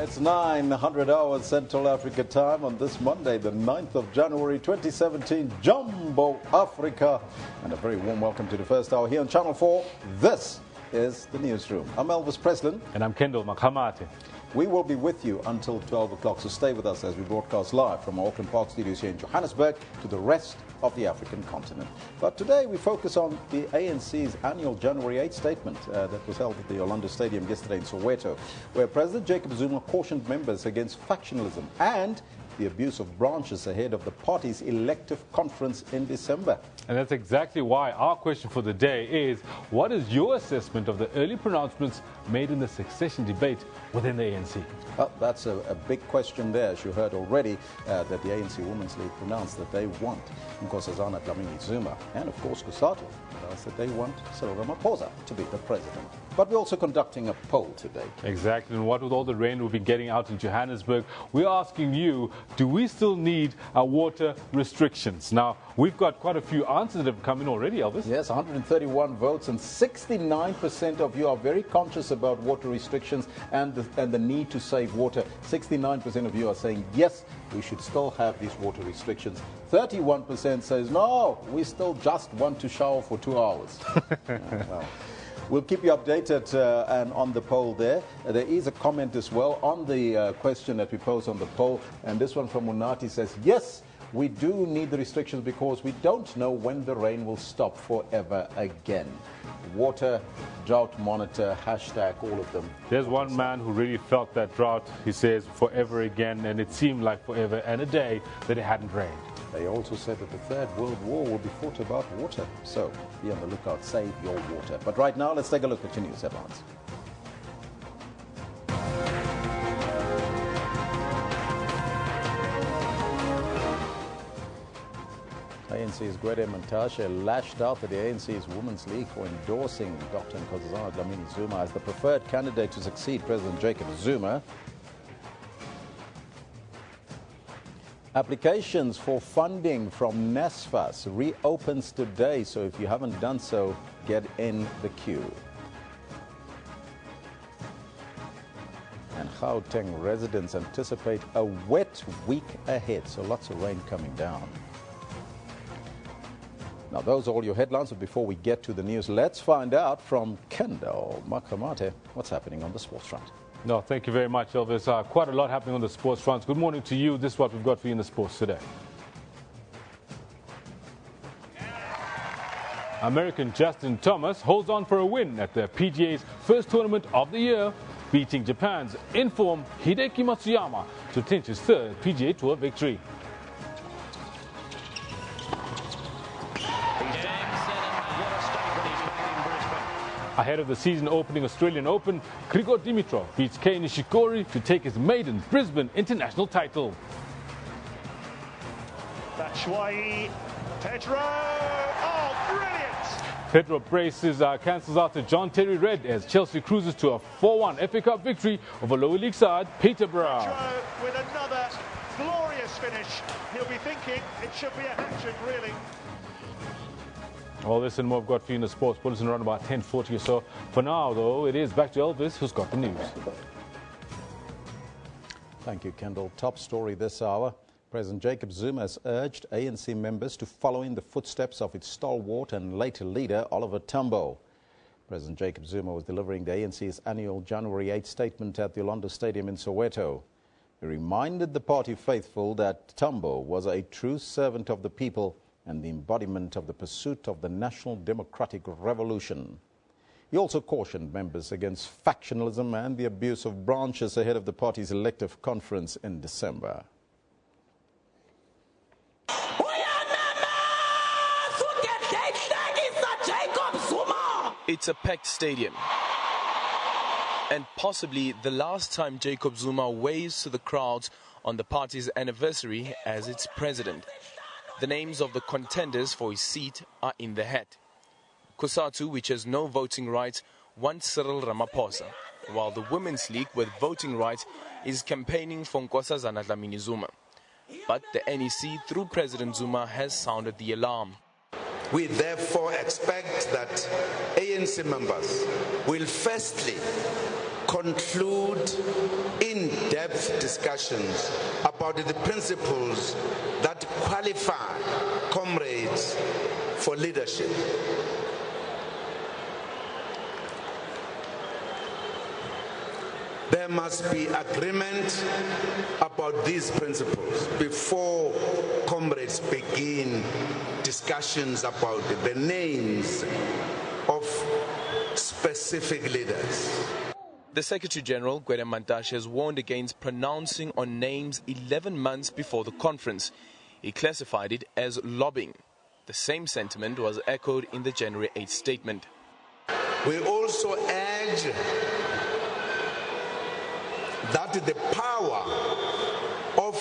It's 900 hours Central Africa time on this Monday, the 9th of January 2017, Jumbo Africa. And a very warm welcome to the first hour here on Channel 4. This is the Newsroom. I'm Elvis Preslin. And I'm Kendall Makamate. We will be with you until 12 o'clock, so stay with us as we broadcast live from our Auckland Park studios here in Johannesburg to the rest of the African continent. But today we focus on the ANC's annual January 8 statement that was held at the Orlando Stadium yesterday in Soweto, where President Jacob Zuma cautioned members against factionalism and the abuse of branches ahead of the party's elective conference in December. And that's exactly why our question for the day is, what is your assessment of the early pronouncements made in the succession debate within the ANC? Well, that's a big question there. As you heard already, that the ANC Women's League pronounced that they want Nkosazana Dlamini-Zuma and, of course, Kusatu announced that they want Cyril Ramaphosa to be the president. But we're also conducting a poll today. Exactly, and what with all the rain we've been getting out in Johannesburg, we're asking you, do we still need water restrictions? Now, we've got quite a few answers that have come in already, Elvis. Yes, 131 votes, and 69% of you are very conscious about water restrictions and the need to save water. 69% of you are saying, yes, we should still have these water restrictions. 31% says, no, we still just want to shower for 2 hours. Well, we'll keep you updated and on the poll there. There is a comment as well on the question that we posed on the poll. And this one from Munati says, yes, we do need the restrictions because we don't know when the rain will stop forever again. Water, drought monitor, hashtag, all of them. There's one man who really felt that drought, he says, forever again, and it seemed like forever and a day that it hadn't rained. They also said that the Third World War will be fought about water. So be on the lookout, save your water. But right now, let's take a look at your news headlines. ANC's Gwede Mantashe lashed out at the ANC's Women's League for endorsing Dr. Nkosazana Dlamini-Zuma as the preferred candidate to succeed President Jacob Zuma. Applications for funding from NSFAS reopens today, so if you haven't done so, get in the queue. And Gauteng residents anticipate a wet week ahead, so lots of rain coming down. Now, those are all your headlines, but before we get to the news, let's find out from Kendall Makamate what's happening on the sports front. No, thank you very much, Elvis. Quite a lot happening on the sports front. Good morning to you. This is what we've got for you in the sports today. American Justin Thomas holds on for a win at the PGA's first tournament of the year, beating Japan's in-form Hideki Matsuyama to clinch his third PGA Tour victory. Ahead of the season-opening Australian Open, Grigor Dimitrov beats Kei Nishikori to take his maiden Brisbane International title. Batshuayi, Pedro, oh, brilliant! Pedro braces cancels out to John Terry Red as Chelsea cruises to a 4-1 FA Cup victory over lower league side Peterborough. Pedro with another glorious finish. He'll be thinking it should be a hat-trick, really. All this and more I've got for you in the sports bulletin around about 10:40 or so. For now, though, it is back to Elvis, who's got the news. Thank you, Kendall. Top story this hour. President Jacob Zuma has urged ANC members to follow in the footsteps of its stalwart and later leader, Oliver Tambo. President Jacob Zuma was delivering the ANC's annual January 8 statement at the Orlando Stadium in Soweto. He reminded the party faithful that Tambo was a true servant of the people and the embodiment of the pursuit of the national democratic revolution. He also cautioned members against factionalism and the abuse of branches ahead of the party's elective conference in December. It's a packed stadium, and possibly the last time Jacob Zuma waves to the crowds on the party's anniversary as its president. The names of the contenders for his seat are in the hat. Kusatu, which has no voting rights, wants Cyril Ramaphosa, while the Women's League, with voting rights, is campaigning for Nkosazana Dlamini-Zuma. But the NEC, through President Zuma, has sounded the alarm. We therefore expect that ANC members will firstly conclude in-depth discussions about the principles that qualify comrades for leadership. There must be agreement about these principles before comrades begin discussions about the names of specific leaders. The Secretary-General, Gauteng, has warned against pronouncing on names 11 months before the conference. He classified it as lobbying. The same sentiment was echoed in the January 8 statement. We also urge that the power of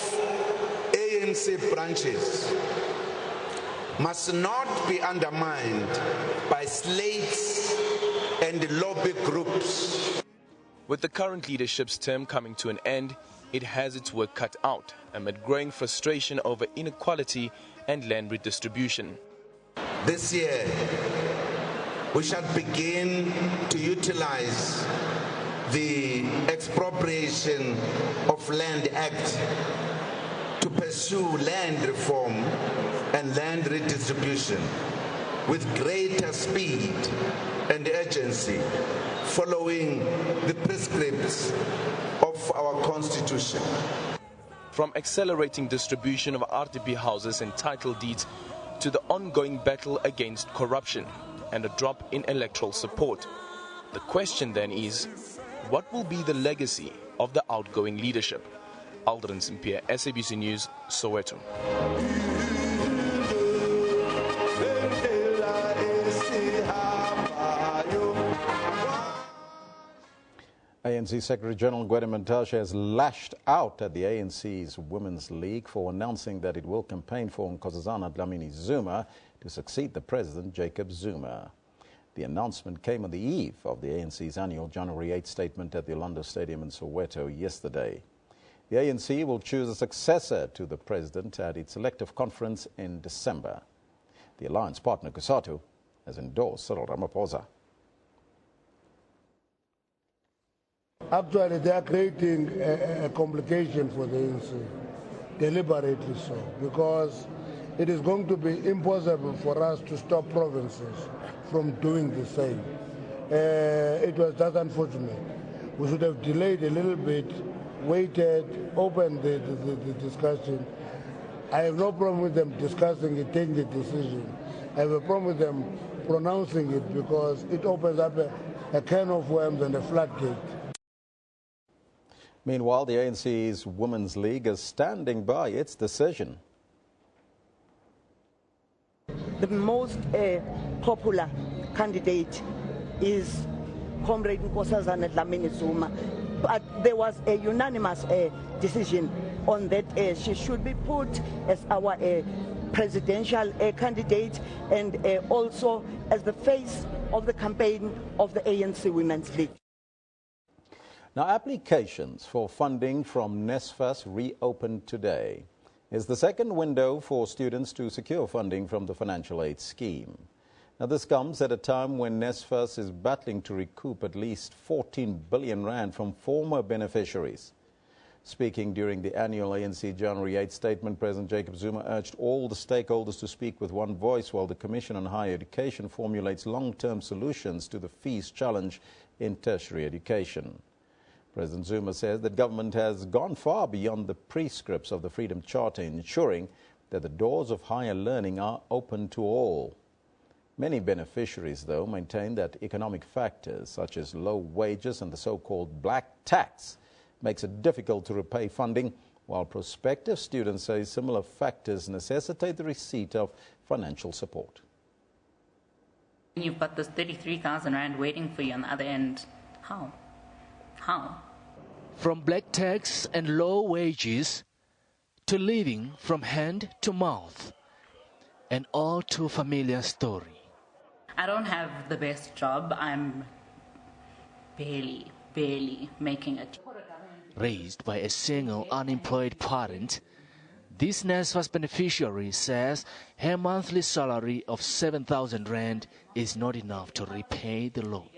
ANC branches must not be undermined by slates and lobby groups. With the current leadership's term coming to an end, it has its work cut out amid growing frustration over inequality and land redistribution. This year, we shall begin to utilize the Expropriation of Land Act to pursue land reform and land redistribution with greater speed and urgency, following the prescripts of our Constitution. From accelerating distribution of RDP houses and title deeds to the ongoing battle against corruption and a drop in electoral support. The question then is, what will be the legacy of the outgoing leadership? Aldrin Simpier, SABC News, Soweto. ANC Secretary-General Gauteng has lashed out at the ANC's Women's League for announcing that it will campaign for Nkosazana Dlamini-Zuma to succeed the President Jacob Zuma. The announcement came on the eve of the ANC's annual January 8 statement at the Orlando Stadium in Soweto yesterday. The ANC will choose a successor to the President at its elective conference in December. The alliance partner, COSATU, has endorsed Cyril Ramaphosa. Actually, they are creating a complication for the ANC, deliberately so, because it is going to be impossible for us to stop provinces from doing the same. It was just unfortunate. We should have delayed a little bit, waited, opened the discussion. I have no problem with them discussing it, taking the decision. I have a problem with them pronouncing it because it opens up a can of worms and a floodgate. Meanwhile, the ANC's Women's League is standing by its decision. The most popular candidate is Comrade Nkosazana Dlamini-Zuma, but there was a unanimous decision on that she should be put as our presidential candidate and also as the face of the campaign of the ANC Women's League. Now, applications for funding from NSFAS reopened today. It's the second window for students to secure funding from the financial aid scheme. Now, this comes at a time when NSFAS is battling to recoup at least 14 billion rand from former beneficiaries. Speaking during the annual ANC January 8 statement, President Jacob Zuma urged all the stakeholders to speak with one voice while the Commission on Higher Education formulates long-term solutions to the fees challenge in tertiary education. President Zuma says that government has gone far beyond the prescripts of the Freedom Charter, ensuring that the doors of higher learning are open to all. Many beneficiaries, though, maintain that economic factors such as low wages and the so-called black tax makes it difficult to repay funding, while prospective students say similar factors necessitate the receipt of financial support. You've got this 33,000 Rand waiting for you on the other end. How? How? From black tax and low wages to living from hand to mouth, an all too familiar story. I don't have the best job. I'm barely making it. Raised by a single unemployed parent, this NSFAS beneficiary says her monthly salary of 7,000 Rand is not enough to repay the loan.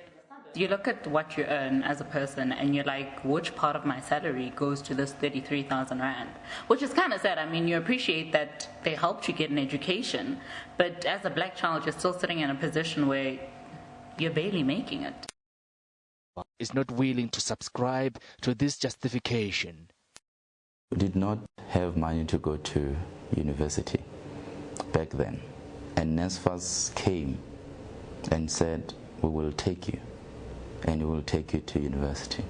You look at what you earn as a person and you're like, which part of my salary goes to this 33,000 rand? Which is kind of sad. I mean, you appreciate that they helped you get an education, but as a black child, you're still sitting in a position where you're barely making it. Is not willing to subscribe to this justification. We did not have money to go to university back then. And NSFAS came and said, we will take you. And we will take you to university.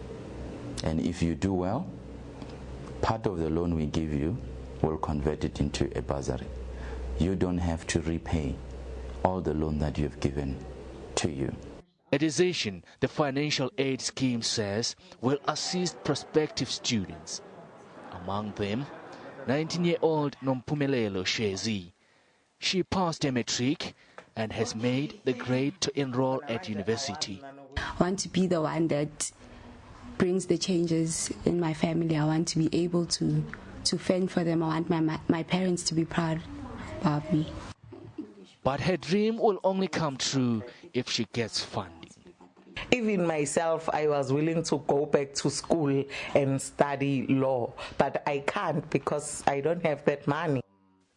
And if you do well, part of the loan we give you will convert it into a bursary. You don't have to repay all the loan that you've given to you. A decision the financial aid scheme says will assist prospective students. Among them, 19-year-old Nompumelelo Shezi. She passed her matric and has made the grade to enroll at university. I want to be the one that brings the changes in my family. I want to be able to fend for them. I want my parents to be proud of me. But her dream will only come true if she gets funding. Even myself, I was willing to go back to school and study law, but I can't because I don't have that money.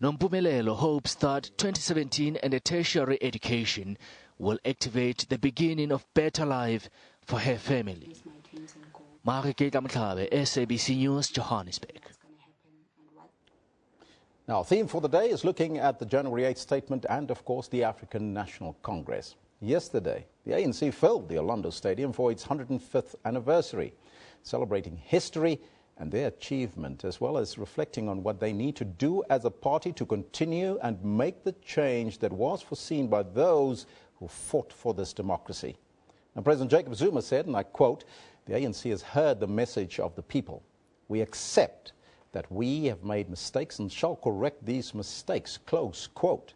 Nompumelelo hopes that 2017 and a tertiary education will activate the beginning of better life for her family. SABC News, Johannesburg. Now, our theme for the day is looking at the January 8th statement and, of course, the African National Congress. Yesterday, the ANC filled the Orlando Stadium for its 105th anniversary, celebrating history and their achievement, as well as reflecting on what they need to do as a party to continue and make the change that was foreseen by those who fought for this democracy. Now, President Jacob Zuma said, and I quote, "The ANC has heard the message of the people. We accept that we have made mistakes and shall correct these mistakes," close quote.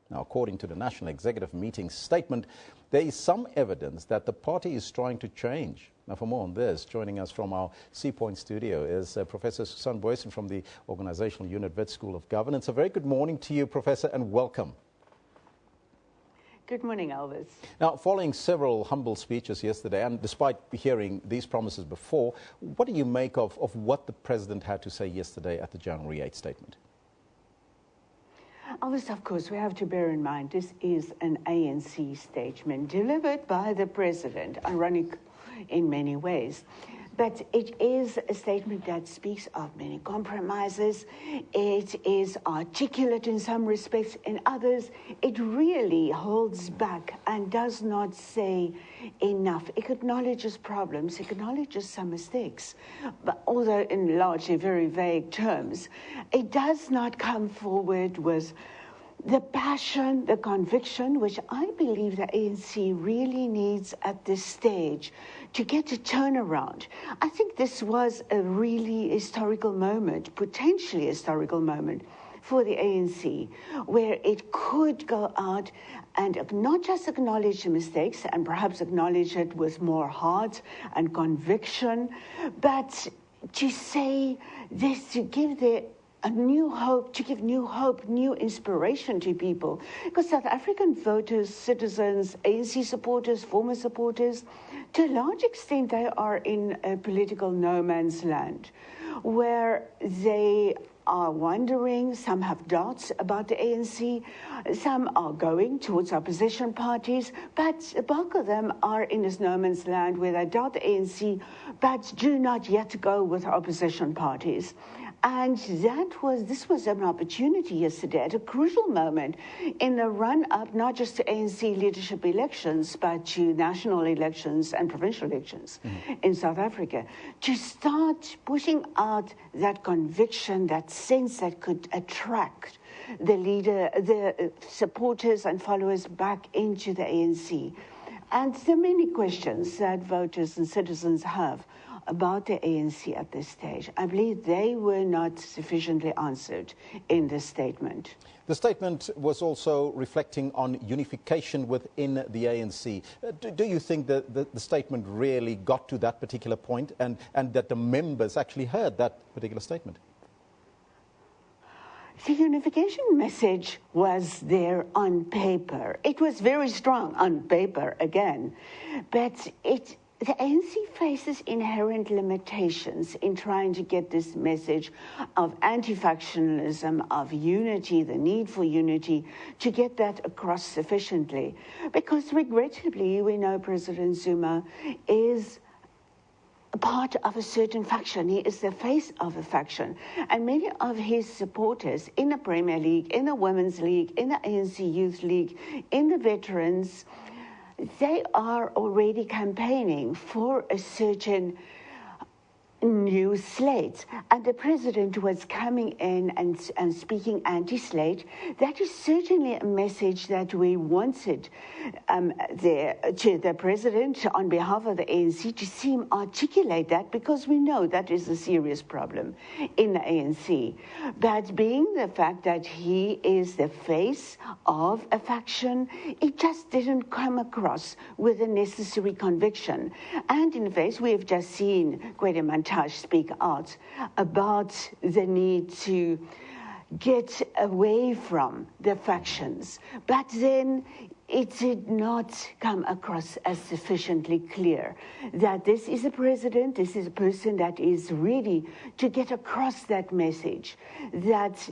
Now, according to the National Executive Meeting statement, there is some evidence that the party is trying to change. Now, for more on this, joining us from our Sea Point studio is Professor Susan Boyson from the Organizational Unit Wits School of Governance. A very good morning to you, Professor, and welcome. Good morning, Elvis. Now, following several humble speeches yesterday, and despite hearing these promises before, what do you make of what the President had to say yesterday at the January 8th statement? Elvis, of course, we have to bear in mind this is an ANC statement delivered by the President, ironic in many ways. But it is a statement that speaks of many compromises. It is articulate in some respects. In others, it really holds back and does not say enough. It acknowledges problems, it acknowledges some mistakes, but although in largely very vague terms, it does not come forward with the passion, the conviction, which I believe the ANC really needs at this stage to get a turnaround. I think this was a really historical moment, potentially historical moment for the ANC, where it could go out and not just acknowledge the mistakes and perhaps acknowledge it with more heart and conviction, but to say this, to give a new hope, to give new hope, new inspiration to people. Because South African voters, citizens, ANC supporters, former supporters, to a large extent they are in a political no man's land where they are wondering, some have doubts about the ANC, some are going towards opposition parties, but the bulk of them are in this no man's land where they doubt the ANC, but do not yet go with opposition parties. And this was an opportunity yesterday at a crucial moment in the run-up, not just to ANC leadership elections, but to national elections and provincial elections in South Africa, to start pushing out that conviction, that sense that could attract the supporters and followers back into the ANC. And there are many questions that voters and citizens have about the ANC at this stage. I believe they were not sufficiently answered in this statement. The statement was also reflecting on unification within the ANC. Do you think that the statement really got to that particular point and that the members actually heard that particular statement? The unification message was there on paper. It was very strong on paper again, but the ANC faces inherent limitations in trying to get this message of anti-factionalism, of unity, the need for unity, to get that across sufficiently. Because regrettably, we know President Zuma is a part of a certain faction. He is the face of a faction. And many of his supporters in the Premier League, in the Women's League, in the ANC Youth League, in the Veterans, they are already campaigning for a certain new slate. And the president was coming in and speaking anti-slate. That is certainly a message that we wanted to the president on behalf of the ANC to see him articulate that, because we know that is a serious problem in the ANC. But being the fact that he is the face of a faction, it just didn't come across with the necessary conviction. And in fact, we have just seen speak out about the need to get away from the factions. But then it did not come across as sufficiently clear that this is a president, this is a person that is ready to get across that message, that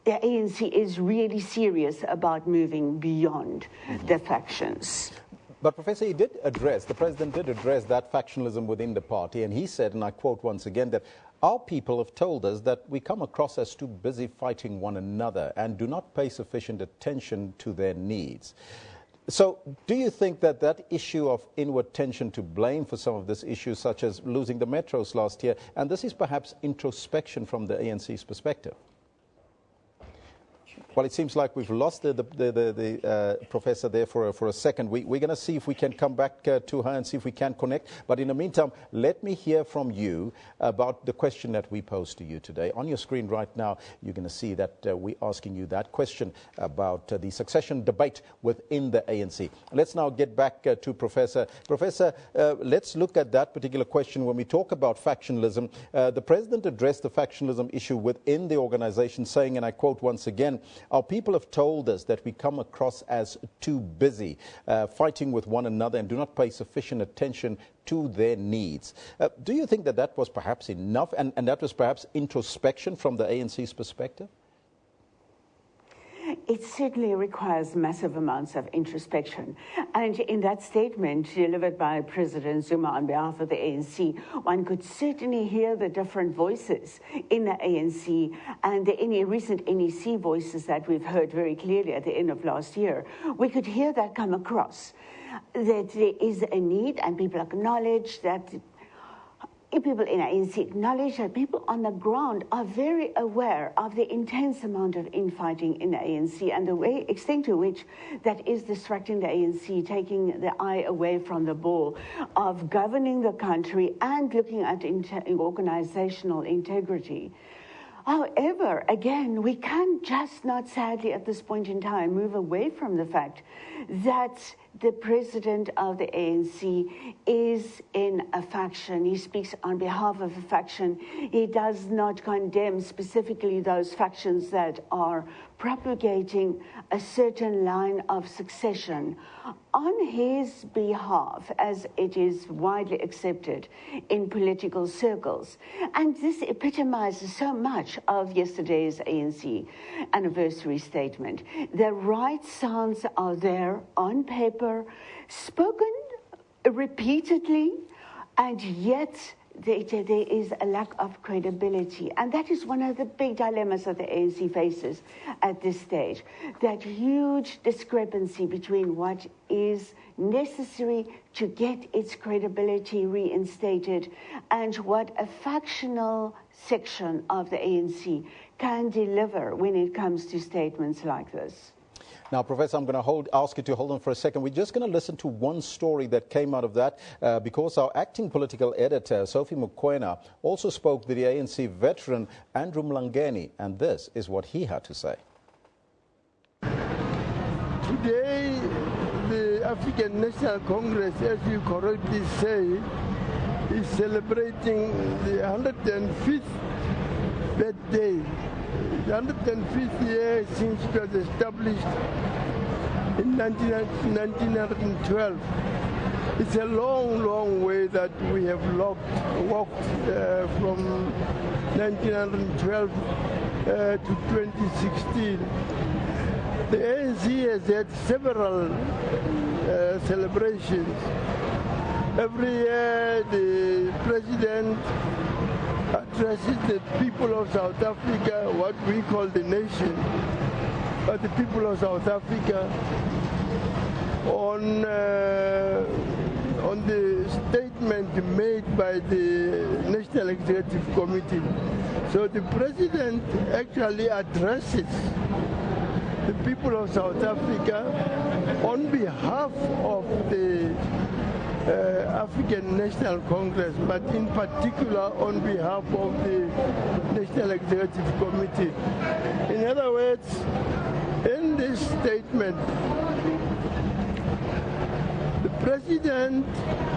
the ANC is really serious about moving beyond the factions. But Professor, the president did address that factionalism within the party, and he said, and I quote once again, that our people have told us that we come across as too busy fighting one another and do not pay sufficient attention to their needs. So do you think that that issue of inward tension to blame for some of this issues, such as losing the metros last year, and this is perhaps introspection from the ANC's perspective? Well, it seems like we've lost the professor there for a second. We're going to see if we can come back to her and see if we can connect. But in the meantime, let me hear from you about the question that we posed to you today. On your screen right now, you're going to see that we're asking you that question about the succession debate within the ANC. Let's now get back to Professor. Professor, let's look at that particular question. When we talk about factionalism, the president addressed the factionalism issue within the organization, saying, and I quote once again, our people have told us that we come across as too busy fighting with one another and do not pay sufficient attention to their needs. Do you think that that was perhaps enough and that was perhaps introspection from the ANC's perspective? It certainly requires massive amounts of introspection. And in that statement delivered by President Zuma on behalf of the ANC, one could certainly hear the different voices in the ANC and the recent NEC voices that we've heard very clearly at the end of last year. We could hear that come across, that there is a need, and people acknowledge that people in ANC acknowledge that people on the ground are very aware of the intense amount of infighting in the ANC and the extent to which that is distracting the ANC, taking the eye away from the ball of governing the country and looking at organizational integrity. However, again, we can just not, sadly, at this point in time, move away from the fact that the president of the ANC is in a faction. He speaks on behalf of a faction. He does not condemn specifically those factions that are propagating a certain line of succession on his behalf, as it is widely accepted in political circles. And this epitomizes so much of yesterday's ANC anniversary statement. The right sounds are there on paper, spoken repeatedly, and yet there is a lack of credibility. And that is one of the big dilemmas that the ANC faces at this stage. That huge discrepancy between what is necessary to get its credibility reinstated and what a factional section of the ANC can deliver when it comes to statements like this. Now, Professor, I'm going to ask you to hold on for a second. We're just going to listen to one story that came out of that because our acting political editor, Sophie Mokoena, also spoke to the ANC veteran, Andrew Mlangeni, and this is what he had to say. Today, the African National Congress, as you correctly say, is celebrating the 105th birthday 105th year since it was established in 1912. It's a long, long way that we have walked from 1912 to 2016. The ANC has had several celebrations. Every year the president addresses the people of South Africa, what we call the nation, but the people of South Africa, on the statement made by the National Executive Committee. So the president actually addresses the people of South Africa on behalf of the African National Congress, but in particular on behalf of the National Executive Committee. In other words, in this statement, the president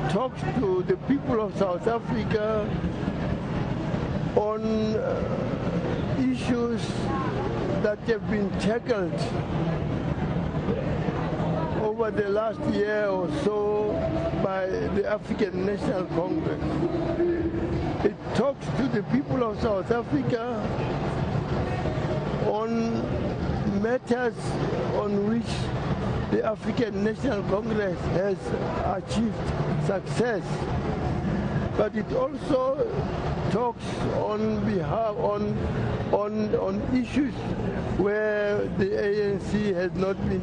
talks to the people of South Africa on issues that have been tackled over the last year or so by the African National Congress. It talks to the people of South Africa on matters on which the African National Congress has achieved success, but it also talks on behalf on issues where the ANC has not been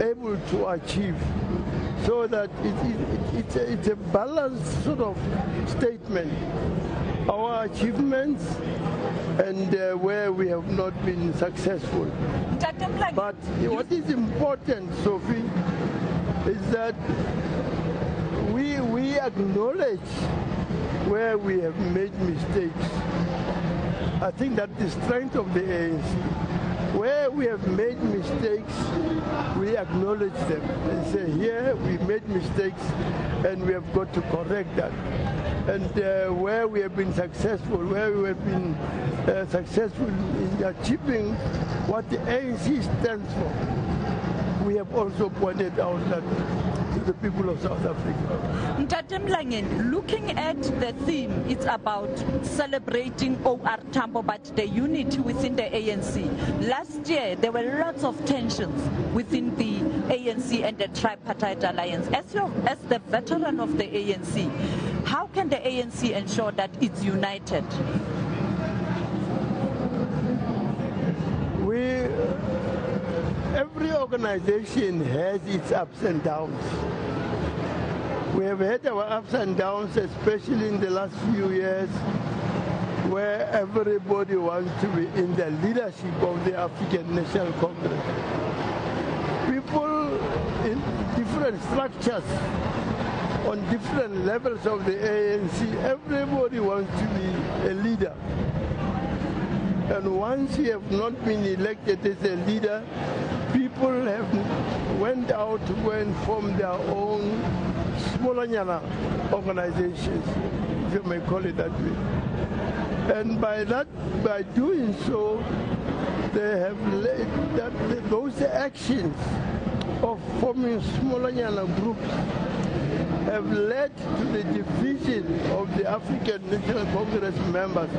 able to achieve, so that it's a balanced sort of statement. Our achievements and where we have not been successful. But what is important, Sophie, is that we acknowledge where we have made mistakes. I think that's the strength of the ANC. Where we have made mistakes, we acknowledge them and say, here we made mistakes and we have got to correct that. And where we have been successful, where we have been successful in achieving what the ANC stands for, we have also pointed out that to the people of South Africa. Ntate Mlangeni, looking at the theme, it's about celebrating OR Tambo, but the unity within the ANC. Last year, there were lots of tensions within the ANC and the tripartite alliance. As the veteran of the ANC, how can the ANC ensure that it's united? Every organization has its ups and downs. We have had our ups and downs, especially in the last few years, where everybody wants to be in the leadership of the African National Congress. People in different structures, on different levels of the ANC, everybody wants to be a leader. And once you have not been elected as a leader, people have went out to go and form their own smaller organizations, if you may call it that way. And by doing so, they have those actions of forming smaller groups have led to the division of the African National Congress members.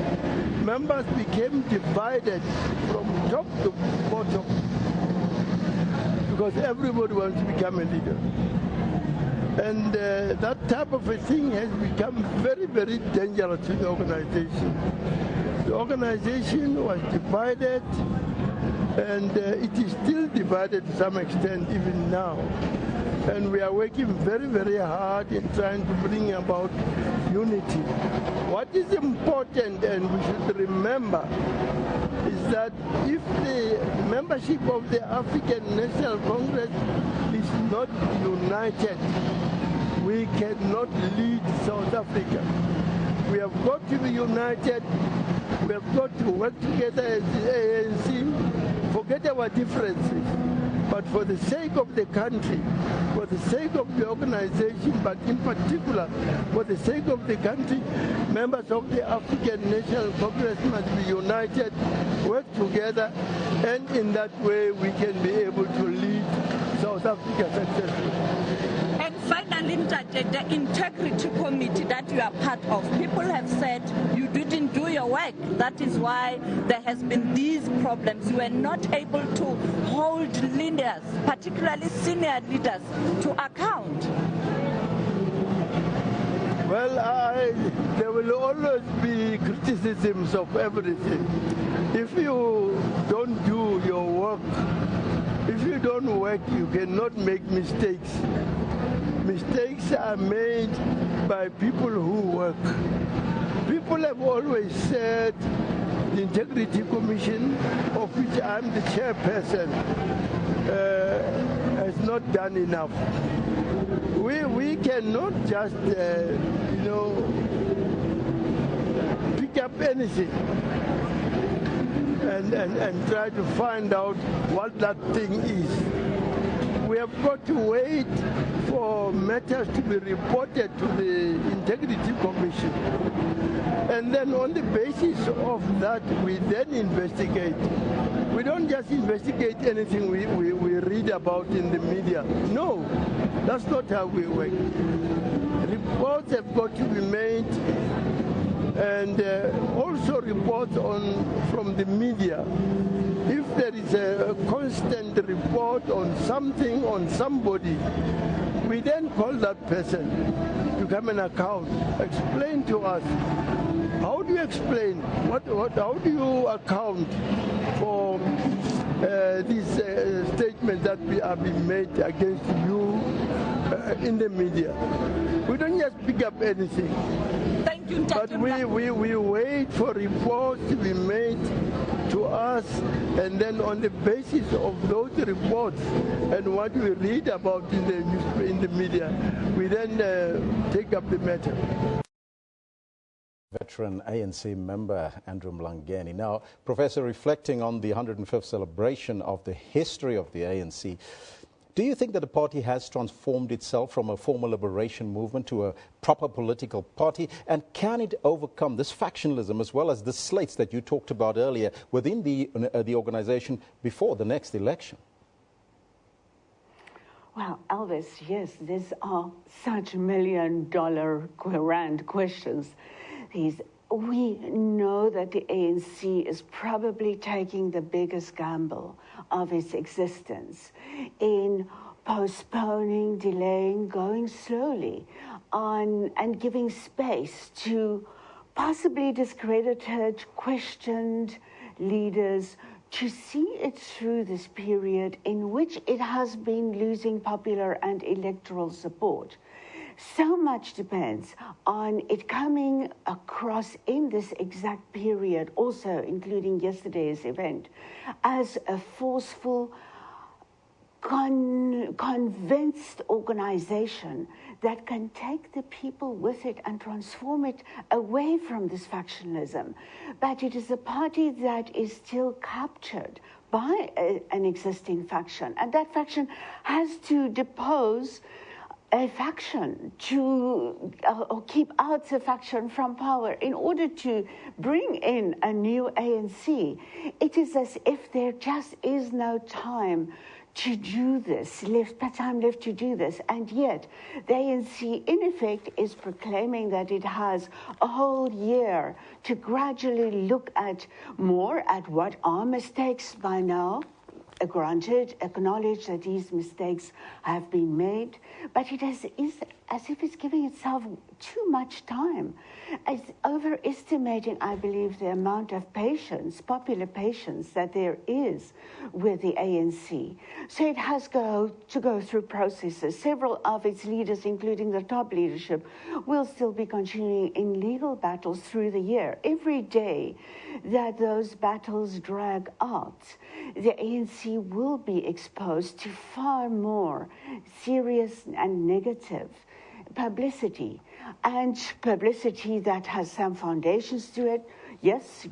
Members became divided from top to bottom because everybody wants to become a leader. And that type of a thing has become very, very dangerous to the organization. The organization was divided, and it is still divided to some extent even now. And we are working very, very hard in trying to bring about unity. What is important, and we should remember, is that if the membership of the African National Congress is not united, we cannot lead South Africa. We have got to be united. We have got to work together as the ANC, forget our differences, but for the sake of the country, for the sake of the organization, but in particular for the sake of the country, members of the African National Congress must be united, work together, and in that way we can be able to lead South Africa successfully. And finally, the integrity committee that you are part of, people have said you didn't do your work. That is why there has been these problems. You were not able to hold leaders, particularly senior leaders, to account. Well, there will always be criticisms of everything. If you don't do your work, if you don't work, you cannot make mistakes. Mistakes are made by people who work. People have always said the Integrity Commission, of which I'm the chairperson, has not done enough. We cannot just, pick up anything and try to find out what that thing is. We have got to wait for matters to be reported to the Integrity Commission. And then on the basis of that, we then investigate. We don't just investigate anything we read about in the media. No, that's not how we work. Reports have got to be made, and also reports from the media. If there is a constant report on something, on somebody, we then call that person to come and account, explain to us. How do you explain? How do you account for these statements that are being made against you in the media? We don't just pick up anything. Thank you, but we wait for reports to be made to us, and then on the basis of those reports and what we read about in the media, we then take up the matter. Veteran ANC member Andrew Mlangeni. Now, Professor, reflecting on the 105th celebration of the history of the ANC, do you think that the party has transformed itself from a former liberation movement to a proper political party? And can it overcome this factionalism as well as the slates that you talked about earlier within the organization before the next election? Well, Elvis, yes, these are such million-dollar grand questions. We know that the ANC is probably taking the biggest gamble of its existence in postponing, delaying, going slowly on, and giving space to possibly discredited, questioned leaders to see it through this period in which it has been losing popular and electoral support. So much depends on it coming across in this exact period, also including yesterday's event, as a forceful, convinced organization that can take the people with it and transform it away from this factionalism. But it is a party that is still captured by an existing faction, and that faction has to depose a faction or keep out the faction from power in order to bring in a new ANC. It is as if there just is no time to do this, time left to do this. And yet, the ANC, in effect, is proclaiming that it has a whole year to gradually look at what are mistakes by now. Granted, acknowledge that these mistakes have been made, but it is as if it's giving itself too much time. It's overestimating, I believe, the amount of patience, popular patience, that there is with the ANC. So it has to go through processes. Several of its leaders, including the top leadership, will still be continuing in legal battles through the year. Every day that those battles drag out, the ANC will be exposed to far more serious and negative publicity, and publicity that has some foundations to it. yes,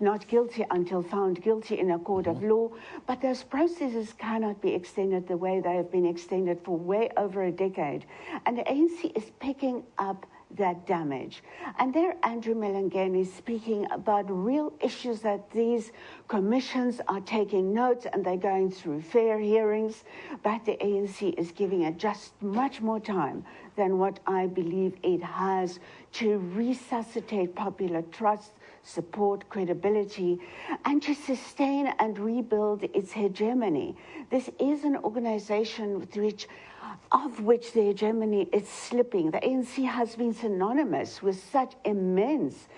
not guilty until found guilty in a court of law, but those processes cannot be extended the way they have been extended for way over a decade. And the ANC is picking up that damage. And there Andrew Malengeni is speaking about real issues that these commissions are taking notes and they're going through fair hearings, but the ANC is giving it just much more time than what I believe it has to resuscitate popular trust, support, credibility, and to sustain and rebuild its hegemony. This is an organization of which the hegemony is slipping. The ANC has been synonymous with such immense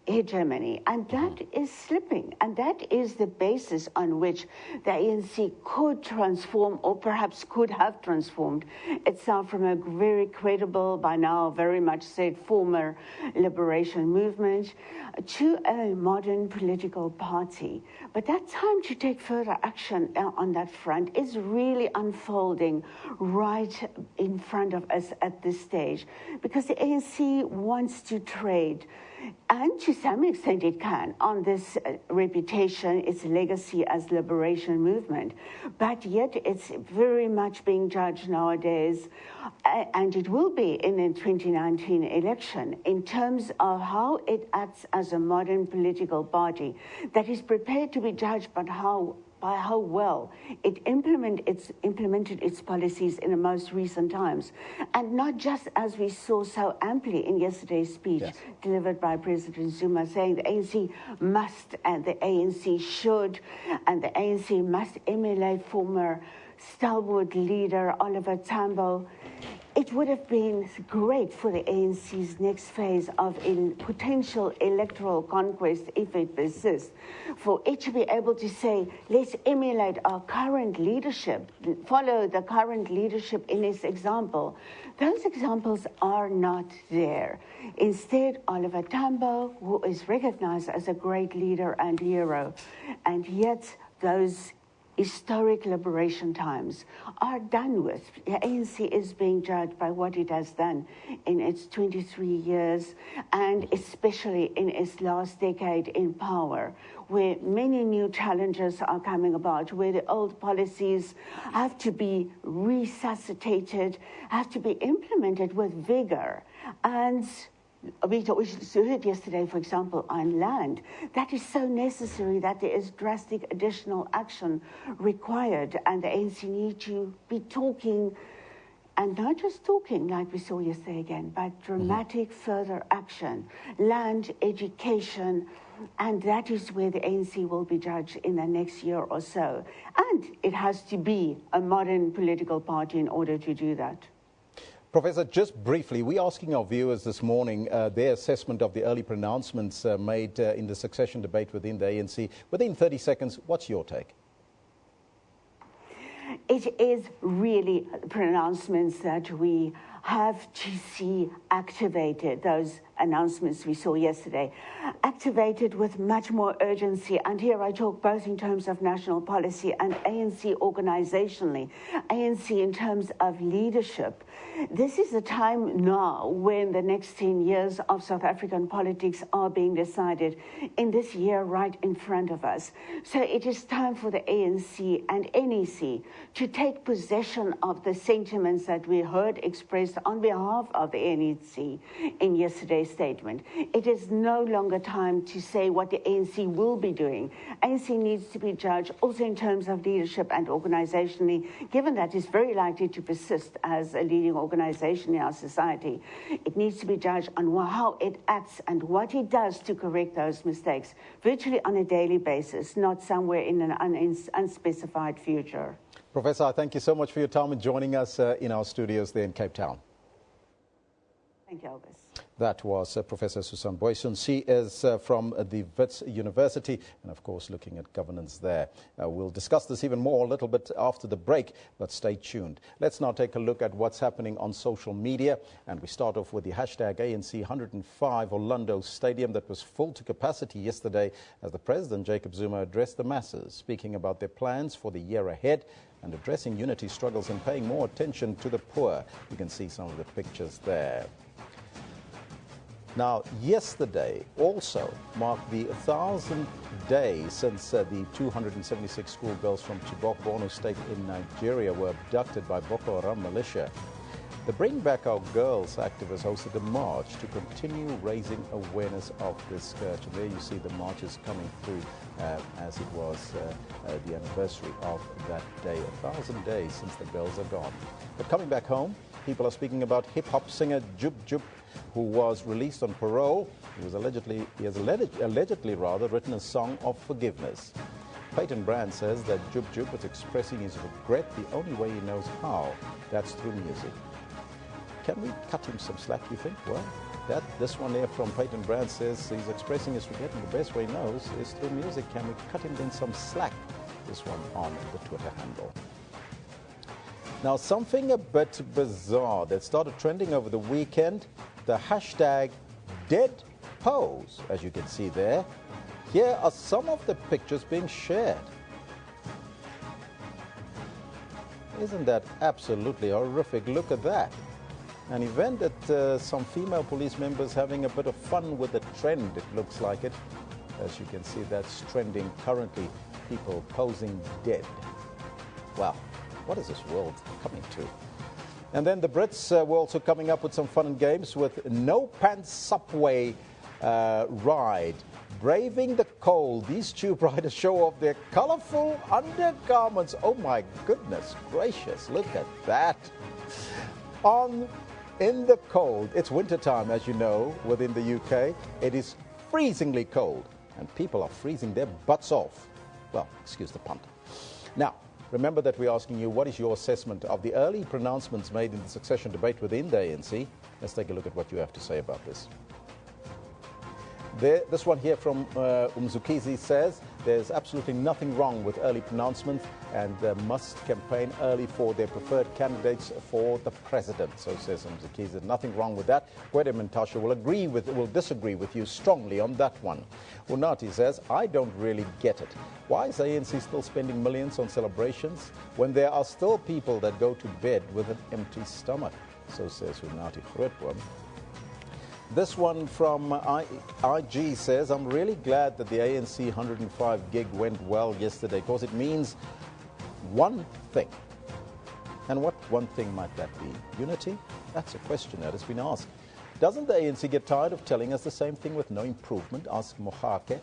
hegemony, and that is slipping. And that is the basis on which the ANC could transform, or perhaps could have transformed itself from a very credible, by now very much said, former liberation movement to a modern political party. But that time to take further action on that front is really unfolding right in front of us at this stage, because the ANC wants to trade, and to some extent it can, on this reputation, its legacy as liberation movement. But yet it's very much being judged nowadays, and it will be in the 2019 election, in terms of how it acts as a modern political party that is prepared to be judged by how well it implemented its policies in the most recent times. And not just as we saw so amply in yesterday's speech delivered by President Zuma, saying the ANC must and the ANC should and the ANC must emulate former stalwart leader Oliver Tambo. It would have been great for the ANC's next phase of potential electoral conquest, if it persists, for it to be able to say, let's emulate our current leadership, follow the current leadership in its example. Those examples are not there. Instead, Oliver Tambo, who is recognized as a great leader and hero, and yet those historic liberation times are done with. The ANC is being judged by what it has done in its 23 years, and especially in its last decade in power, where many new challenges are coming about, where the old policies have to be resuscitated, have to be implemented with vigor. And we heard yesterday, for example, on land. That is so necessary that there is drastic additional action required, and the ANC need to be talking, and not just talking like we saw yesterday again, but dramatic further action, land, education, and that is where the ANC will be judged in the next year or so. And it has to be a modern political party in order to do that. Professor, just briefly, we're asking our viewers this morning their assessment of the early pronouncements made in the succession debate within the ANC. Within 30 seconds, what's your take? It is really pronouncements that we have to see activated, those announcements we saw yesterday, activated with much more urgency. And here I talk both in terms of national policy and ANC organizationally, ANC in terms of leadership. This is a time now when the next 10 years of South African politics are being decided in this year right in front of us. So it is time for the ANC and NEC to take possession of the sentiments that we heard expressed on behalf of the NEC in yesterday's statement. It is no longer time to say what the ANC will be doing. ANC needs to be judged also in terms of leadership and organizationally, given that it's very likely to persist as a leading organization in our society. It needs to be judged on how it acts and what it does to correct those mistakes, virtually on a daily basis, not somewhere in an unspecified future. Professor, thank you so much for your time and joining us in our studios there in Cape Town. Thank you, Elvis. That was Professor Susan Boyson. She is from the Wits University and, of course, looking at governance there. We'll discuss this even more a little bit after the break, but stay tuned. Let's now take a look at what's happening on social media. And we start off with the hashtag ANC 105 Orlando Stadium that was full to capacity yesterday as the President, Jacob Zuma, addressed the masses, speaking about their plans for the year ahead and addressing unity struggles and paying more attention to the poor. You can see some of the pictures there. Now, yesterday also marked the 1,000th day since the 276 schoolgirls from Chibok, Borno State in Nigeria were abducted by Boko Haram militia. The Bring Back Our Girls activists hosted a march to continue raising awareness of this scourge. And there you see the marches coming through as it was the anniversary of that day. 1,000 days since the girls are gone. But coming back home, people are speaking about hip-hop singer Jub Jub, who was released on parole. He has allegedly written a song of forgiveness. Peyton Brand says that Jub Jub was expressing his regret the only way he knows how. That's through music. Can we cut him some slack, you think? Well, this one there from Peyton Brand says he's expressing his regret, and the best way he knows is through music. Can we cut him then some slack? This one on the Twitter handle. Now, something a bit bizarre that started trending over the weekend, the hashtag dead pose, as you can see there. Here are some of the pictures being shared. Isn't that absolutely horrific? Look at that. An event that some female police members having a bit of fun with the trend, it looks like it. As you can see, that's trending currently, people posing dead. Wow, what is this world coming to? And then the Brits were also coming up with some fun and games with No Pants Subway ride. Braving the cold, these tube riders show off their colorful undergarments. Oh my goodness gracious, look at that. In the cold, it's wintertime, as you know, within the UK. It is freezingly cold, and people are freezing their butts off. Well, excuse the pun. Now, remember that we're asking you, what is your assessment of the early pronouncements made in the succession debate within the ANC? Let's take a look at what you have to say about this. This one here from Umzukizi says there's absolutely nothing wrong with early pronouncements, and must campaign early for their preferred candidates for the president. So says Umzukizi. There's nothing wrong with that. Gwede Mentashe will disagree with you strongly on that one. Unati says, I don't really get it. Why is ANC still spending millions on celebrations when there are still people that go to bed with an empty stomach? So says Unati Grootboom. This one from IG says, I'm really glad that the ANC 105 gig went well yesterday, because it means one thing. And what one thing might that be? Unity? That's a question that has been asked. Doesn't the ANC get tired of telling us the same thing with no improvement? Ask Mohake.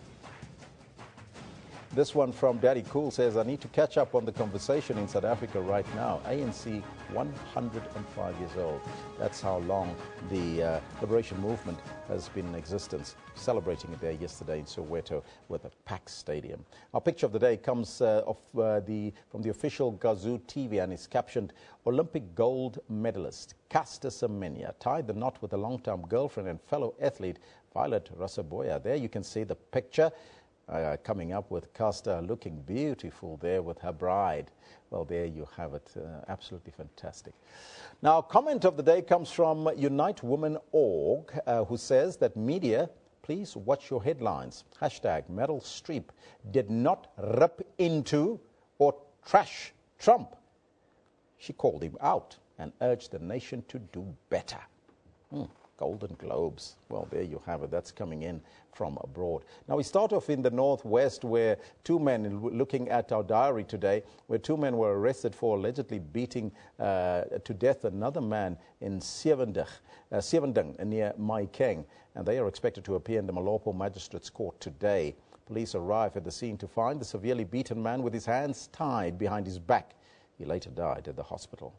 This one from Daddy Cool says, I need to catch up on the conversation in South Africa right now. ANC 105 years old. That's how long the liberation movement has been in existence. Celebrating it there yesterday in Soweto with a packed stadium. Our picture of the day comes from the official Gazoo TV, and is captioned, Olympic gold medalist Caster Semenya tied the knot with a long-term girlfriend and fellow athlete Violet Rasaboya. There you can see the picture. Coming up with Caster looking beautiful there with her bride. Well, there you have it. Absolutely fantastic. Now, comment of the day comes from UniteWomen.org, who says that media, please watch your headlines. Hashtag Meryl Streep did not rip into or trash Trump. She called him out and urged the nation to do better. Golden Globes. Well, there you have it. That's coming in from abroad. Now, we start off in the northwest, where two men, looking at our diary today, where two men were arrested for allegedly beating to death another man in Sievending near Maikeng, and they are expected to appear in the Malopo Magistrates Court today. Police arrive at the scene to find the severely beaten man with his hands tied behind his back. He later died at the hospital.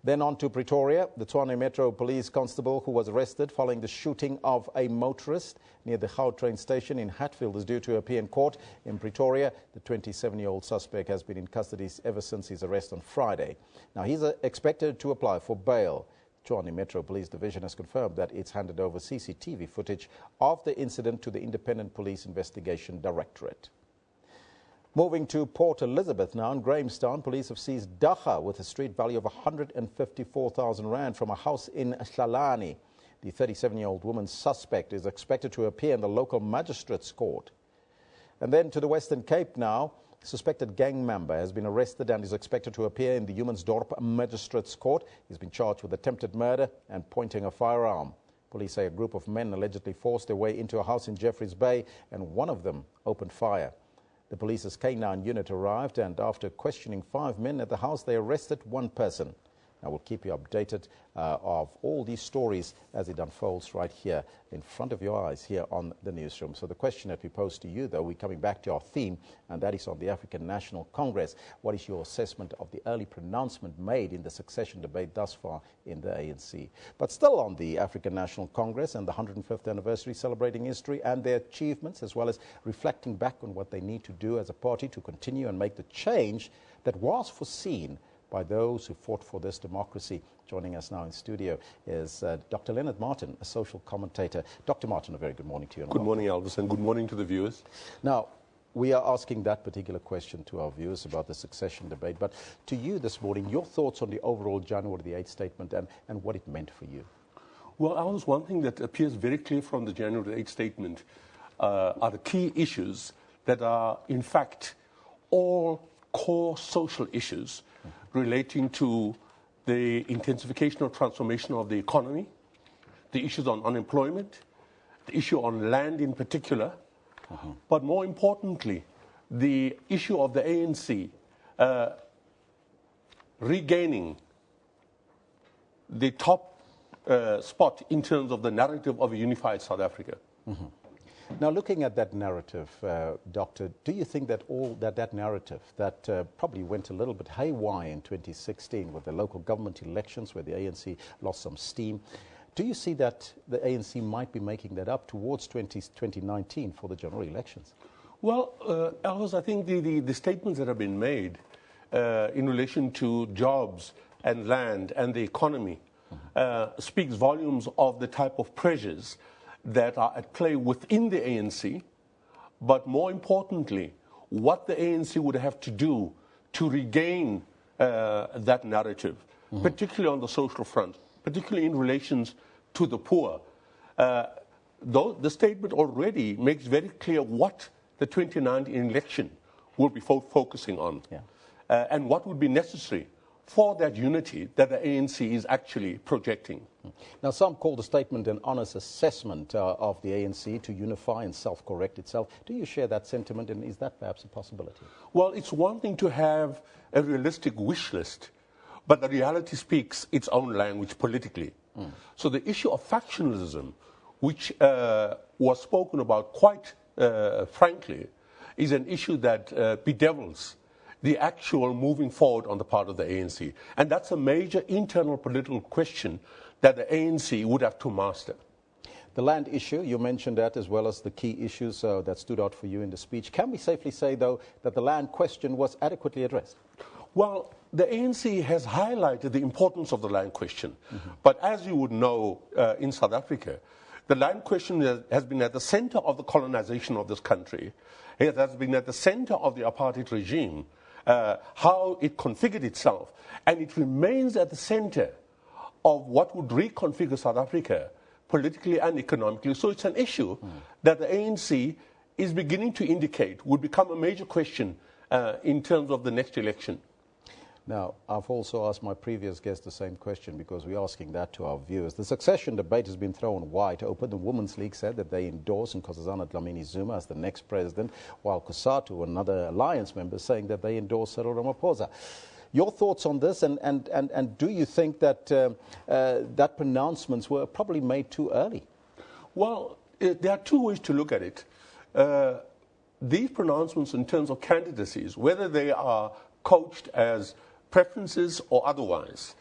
Then on to Pretoria. The Tshwane Metro Police Constable who was arrested following the shooting of a motorist near the Gautrain station in Hatfield is due to appear in court in Pretoria. The 27-year-old suspect has been in custody ever since his arrest on Friday. Now, he's expected to apply for bail. Tshwane Metro Police Division has confirmed that it's handed over CCTV footage of the incident to the Independent Police Investigation Directorate. Moving to Port Elizabeth now, in Grahamstown, police have seized dagga with a street value of 154,000 rand from a house in Hlalani. The 37-year-old woman's suspect is expected to appear in the local magistrates' court. And then to the Western Cape now, a suspected gang member has been arrested and is expected to appear in the Humansdorp Magistrates' Court. He's been charged with attempted murder and pointing a firearm. Police say a group of men allegedly forced their way into a house in Jeffreys Bay and one of them opened fire. The police's K9 unit arrived and after questioning 5 men at the house, they arrested one person. I will keep you updated of all these stories as it unfolds right here in front of your eyes here on the Newsroom. So the question that we pose to you, though, we're coming back to our theme, and that is on the African National Congress. What is your assessment of the early pronouncement made in the succession debate thus far in the ANC? But still on the African National Congress and the 105th anniversary, celebrating history and their achievements, as well as reflecting back on what they need to do as a party to continue and make the change that was foreseen by those who fought for this democracy. Joining us now in studio is Dr. Leonard Martin, a social commentator. Dr. Martin, a very good morning to you. Good morning, Elvis, and good morning to the viewers. Now, we are asking that particular question to our viewers about the succession debate, but to you this morning, your thoughts on the overall January the 8th statement and what it meant for you. Well, Elvis, one thing that appears very clear from the January the 8th statement are the key issues that are, in fact, all core social issues relating to the intensification or transformation of the economy, the issues on unemployment, the issue on land in particular, but more importantly, the issue of the ANC regaining the top spot in terms of the narrative of a unified South Africa. Now, looking at that narrative, Doctor, do you think that that narrative that probably went a little bit haywire in 2016 with the local government elections where the ANC lost some steam, do you see that the ANC might be making that up towards 2019 for the general elections? Well, Elvis, I think the statements that have been made in relation to jobs and land and the economy speaks volumes of the type of pressures that are at play within the ANC, but more importantly, what the ANC would have to do to regain that narrative, particularly on the social front, particularly in relations to the poor. Though the statement already makes very clear what the 2019 election will be focusing on, and what would be necessary for that unity that the ANC is actually projecting. Now, some call the statement an honest assessment of the ANC to unify and self-correct itself. Do you share that sentiment, and is that perhaps a possibility? Well, it's one thing to have a realistic wish list, but the reality speaks its own language politically. So the issue of factionalism, which was spoken about quite frankly, is an issue that bedevils the actual moving forward on the part of the ANC. And that's a major internal political question that the ANC would have to master. The land issue, you mentioned that as well as the key issues that stood out for you in the speech. Can we safely say, though, that the land question was adequately addressed? Well, the ANC has highlighted the importance of the land question. But as you would know in South Africa, the land question has been at the center of the colonization of this country. It has been at the center of the apartheid regime. How it configured itself, and it remains at the center of what would reconfigure South Africa politically and economically. So it's an issue that the ANC is beginning to indicate would become a major question in terms of the next election. Now, I've also asked my previous guest the same question because we're asking that to our viewers. The succession debate has been thrown wide open. The Women's League said that they endorse Nkosazana Dlamini-Zuma as the next president, while COSATU, another alliance member, saying that they endorse Cyril Ramaphosa. Your thoughts on this, and do you think that that pronouncements were probably made too early? Well, there are two ways to look at it. These pronouncements in terms of candidacies, whether they are coached as preferences or otherwise,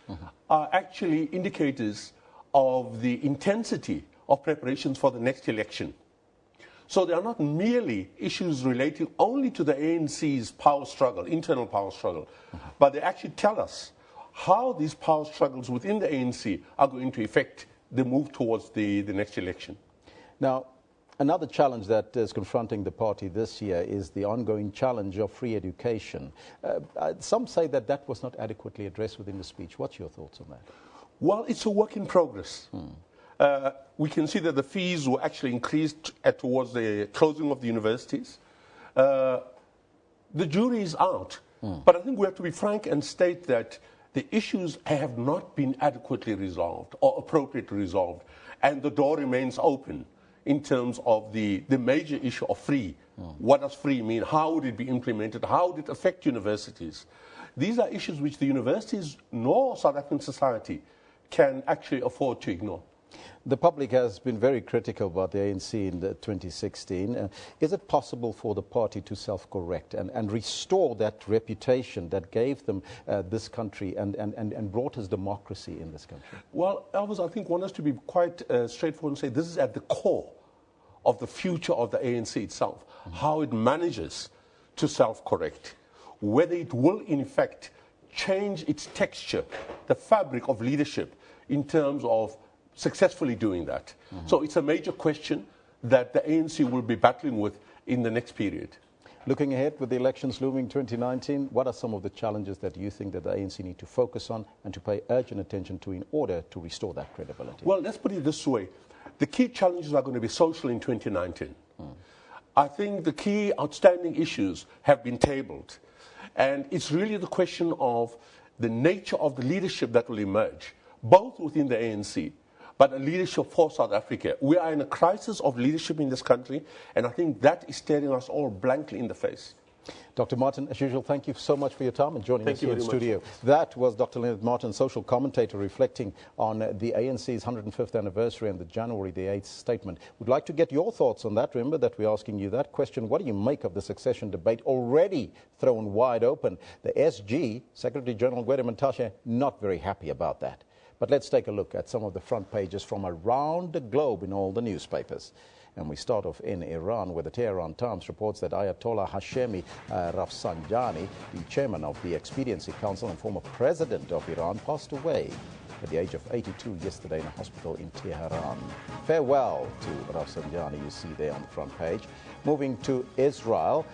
are actually indicators of the intensity of preparations for the next election. So they are not merely issues relating only to the ANC's power struggle, internal power struggle, but they actually tell us how these power struggles within the ANC are going to affect the move towards the next election. Now, another challenge that is confronting the party this year is the ongoing challenge of free education. Some say that that was not adequately addressed within the speech. What's your thoughts on that? Well, it's a work in progress. We can see that the fees were actually increased towards the closing of the universities. The jury is out. But I think we have to be frank and state that the issues have not been adequately resolved or appropriately resolved. and the door remains open in terms of the major issue of free. What does free mean? How would it be implemented? How would it affect universities? These are issues which the universities nor South African society can actually afford to ignore. The public has been very critical about the ANC in 2016. Is it possible for the party to self-correct and restore that reputation that gave them this country and brought us democracy in this country? Well, Elvis, I think one has to be quite straightforward and say this is at the core of the future of the ANC itself, how it manages to self-correct, whether it will in effect change its texture, the fabric of leadership in terms of successfully doing that. So it's a major question that the ANC will be battling with in the next period. Looking ahead with the elections looming 2019, what are some of the challenges that you think that the ANC need to focus on and to pay urgent attention to in order to restore that credibility? Well, let's put it this way. The key challenges are going to be social in 2019. I think the key outstanding issues have been tabled. And it's really the question of the nature of the leadership that will emerge, both within the ANC, but a leadership for South Africa. We are in a crisis of leadership in this country, and I think that is staring us all blankly in the face. Dr. Martin, as usual, thank you so much for your time and joining us here in the studio. That was Dr. Leonard Martin, social commentator, reflecting on the ANC's 105th anniversary and the January the 8th statement. We'd like to get your thoughts on that. Remember that we're asking you that question. What do you make of the succession debate already thrown wide open? The SG, Secretary General Gwede Mantashe, not very happy about that. But let's take a look at some of the front pages from around the globe in all the newspapers. And we start off in Iran, where the Tehran Times reports that Ayatollah Hashemi Rafsanjani, the chairman of the Expediency Council and former president of Iran, passed away at the age of 82 yesterday in a hospital in Tehran. Farewell to Rafsanjani, you see there on the front page. Moving to Israel,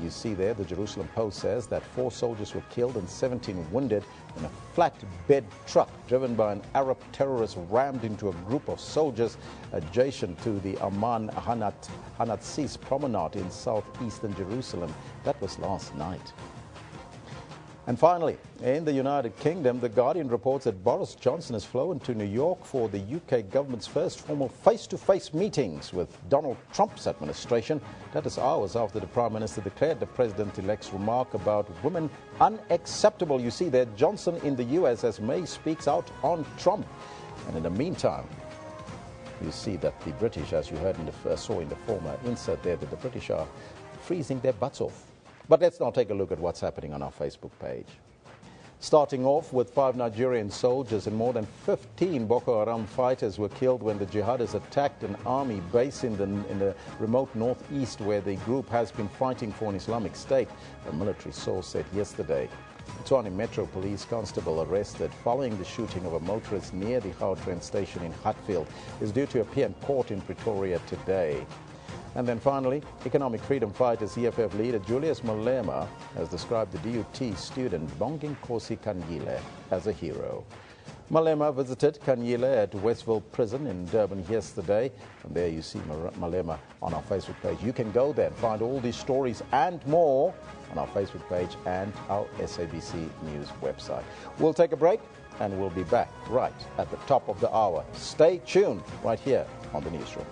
you see there the Jerusalem Post says that 4 soldiers were killed and 17 wounded when a flatbed truck driven by an Arab terrorist rammed into a group of soldiers adjacent to the Amman Hanatsis promenade in southeastern Jerusalem. That was last night. And finally, in the United Kingdom, The Guardian reports that Boris Johnson has flown to New York for the UK government's first formal face-to-face meetings with Donald Trump's administration. That is hours after the Prime Minister declared the President-elect's remark about women unacceptable. You see there, Johnson in the US as May speaks out on Trump. And in the meantime, you see that the British, as you heard saw in the former insert there, that the British are freezing their butts off. But let's now take a look at what's happening on our Facebook page. Starting off with 5 Nigerian soldiers and more than 15 Boko Haram fighters were killed when the jihadists attacked an army base in the remote northeast where the group has been fighting for an Islamic State, a military source said yesterday. The Tshwane Metro Police constable arrested following the shooting of a motorist near the Gauteng station in Hatfield is due to appear in court in Pretoria today. And then finally, economic freedom fighters EFF leader Julius Malema has described the DUT student Bonging Kosi Kanyile as a hero. Malema visited Kanyile at Westville Prison in Durban yesterday. And there you see Malema on our Facebook page. You can go there and find all these stories and more on our Facebook page and our SABC News website. We'll take a break and we'll be back right at the top of the hour. Stay tuned right here on the Newsroom.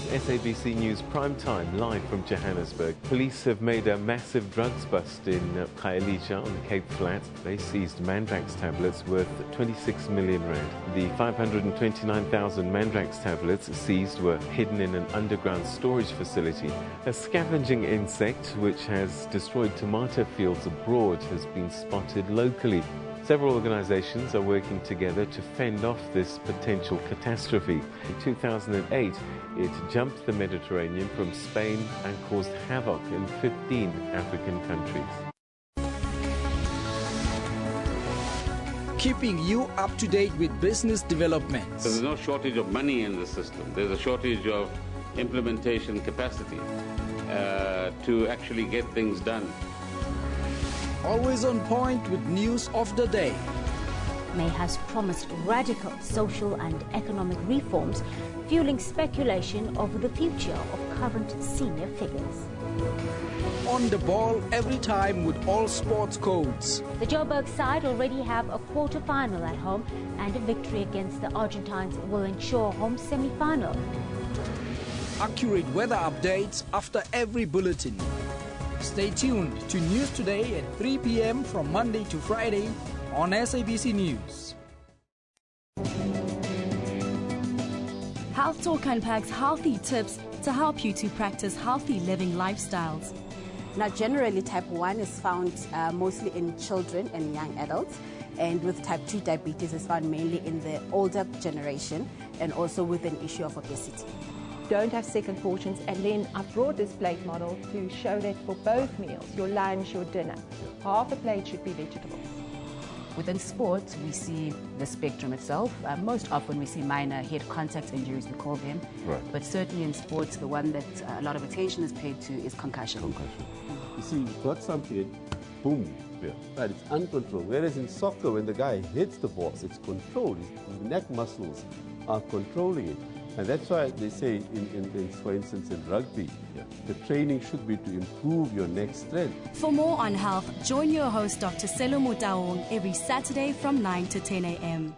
SABC News Prime Time, live from Johannesburg. Police have made a massive drugs bust in Khayelitsha on the Cape Flats. They seized Mandrax tablets worth 26 million rand. The 529,000 Mandrax tablets seized were hidden in an underground storage facility. A scavenging insect, which has destroyed tomato fields abroad, has been spotted locally. Several organizations are working together to fend off this potential catastrophe. In 2008, it jumped the Mediterranean from Spain and caused havoc in 15 African countries. Keeping you up to date with business developments. There's no shortage of money in the system. There's a shortage of implementation capacity. to actually get things done. Always on point with news of the day. May has promised radical social and economic reforms, fueling speculation over the future of current senior figures. On the ball every time with all sports codes. The Joburg side already have a quarter-final at home, and a victory against the Argentines will ensure home semi-final. Accurate weather updates after every bulletin. Stay tuned to News Today at 3 p.m. from Monday to Friday on SABC News. Health Talk unpacks healthy tips to help you to practice healthy living lifestyles. Now, generally, type 1 is found mostly in children and young adults, and with type 2 diabetes is found mainly in the older generation, and also with an issue of obesity. Don't have second portions, and then I brought this plate model to show that for both meals, your lunch, your dinner, half a plate should be vegetables. Within sports, we see the spectrum itself. Most often we see minor head contact injuries, we call them. Right. But certainly in sports, the one that a lot of attention is paid to is concussion. You see, you've got something, boom, but it's uncontrolled. Whereas in soccer, when the guy hits the ball, it's controlled. His neck muscles are controlling it. And that's why they say, for instance, in rugby, the training should be to improve your neck strength. For more on health, join your host Dr. Selo Motaung every Saturday from 9 to 10 a.m.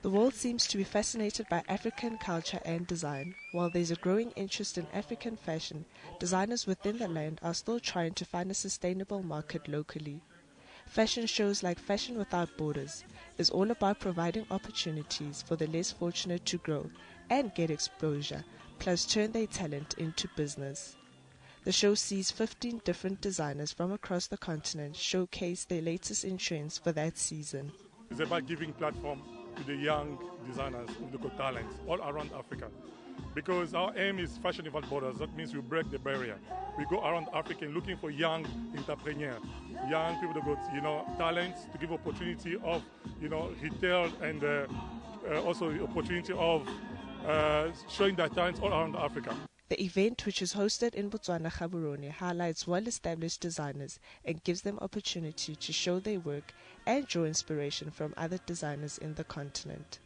The world seems to be fascinated by African culture and design. While there's a growing interest in African fashion, designers within the land are still trying to find a sustainable market locally. Fashion shows like Fashion Without Borders is all about providing opportunities for the less fortunate to grow and get exposure, plus turn their talent into business. The show sees 15 different designers from across the continent showcase their latest in trends for that season. It's about giving platform to the young designers who've got talents all around Africa. Because our aim is Fashion Without Borders. That means we break the barrier. We go around Africa looking for young entrepreneurs, young people that got talents to give opportunity of retail and also the opportunity of showing their talents all around Africa. The event, which is hosted in Botswana, Gaborone, highlights well-established designers and gives them opportunity to show their work and draw inspiration from other designers in the continent.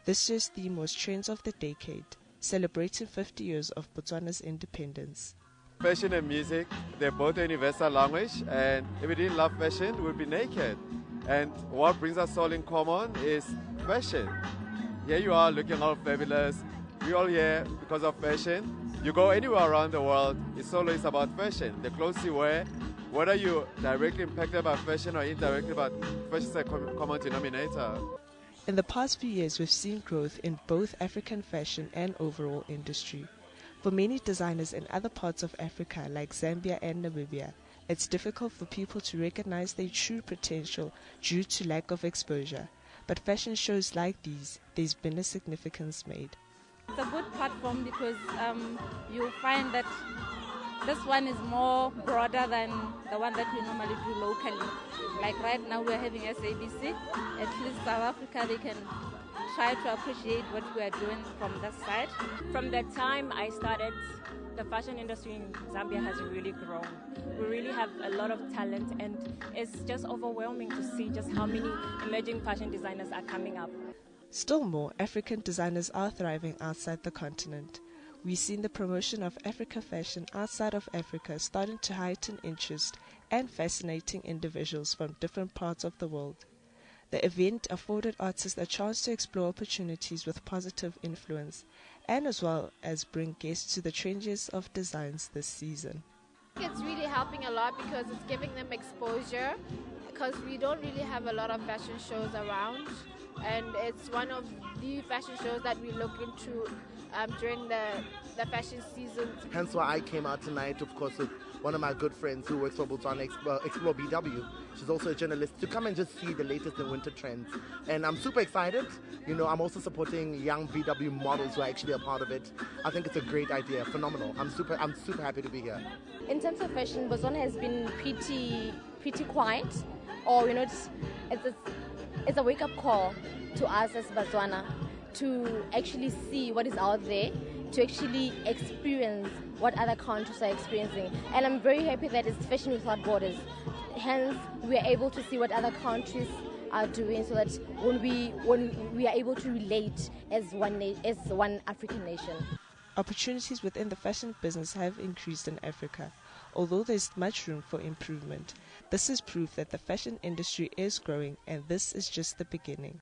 This year's theme was Trends of the Decade, celebrating 50 years of Botswana's independence. Fashion and music, they're both a universal language, and if we didn't love fashion, we'd be naked. And what brings us all in common is fashion. Here you are looking all fabulous. We're all here because of fashion. You go anywhere around the world, it's always about fashion. The clothes you wear, whether you're directly impacted by fashion or indirectly, but fashion is a common denominator. In the past few years, we've seen growth in both African fashion and overall industry. For many designers in other parts of Africa, like Zambia and Namibia, it's difficult for people to recognize their true potential due to lack of exposure. But fashion shows like these, there's been a significance made. It's a good platform because you'll find that this one is more broader than the one that we normally do locally. Like right now we're having SABC. At least South Africa, they can try to appreciate what we are doing from that side. From the time I started, the fashion industry in Zambia has really grown. We really have a lot of talent, and it's just overwhelming to see just how many emerging fashion designers are coming up. Still more, African designers are thriving outside the continent. We've seen the promotion of Africa fashion outside of Africa starting to heighten interest and fascinating individuals from different parts of the world. The event afforded artists a chance to explore opportunities with positive influence and as well as bring guests to the trendiest of designs this season. It's really helping a lot because it's giving them exposure, because we don't really have a lot of fashion shows around, and it's one of the fashion shows that we look into during the fashion season. Hence why I came out tonight, of course, with one of my good friends who works for Botswana Explore BW. She's also a journalist, to come and just see the latest in winter trends. And I'm super excited. I'm also supporting young BW models who are actually a part of it. I think it's a great idea, phenomenal. I'm super happy to be here. In terms of fashion, Botswana has been pretty quiet, or it's a wake-up call to us as Botswana to actually see what is out there, to actually experience what other countries are experiencing. And I'm very happy that it's Fashion Without Borders. Hence, we are able to see what other countries are doing, so that when we are able to relate as one African nation. Opportunities within the fashion business have increased in Africa, although there's much room for improvement. This is proof that the fashion industry is growing, and this is just the beginning.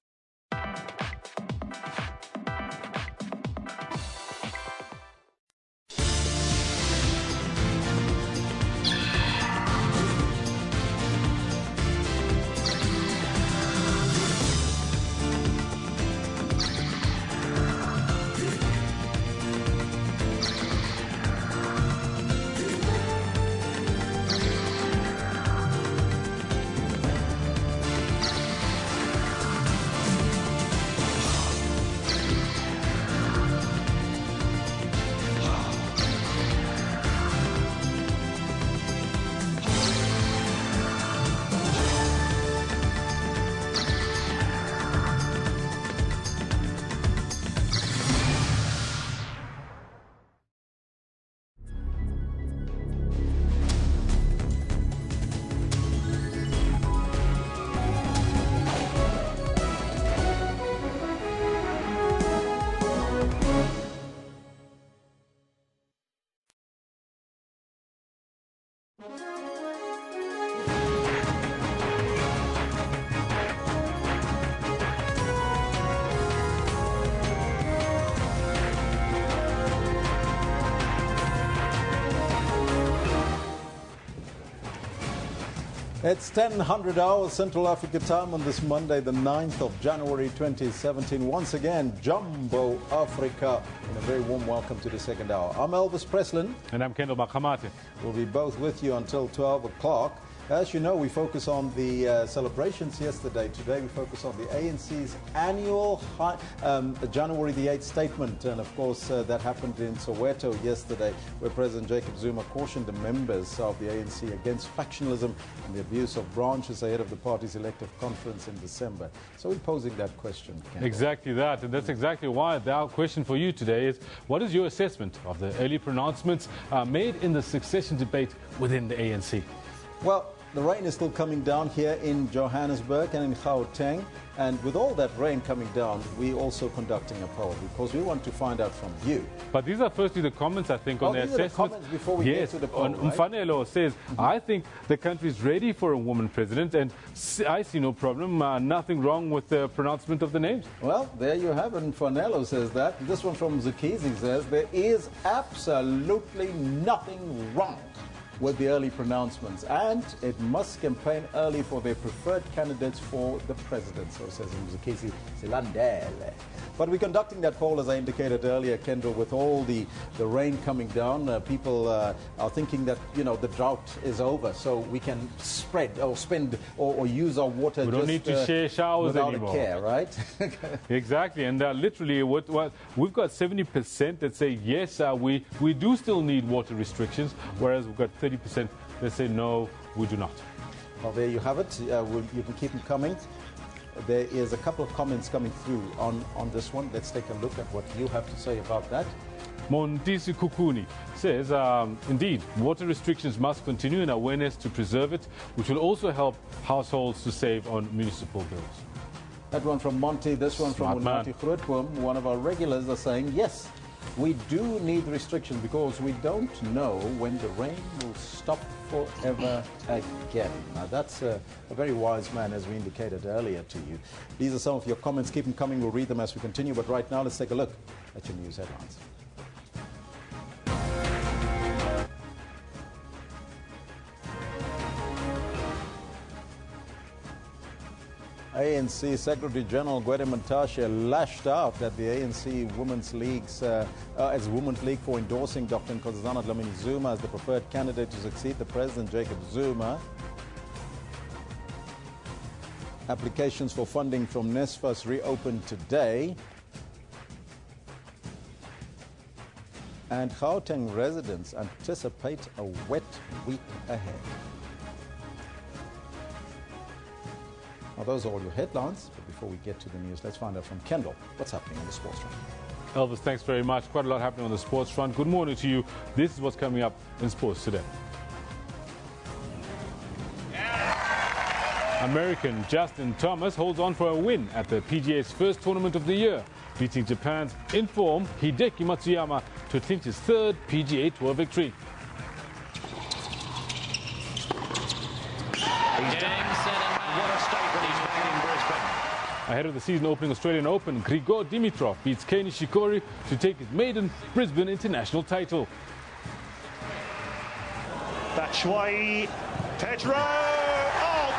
It's 10:00 hours Central Africa time on this Monday, the 9th of January 2017. Once again, Jumbo Africa. And a very warm welcome to the second hour. I'm Elvis Preslin. And I'm Kendall Makamate. We'll be both with you until 12 o'clock. As you know, we focus on the celebrations yesterday. Today we focus on the ANC's annual January the 8th statement. And of course, that happened in Soweto yesterday, where President Jacob Zuma cautioned the members of the ANC against factionalism and the abuse of branches ahead of the party's elective conference in December. So we're posing that question, Kendall. Exactly that. And that's exactly why our question for you today is, what is your assessment of the early pronouncements made in the succession debate within the ANC? Well, the rain is still coming down here in Johannesburg and in Gauteng. And with all that rain coming down, we're also conducting a poll because we want to find out from you. But these are firstly the comments, I think, on the assessment. These are the comments before we get to the poll, right? Mfanelo says, I think the country is ready for a woman president, and I see no problem, nothing wrong with the pronouncement of the names. Well, there you have it. Mfanelo says that. This one from Zukizi says, there is absolutely nothing wrong with the early pronouncements, and it must campaign early for their preferred candidates for the presidency, so says Mzukisi Silandele. But we're conducting that poll, as I indicated earlier, Kendall, with all the rain coming down. People are thinking that, you know, the drought is over, so we can spread or spend or use our water. We don't need to share showers without anymore. A care, right? Exactly, and literally, we've got 70% that say yes, we do still need water restrictions, whereas we've got 30% that say no, we do not. Well, there you have it. You can keep them coming. There is a couple of comments coming through on this one. Let's take a look at what you have to say about that. Montisi Kukuni says, indeed, water restrictions must continue and awareness to preserve it, which will also help households to save on municipal bills. That one from Monty, this one from Unati Grootboom, one of our regulars, are saying, yes, we do need restrictions because we don't know when the rain will stop forever again. Now, that's a very wise man, as we indicated earlier to you. These are some of your comments. Keep them coming. We'll read them as we continue. But right now, let's take a look at your news headlines. ANC Secretary General Gwede Mantashe lashed out at the ANC Women's League's as Women's League for endorsing Dr. Nkosazana Dlamini Zuma as the preferred candidate to succeed the President Jacob Zuma. Applications for funding from NSFAS reopened today. And Gauteng residents anticipate a wet week ahead. Now, those are all your headlines, but before we get to the news, let's find out from Kendall what's happening on the sports front. Elvis, thanks very much. Quite a lot happening on the sports front. Good morning to you. This is what's coming up in sports today. American Justin Thomas holds on for a win at the PGA's first tournament of the year, beating Japan's in-form Hideki Matsuyama to clinch his third PGA Tour victory. Ahead of the season-opening Australian Open, Grigor Dimitrov beats Kei Nishikori to take his maiden Brisbane International title. Batshuayi, Pedro, oh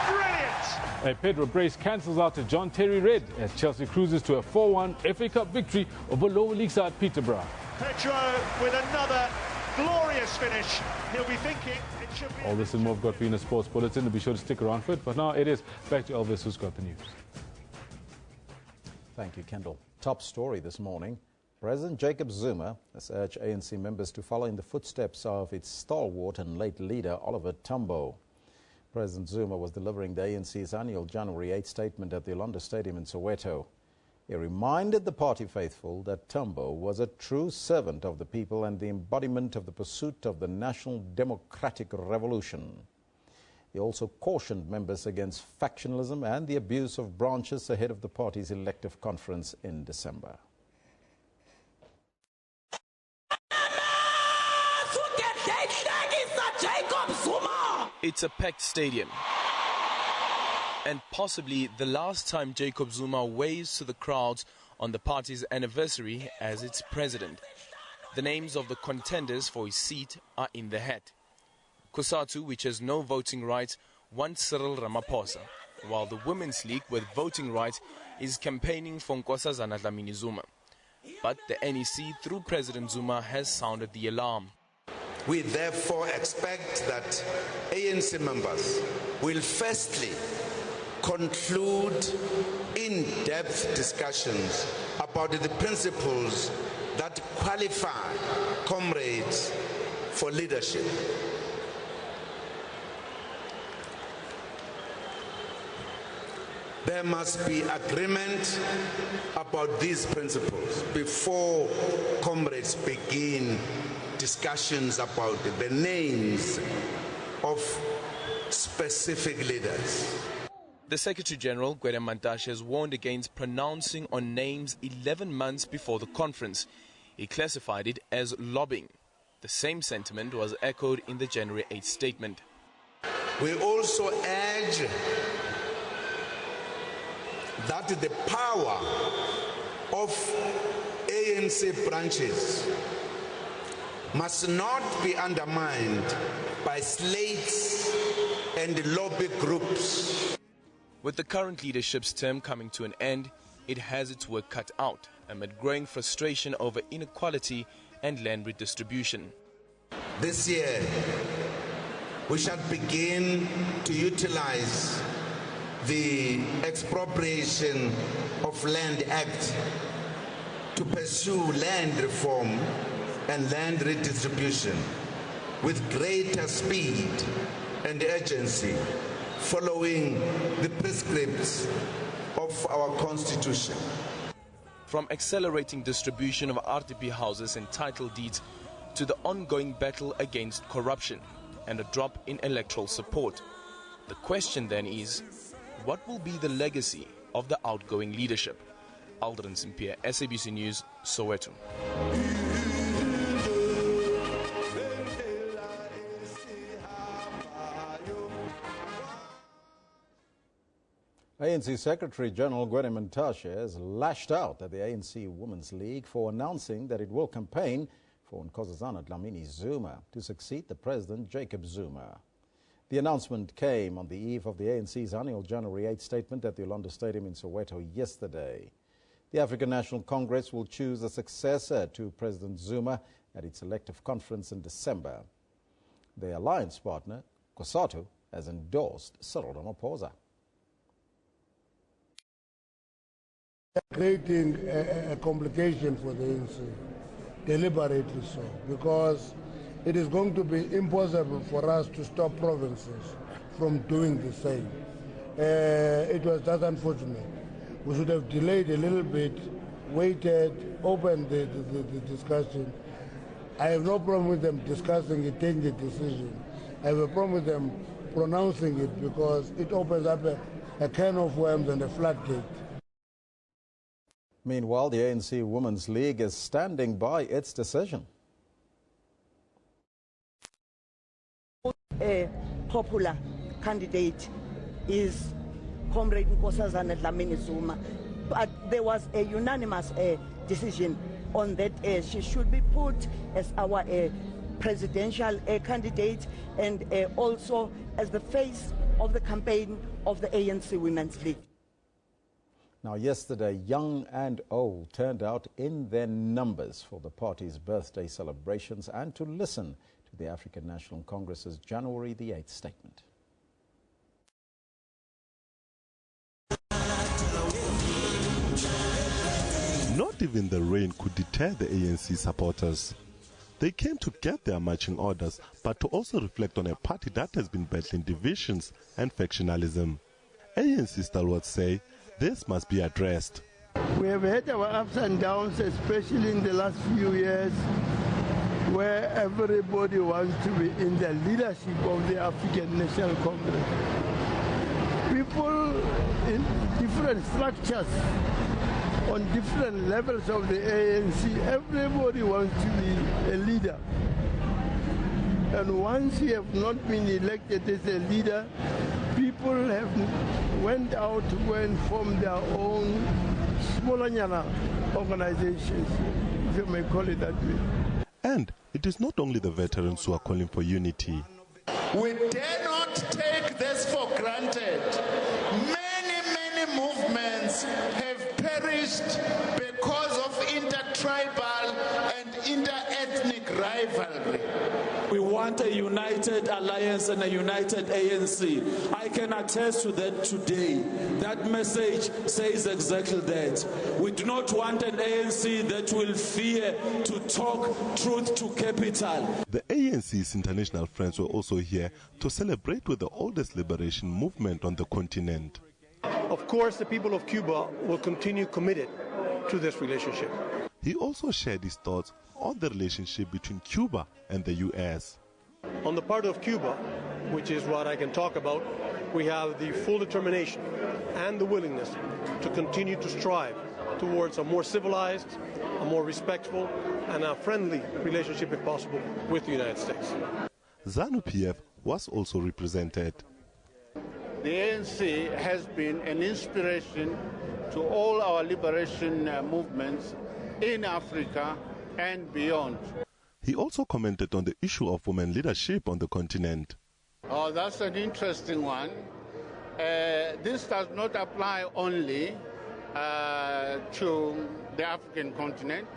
brilliant! A Pedro brace cancels out to John Terry Red as Chelsea cruises to a 4-1 FA Cup victory over lower league side Peterborough. Pedro with another glorious finish. He'll be thinking it should be... All this and more have got for you in the Sports Bulletin. Be sure to stick around for it. But now it is back to Elvis, who's got the news. Thank you, Kendall. Top story this morning. President Jacob Zuma has urged ANC members to follow in the footsteps of its stalwart and late leader, Oliver Tambo. President Zuma was delivering the ANC's annual January 8th statement at the Yolanda Stadium in Soweto. He reminded the party faithful that Tambo was a true servant of the people and the embodiment of the pursuit of the national democratic revolution. He also cautioned members against factionalism and the abuse of branches ahead of the party's elective conference in December. It's a packed stadium. And possibly the last time Jacob Zuma waves to the crowds on the party's anniversary as its president. The names of the contenders for his seat are in the hat. COSATU, which has no voting rights, wants Cyril Ramaphosa, while the Women's League with voting rights is campaigning for Nkosazana Dlamini Zuma. But the NEC, through President Zuma, has sounded the alarm. We therefore expect that ANC members will firstly conclude in-depth discussions about the principles that qualify comrades for leadership. There must be agreement about these principles before comrades begin discussions about the names of specific leaders. The Secretary-General, Gauteng Mantashe, has warned against pronouncing on names 11 months before the conference. He classified it as lobbying. The same sentiment was echoed in the January 8th statement. We also urge that the power of ANC branches must not be undermined by slates and lobby groups. With the current leadership's term coming to an end, it has its work cut out amid growing frustration over inequality and land redistribution. This year, we shall begin to utilize the Expropriation of Land Act to pursue land reform and land redistribution with greater speed and urgency, following the prescripts of our Constitution. From accelerating distribution of RDP houses and title deeds to the ongoing battle against corruption and a drop in electoral support. The question then is, what will be the legacy of the outgoing leadership? Aldrin Simpier, SABC News, Soweto. ANC Secretary-General Gauteng Mantashe has lashed out at the ANC Women's League for announcing that it will campaign for Nkosazana Dlamini Zuma to succeed the President Jacob Zuma. The announcement came on the eve of the ANC's annual January 8 statement at the Yolanda Stadium in Soweto yesterday. The African National Congress will choose a successor to President Zuma at its elective conference in December. The alliance partner, COSATU, has endorsed Cyril Ramaphosa. Creating a complication for the ANC, deliberately so, because it is going to be impossible for us to stop provinces from doing the same. It was just unfortunate. We should have delayed a little bit, waited, opened the discussion. I have no problem with them discussing it, taking the decision. I have a problem with them pronouncing it because it opens up a can of worms and a floodgate. Meanwhile, the ANC Women's League is standing by its decision. A popular candidate is Comrade Nkosazana Dlamini Zuma, but there was a unanimous decision on that she should be put as our presidential candidate and also as the face of the campaign of the ANC Women's League. Now, yesterday, young and old turned out in their numbers for the party's birthday celebrations and to listen to the African National Congress's January the 8th statement. Not even the rain could deter the ANC supporters. They came to get their marching orders, but to also reflect on a party that has been battling divisions and factionalism. ANC stalwarts say this must be addressed. We have had our ups and downs, especially in the last few years, where everybody wants to be in the leadership of the African National Congress. People in different structures, on different levels of the ANC, everybody wants to be a leader. And once you have not been elected as a leader, people have went out to go and form their own smaller organizations, if you may call it that way. And it is not only the veterans who are calling for unity. We dare not take this for granted. Many movements have perished because of intertribal and inter-ethnic rivalry. We want a united alliance and a united ANC. I can attest to that today. That message says exactly that. We do not want an ANC that will fear to talk truth to capital. The ANC's international friends were also here to celebrate with the oldest liberation movement on the continent. Of course, the people of Cuba will continue committed to this relationship. He also shared his thoughts on the relationship between Cuba and the U.S. On the part of Cuba, which is what I can talk about, we have the full determination and the willingness to continue to strive towards a more civilized, a more respectful, and a friendly relationship, if possible, with the United States. ZANU-PF was also represented. The ANC has been an inspiration to all our liberation movements in Africa and beyond. He also commented on the issue of women leadership on the continent. Oh, that's an interesting one. This does not apply only to the African continent.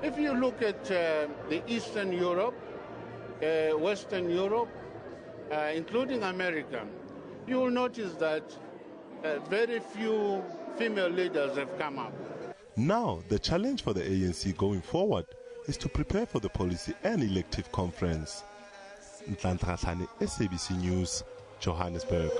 If you look at the Eastern Europe, Western Europe, including America, you will notice that very few female leaders have come up. Now, the challenge for the ANC going forward is to prepare for the policy and elective conference. Nhlanhla, SABC News, Johannesburg.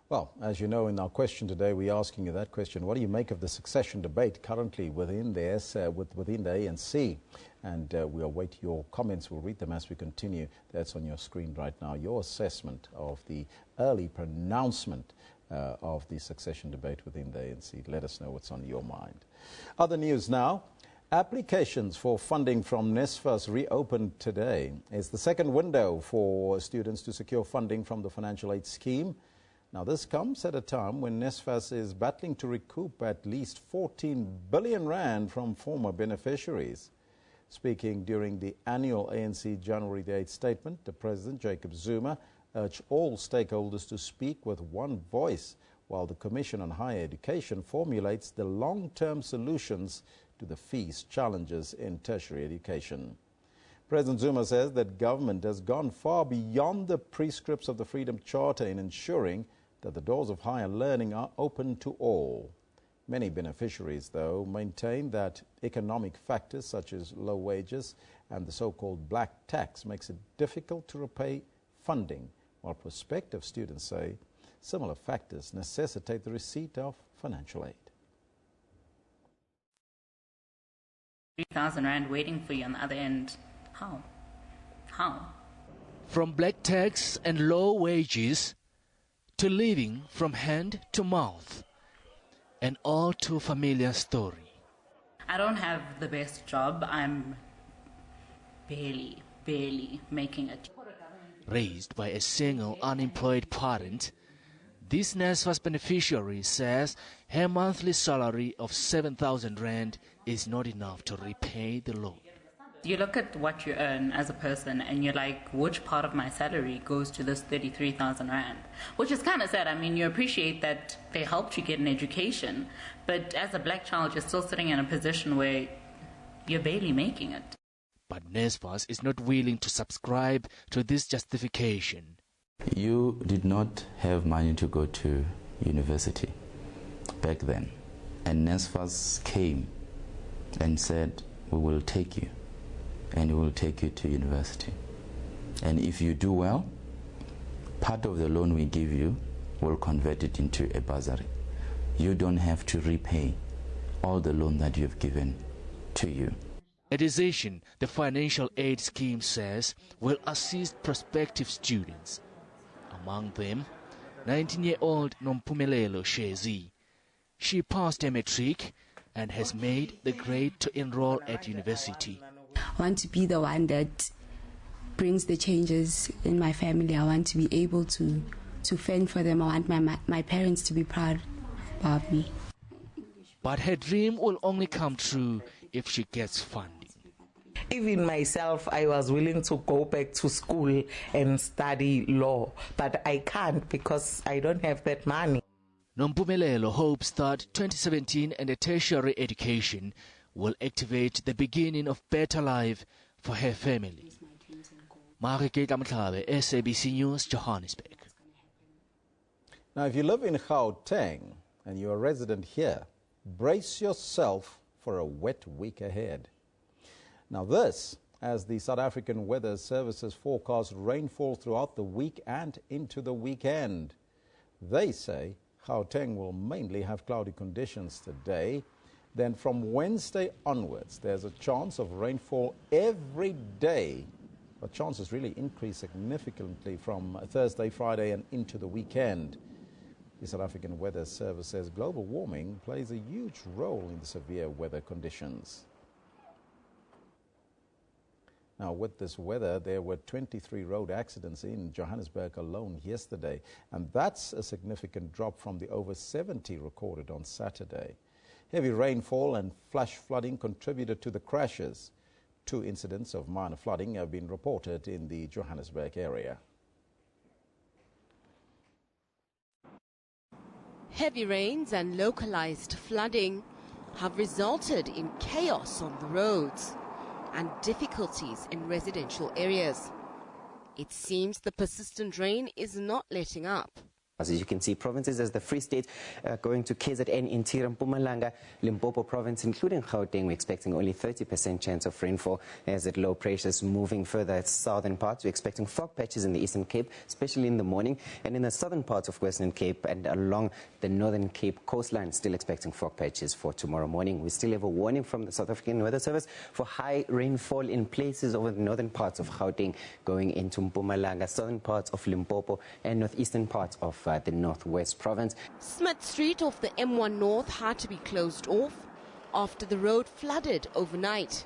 Well, as you know, in our question today, we're asking you that question. What do you make of the succession debate currently within the within the ANC? And we await your comments. We'll read them as we continue. That's on your screen right now. Your assessment of the early pronouncement of the succession debate within the ANC. Let us know what's on your mind. Other news now. Applications for funding from NSFAS reopened today. It's the second window for students to secure funding from the financial aid scheme. Now, this comes at a time when NSFAS is battling to recoup at least 14 billion rand from former beneficiaries. Speaking during the annual ANC January the 8th statement, the President, Jacob Zuma, urged all stakeholders to speak with one voice while the Commission on Higher Education formulates the long-term solutions to the fees challenges in tertiary education. President Zuma says that government has gone far beyond the prescripts of the Freedom Charter in ensuring that the doors of higher learning are open to all. Many beneficiaries, though, maintain that economic factors such as low wages and the so-called black tax makes it difficult to repay funding, while prospective students say similar factors necessitate the receipt of financial aid. 3,000 rand waiting for you on the other end. How? From black tax and low wages to living from hand to mouth, an all too familiar story. I don't have the best job. I'm barely making it. Raised by a single unemployed parent, this NSFAS beneficiary says her monthly salary of 7,000 rand is not enough to repay the loan. You look at what you earn as a person and you're like, which part of my salary goes to this 33,000 rand? Which is kind of sad. I mean, you appreciate that they helped you get an education, but as a black child, you're still sitting in a position where you're barely making it. But NSFAS is not willing to subscribe to this justification. You did not have money to go to university back then, and NSFAS came and said, we will take you. And we will take you to university. And if you do well, part of the loan we give you will convert it into a bursary. You don't have to repay all the loan that you've given to you. A decision the financial aid scheme says will assist prospective students. Among them, 19-year-old Nompumelelo Shezi. She passed her matric and has made the grade to enroll at university. I want to be the one that brings the changes in my family. I want to be able to fend for them. I want my parents to be proud of me. But her dream will only come true if she gets funding. Even myself, I was willing to go back to school and study law, but I can't because I don't have that money. Nompumelelo hopes that 2017 and a tertiary education will activate the beginning of better life for her family. Marike Kamtlabe, SABC News, Johannesburg. Now, if you live in Gauteng and you're a resident here, brace yourself for a wet week ahead. Now this, as the South African Weather Services forecast rainfall throughout the week and into the weekend. They say Gauteng will mainly have cloudy conditions today. Then from Wednesday onwards, there's a chance of rainfall every day. But chances really increase significantly from Thursday, Friday and into the weekend. The South African Weather Service says global warming plays a huge role in the severe weather conditions. Now, with this weather, there were 23 road accidents in Johannesburg alone yesterday, and that's a significant drop from the over 70 recorded on Saturday. Heavy rainfall and flash flooding contributed to the crashes. 2 incidents of minor flooding have been reported in the Johannesburg area. Heavy rains and localized flooding have resulted in chaos on the roads and difficulties in residential areas. It seems the persistent rain is not letting up. As you can see, provinces as the Free State going to KZN, Interior, Mpumalanga, Limpopo province, including Gauteng, we're expecting only 30% chance of rainfall as at low pressures moving further at southern parts. We're expecting fog patches in the Eastern Cape, especially in the morning, and in the southern parts of Western Cape and along the Northern Cape coastline, still expecting fog patches for tomorrow morning. We still have a warning from the South African Weather Service for high rainfall in places over the northern parts of Gauteng, going into Mpumalanga, southern parts of Limpopo, and northeastern parts of the Northwest province. Smith Street off the M1 North had to be closed off after the road flooded overnight.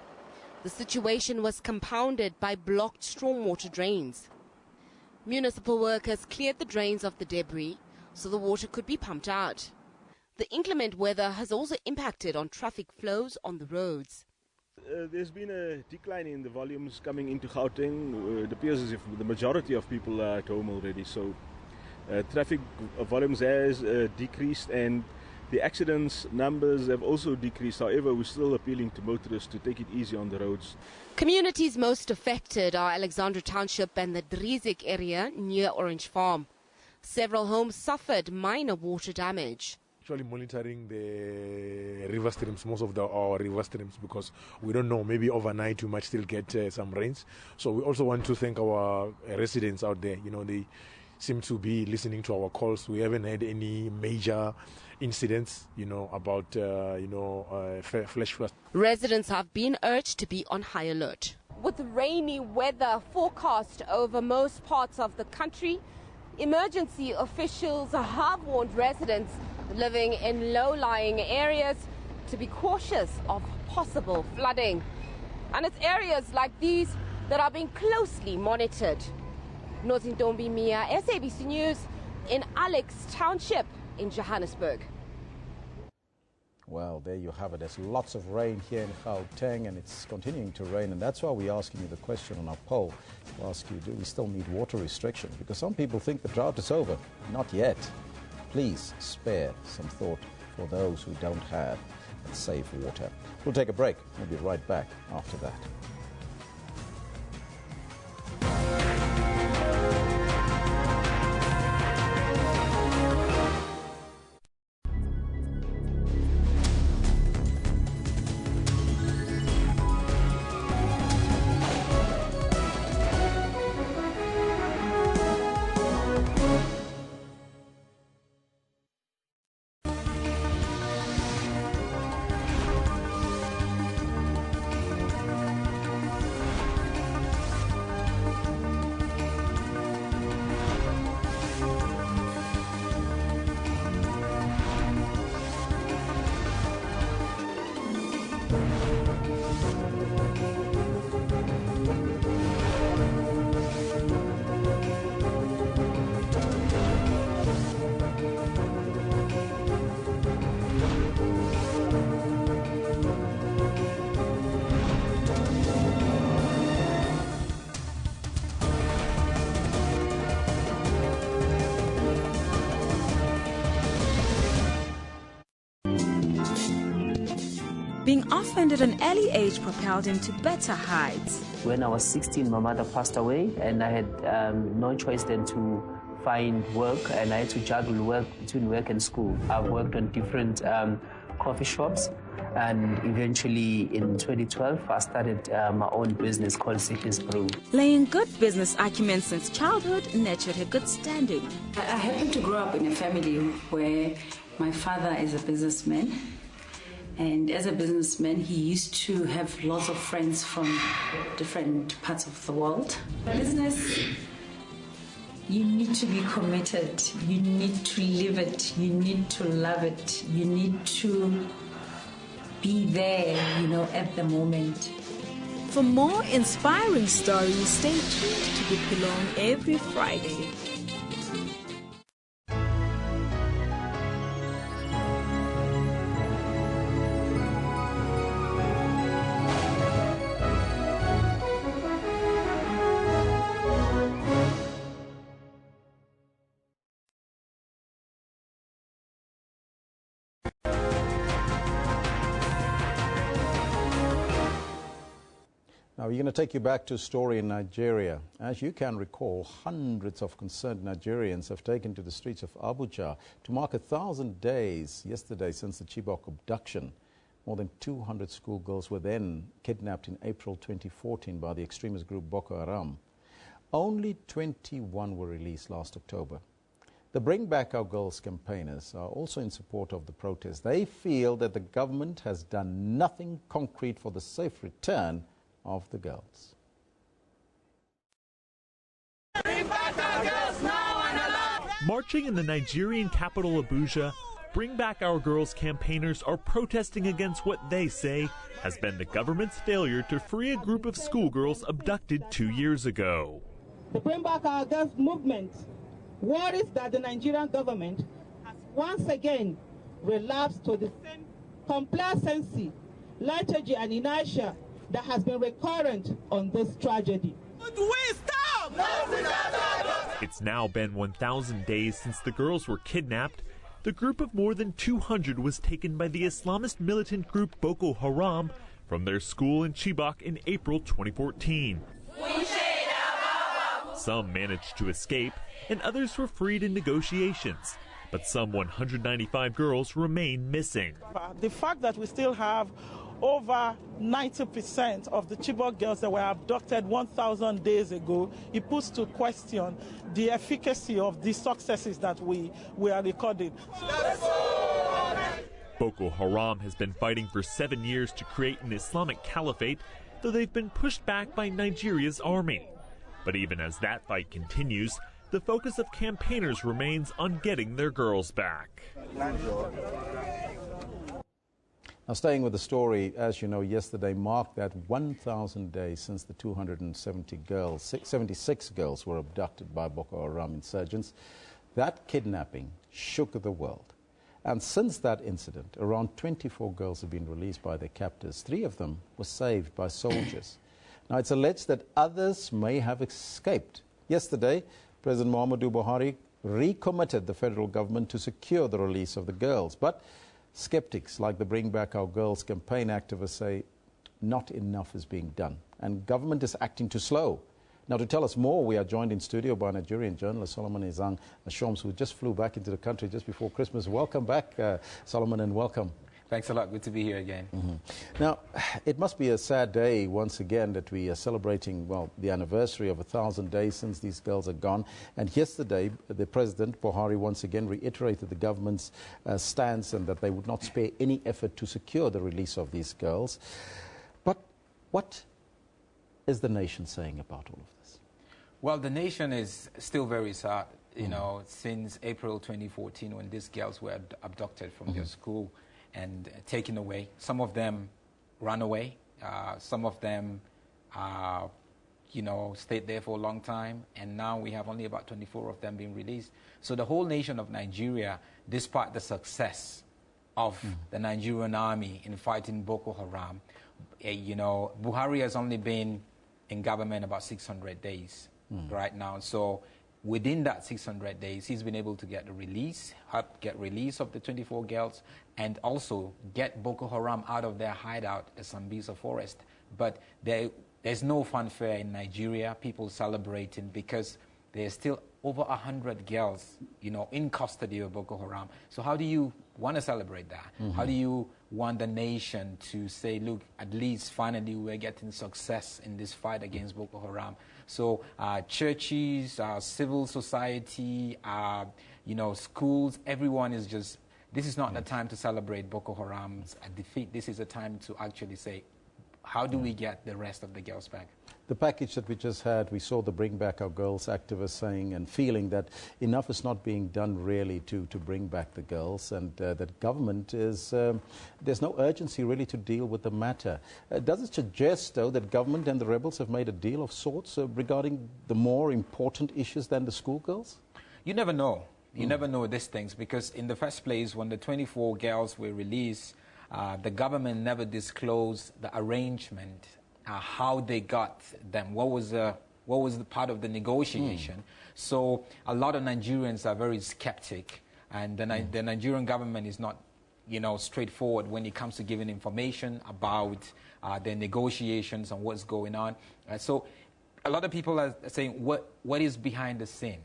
The situation was compounded by blocked stormwater drains. Municipal workers cleared the drains of the debris so the water could be pumped out. The inclement weather has also impacted on traffic flows on the roads. There's been a decline in the volumes coming into Gauteng. It appears as if the majority of people are at home already, so traffic volumes has decreased and the accidents numbers have also decreased. However, we're still appealing to motorists to take it easy on the roads. Communities most affected are Alexandra Township and the Drizik area near Orange Farm. Several homes suffered minor water damage. Actually monitoring the river streams, most of our river streams, because we don't know, maybe overnight we might still get some rains. So we also want to thank our residents out there. You know, they seem to be listening to our calls. We haven't had any major incidents, about, flash floods. Residents have been urged to be on high alert. With rainy weather forecast over most parts of the country, emergency officials have warned residents living in low-lying areas to be cautious of possible flooding. And it's areas like these that are being closely monitored. Nozintombi Mia, SABC News in Alex Township in Johannesburg. Well, there you have it. There's lots of rain here in Gauteng and it's continuing to rain, and that's why we're asking you the question on our poll to ask you, do we still need water restrictions? Because some people think the drought is over. Not yet. Please spare some thought for those who don't have and save water. We'll take a break. We'll be right back after that. Being orphaned at an early age propelled him to better heights. When I was 16, my mother passed away, and I had no choice then to find work, and I had to juggle work between work and school. I've worked on different coffee shops, and eventually in 2012 I started my own business called City's Brew. Laying good business acumen since childhood nurtured her good standing. I happened to grow up in a family where my father is a businessman, and as a businessman he used to have lots of friends from different parts of the world. Business, you need to be committed, you need to live it, you need to love it, you need to be there, at the moment. For more inspiring stories, stay tuned to Bupilong every Friday. Now, we're going to take you back to a story in Nigeria. As you can recall, hundreds of concerned Nigerians have taken to the streets of Abuja to mark 1,000 days yesterday since the Chibok abduction. More than 200 schoolgirls were then kidnapped in April 2014 by the extremist group Boko Haram. Only 21 were released last October. The Bring Back Our Girls campaigners are also in support of the protest. They feel that the government has done nothing concrete for the safe return of the girls. Marching in the Nigerian capital Abuja, Bring Back Our Girls campaigners are protesting against what they say has been the government's failure to free a group of schoolgirls abducted 2 years ago. The Bring Back Our Girls movement worries that the Nigerian government has once again relapsed to the same complacency, lethargy and inertia that has been recurrent on this tragedy. We stop! It's now been 1,000 days since the girls were kidnapped. The group of more than 200 was taken by the Islamist militant group Boko Haram from their school in Chibok in April 2014. Some managed to escape, and others were freed in negotiations. But some 195 girls remain missing. The fact that we still have over 90% of the Chibok girls that were abducted 1,000 days ago, it puts to question the efficacy of the successes that we are recording. Boko Haram has been fighting for 7 years to create an Islamic caliphate, though they've been pushed back by Nigeria's army. But even as that fight continues, the focus of campaigners remains on getting their girls back. Now, staying with the story, as you know, yesterday marked that 1,000 days since the 76 girls were abducted by Boko Haram insurgents. That kidnapping shook the world. And since that incident, around 24 girls have been released by their captors. 3 of them were saved by soldiers. Now, it's alleged that others may have escaped. Yesterday, President Muhammadu Buhari recommitted the federal government to secure the release of the girls. But skeptics like the Bring Back Our Girls campaign activists say not enough is being done and government is acting too slow. Now, to tell us more, we are joined in studio by Nigerian journalist Solomon Ezang Ashoms, who just flew back into the country just before Christmas. Welcome back, Solomon, and welcome. Thanks a lot. Good to be here again. Now, it must be a sad day once again that we are celebrating, well, the anniversary of 1,000 days since these girls are gone. And yesterday, the President, Buhari, once again reiterated the government's stance and that they would not spare any effort to secure the release of these girls. But what is the nation saying about all of this? Well, the nation is still very sad. You know, since April 2014, when these girls were abducted from their school and taken away. Some of them ran away. Some of them, stayed there for a long time. And now we have only about 24 of them being released. So the whole nation of Nigeria, despite the success of the Nigerian army in fighting Boko Haram, Buhari has only been in government about 600 days right now. So within that 600 days, he's been able to get a release, help get release of the 24 girls, and also get Boko Haram out of their hideout, the Sambisa forest. But there's no fanfare in Nigeria, people celebrating, because there's still over 100 girls, in custody of Boko Haram. So how do you want to celebrate that? How do you want the nation to say, look, at least finally we're getting success in this fight against Boko Haram? So churches, civil society, schools, everyone is just, this is not the time to celebrate Boko Haram's defeat. This is a time to actually say, how do we get the rest of the girls back? The package that we just had, we saw the Bring Back Our Girls activists saying and feeling that enough is not being done really to bring back the girls, and that government is, there's no urgency really to deal with the matter. Does it suggest, though, that government and the rebels have made a deal of sorts regarding the more important issues than the schoolgirls? You never know. You never know these things, because in the first place, when the 24 girls were released, the government never disclosed the arrangement, how they got them, what was the part of the negotiation. So a lot of Nigerians are very skeptic, and the Nigerian government is not, straightforward when it comes to giving information about the negotiations and what's going on. So a lot of people are saying, what is behind the scene?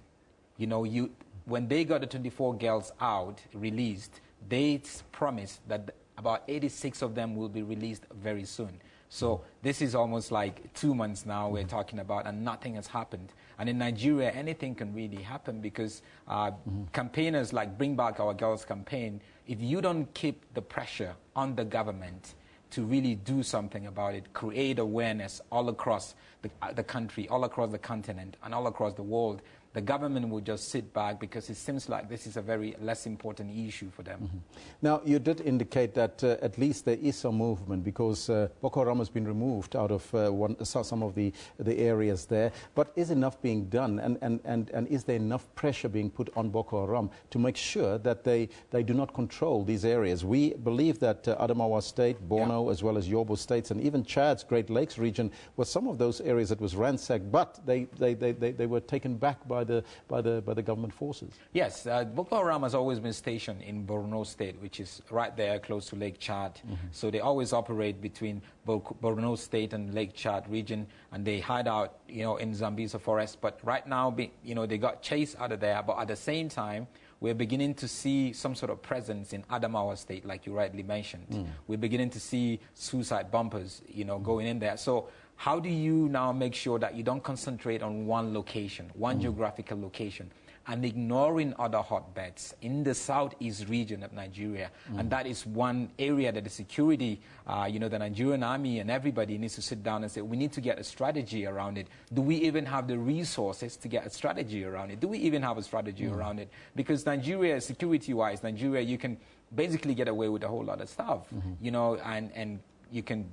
When they got the 24 girls out, released, they promised that about 86 of them will be released very soon. So this is almost like 2 months now we're talking about, and nothing has happened. And in Nigeria, anything can really happen, because campaigners like Bring Back Our Girls campaign, if you don't keep the pressure on the government to really do something about it, create awareness all across the country, all across the continent, and all across the world, the government will just sit back, because it seems like this is a very less important issue for them. Now, you did indicate that at least there is some movement, because Boko Haram has been removed out of some of the areas there. But is enough being done, and is there enough pressure being put on Boko Haram to make sure that they do not control these areas? We believe that Adamawa State, Borno, as well as Yobo States, and even Chad's Great Lakes region were some of those areas that was ransacked, but they were taken back by the government forces. Yes, Boko Haram has always been stationed in Borno State, which is right there close to Lake Chad. So they always operate between Borno State and Lake Chad region, and they hide out, in Sambisa forest. But right now, they got chased out of there. But at the same time, we're beginning to see some sort of presence in Adamawa State, like you rightly mentioned. We're beginning to see suicide bombers, going in there. So how do you now make sure that you don't concentrate on one location, one geographical location, and ignoring other hotbeds in the southeast region of Nigeria? And that is one area that the security, the Nigerian army and everybody needs to sit down and say, we need to get a strategy around it. Do we even have the resources to get a strategy around it? Do we even have a strategy around it? Because Nigeria, security-wise, you can basically get away with a whole lot of stuff, and you can,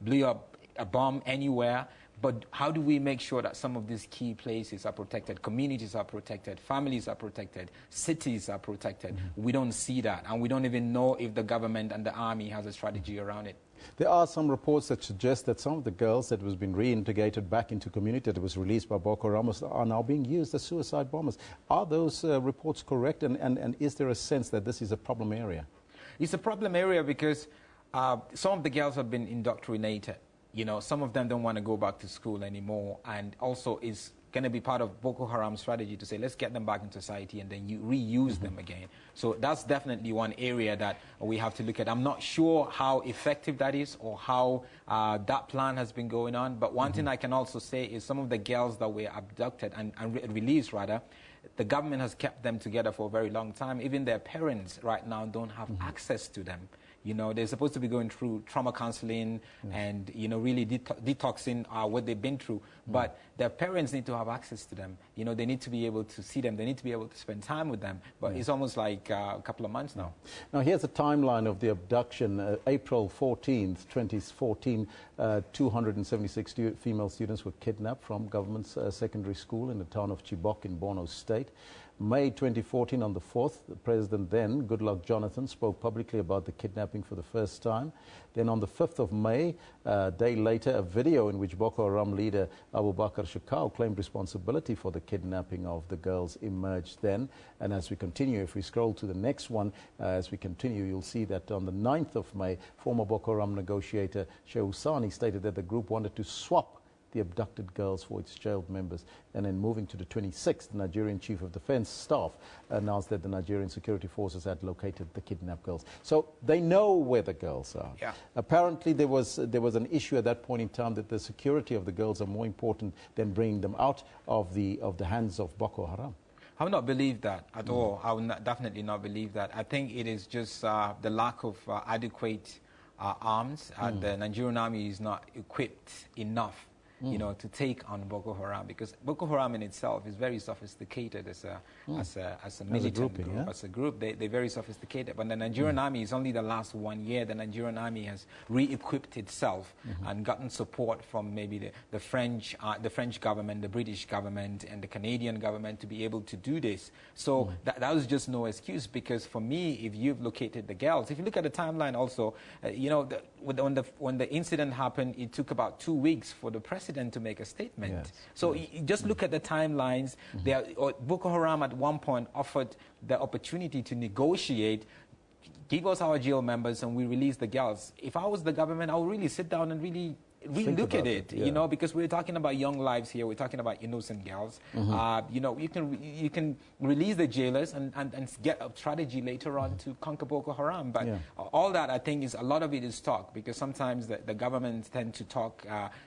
blow up a bomb anywhere. But how do we make sure that some of these key places are protected, communities are protected, families are protected, cities are protected? We don't see that, and we don't even know if the government and the army has a strategy around it. There are some reports that suggest that some of the girls that was been reintegrated back into community that was released by Boko Haram are now being used as suicide bombers. Are those reports correct, and is there a sense that this is a problem area? It's a problem area because some of the girls have been indoctrinated. Some of them don't want to go back to school anymore, and also it's going to be part of Boko Haram's strategy to say, let's get them back into society and then you reuse them again. So that's definitely one area that we have to look at. I'm not sure how effective that is or how that plan has been going on, but one thing I can also say is some of the girls that were abducted and released, rather, the government has kept them together for a very long time. Even their parents right now don't have access to them. They're supposed to be going through trauma counseling and, really detoxing what they've been through. But their parents need to have access to them. They need to be able to see them. They need to be able to spend time with them. But it's almost like a couple of months now. Now, here's a timeline of the abduction. April 14th, 2014, 276 female students were kidnapped from government's secondary school in the town of Chibok in Borno State. May 2014, on the 4th, the president then, Goodluck Jonathan, spoke publicly about the kidnapping for the first time. Then on the 5th of May, a day later, a video in which Boko Haram leader Abu Bakr Shekau claimed responsibility for the kidnapping of the girls emerged then. And as we continue, if we scroll to the next one, as we continue, you'll see that on the 9th of May, former Boko Haram negotiator Shehu Sani stated that the group wanted to swap the abducted girls for its jailed members. And then moving to the 26th, the Nigerian Chief of Defense Staff announced that the Nigerian security forces had located the kidnapped girls. So they know where the girls are. Yeah. Apparently there was an issue at that point in time that the security of the girls are more important than bringing them out of the hands of Boko Haram. I would not believe that at all. I would definitely not believe that. I think it is just the lack of adequate arms. The Nigerian army is not equipped enough, you know, to take on Boko Haram, because Boko Haram in itself is very sophisticated as a militant group. Yeah? As a group, they're very sophisticated. But the Nigerian army is only the last 1 year. The Nigerian army has re-equipped itself and gotten support from maybe the French government, the British government, and the Canadian government to be able to do this. So that was just no excuse, because for me, if you've located the girls, if you look at the timeline also, you know, when the incident happened, it took about 2 weeks for the president to make a statement. Yes. So you just look at the timelines. Boko Haram at one point offered the opportunity to negotiate, give us our jail members and we release the girls. If I was the government, I would really sit down and really look at it, you know, because we're talking about young lives here. We're talking about innocent girls. You know, you can release the jailers and get a strategy later on to conquer Boko Haram. But all that, I think, a lot of it is talk, because sometimes the governments tend to talk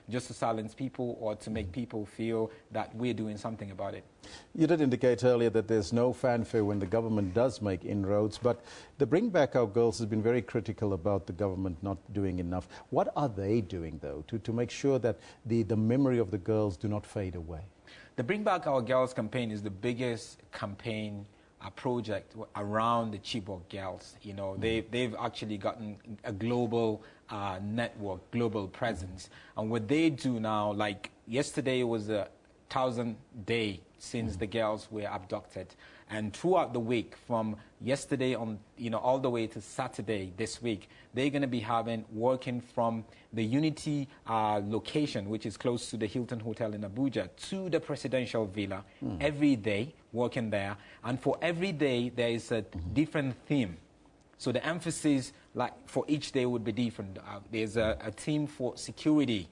just to silence people or to make people feel that we're doing something about it. You did indicate earlier that there's no fanfare when the government does make inroads, but the Bring Back Our Girls has been very critical about the government not doing enough. What are they doing, though, to make sure that the memory of the girls do not fade away? The Bring Back Our Girls campaign is the biggest campaign project around the Chibok girls. You know, they've actually gotten a global network, global presence. And what they do now, like yesterday was a 1,000th day since the girls were abducted, and throughout the week, from yesterday on, you know, all the way to Saturday this week, they're going to be working from the Unity location, which is close to the Hilton Hotel in Abuja, to the presidential villa every day, working there. And for every day, there is a different theme. So the emphasis, like, for each day would be different. There's a team for security,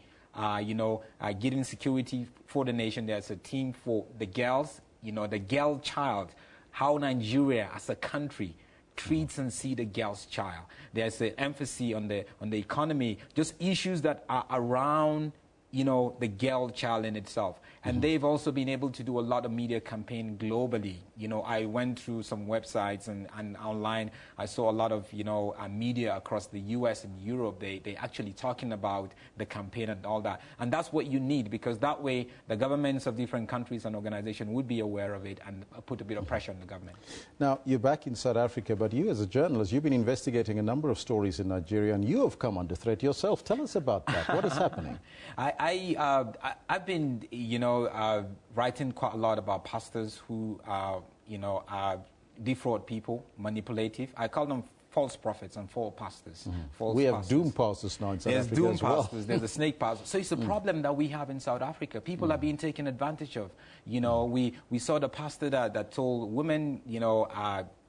you know, getting security for the nation. There's a team for the girls, you know, the girl child, how Nigeria as a country treats and see the girl's child. There's an emphasis on the economy, just issues that are around, you know, the girl child in itself. And they've also been able to do a lot of media campaign globally. You know, I went through some websites and online. I saw a lot of, you know, media across the US and Europe. They actually talking about the campaign and all that. And that's what you need, because that way the governments of different countries and organizations would be aware of it and put a bit of pressure on the government. Now, you're back in South Africa, but you as a journalist, you've been investigating a number of stories in Nigeria, and you have come under threat yourself. Tell us about that. What is happening? I've been, you know, writing quite a lot about pastors who, you know, defraud people, manipulative. I call them false prophets and false pastors. We have doom pastors now in South Africa. There's doom as well. pastors, there's the snake pastors. So it's a problem that we have in South Africa. People are being taken advantage of. You know, we saw the pastor that told women, you know,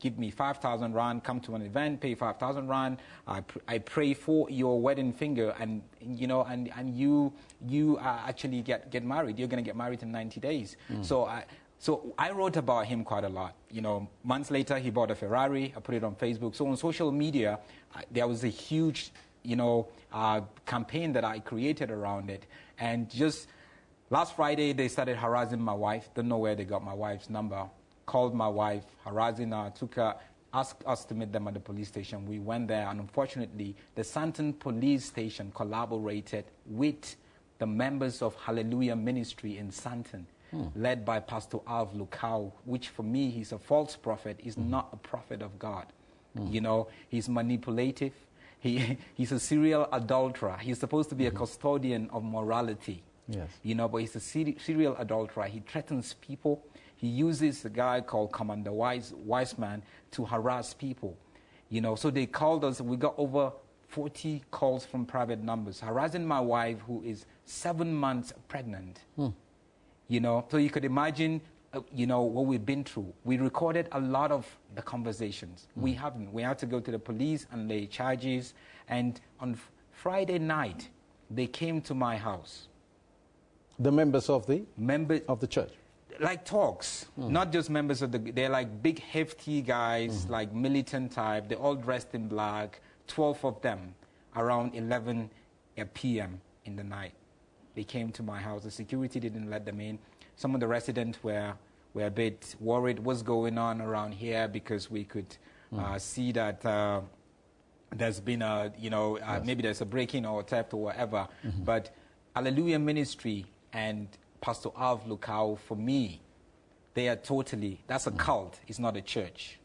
give me 5,000 rand, come to an event, pay 5,000 rand. I pray for your wedding finger, and you know, and you actually get married. You're going to get married in 90 days. So I wrote about him quite a lot. You know, months later, he bought a Ferrari. I put it on Facebook. So on social media, there was a huge, you know, campaign that I created around it. And just last Friday, they started harassing my wife. Don't know where they got my wife's number. Called my wife, harassing her, took her, asked us to meet them at the police station. We went there, and unfortunately, the Santon police station collaborated with the members of Hallelujah Ministry in Santon, led by Pastor Alv Lukau, which for me, he's a false prophet. He's not a prophet of God. You know, he's manipulative. He's a serial adulterer. He's supposed to be a custodian of morality. Yes. You know, but he's a serial adulterer. He threatens people. he uses a guy called Commander Wiseman to harass people. You know, so they called us. We got over 40 calls from private numbers harassing my wife, who is 7 months pregnant. You know, so you could imagine, you know, what we've been through. We recorded a lot of the conversations. We haven't. We had to go to the police and lay charges. And on Friday night, they came to my house. The members of the church? Like talks, not just members of they're like big hefty guys, like militant type. They're all dressed in black, 12 of them, around 11 p.m. in the night. They came to my house. The security didn't let them in. Some of the residents were a bit worried what's going on around here, because we could see that there's been a, you know, maybe there's a break-in or theft or whatever. But Hallelujah Ministry and Pastor Alv Lukau, for me, they are totally, that's a cult, it's not a church.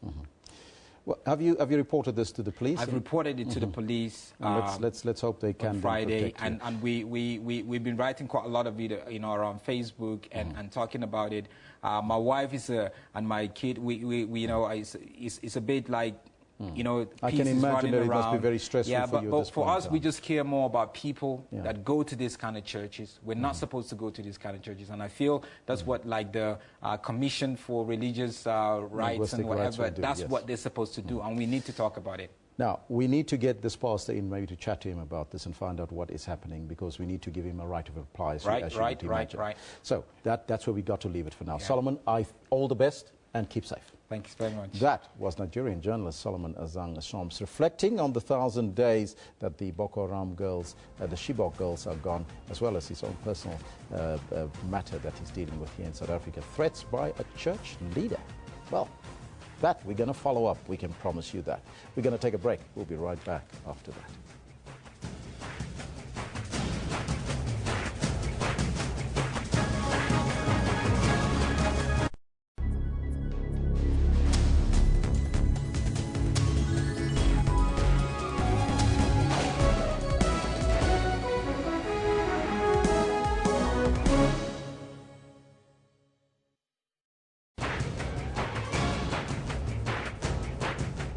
Well, have you reported this to the police? I've reported it to the police. Let's hope they can on Friday, and we've been writing quite a lot of it, you know, around Facebook and talking about it. My wife is and my kid, we you know, it's a bit like, you know, I can imagine that it must be very stressful for you. But for us, we just care more about people that go to these kind of churches. We're not supposed to go to these kind of churches, and I feel that's what, like, the Commission for Religious Rights and whatever, that's what they're supposed to do, and we need to talk about it. Now, we need to get this pastor in, maybe to chat to him about this and find out what is happening, because we need to give him a right of reply. Right. So that's where we got to leave it for now. Solomon, all the best and keep safe. Thank you very much. That was Nigerian journalist Solomon Azang Shams reflecting on the 1,000 days that the Boko Haram girls, the Chibok girls, are gone, as well as his own personal matter that he's dealing with here in South Africa. Threats by a church leader. Well, that we're going to follow up. We can promise you that. We're going to take a break. We'll be right back after that.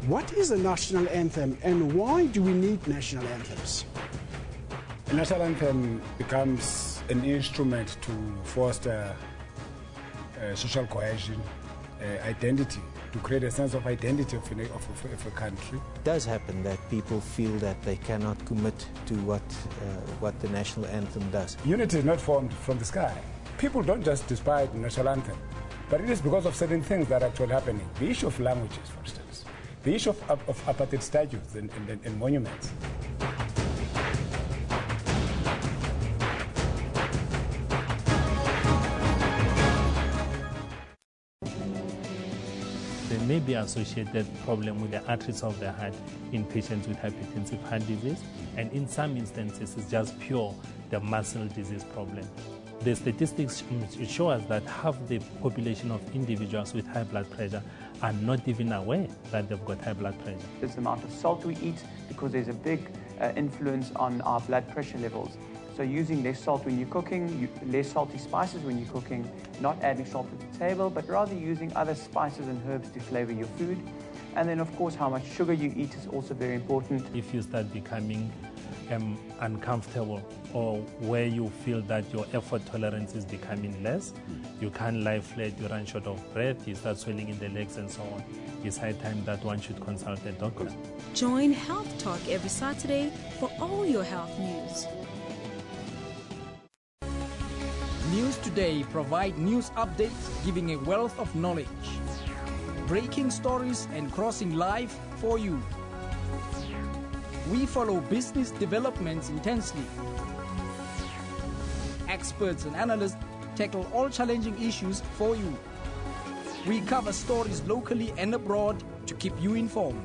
What is a national anthem, and why do we need national anthems? A national anthem becomes an instrument to foster social cohesion, identity, to create a sense of identity of a country. It does happen that people feel that they cannot commit to what the national anthem does. Unity is not formed from the sky. People don't just despise the national anthem, but it is because of certain things that are actually happening. The issue of languages, for instance. The issue of apartheid statues and monuments. There may be associated problem with the arteries of the heart in patients with hypertensive heart disease, and in some instances it's just pure the muscle disease problem. The statistics show us that half the population of individuals with high blood pressure are not even aware that they've got high blood pressure. It's the amount of salt we eat, because there's a big influence on our blood pressure levels. So using less salt when you're cooking, less salty spices when you're cooking, not adding salt to the table, but rather using other spices and herbs to flavor your food. And then, of course, how much sugar you eat is also very important. If you start becoming uncomfortable, or where you feel that your effort tolerance is becoming less, you can't lie flat, you run short of breath, you start swelling in the legs and so on, it's high time that one should consult a doctor. Join Health Talk every Saturday for all your health news. News Today provide news updates giving a wealth of knowledge. Breaking stories and crossing live for you. We follow business developments intensely. Experts and analysts tackle all challenging issues for you. We cover stories locally and abroad to keep you informed.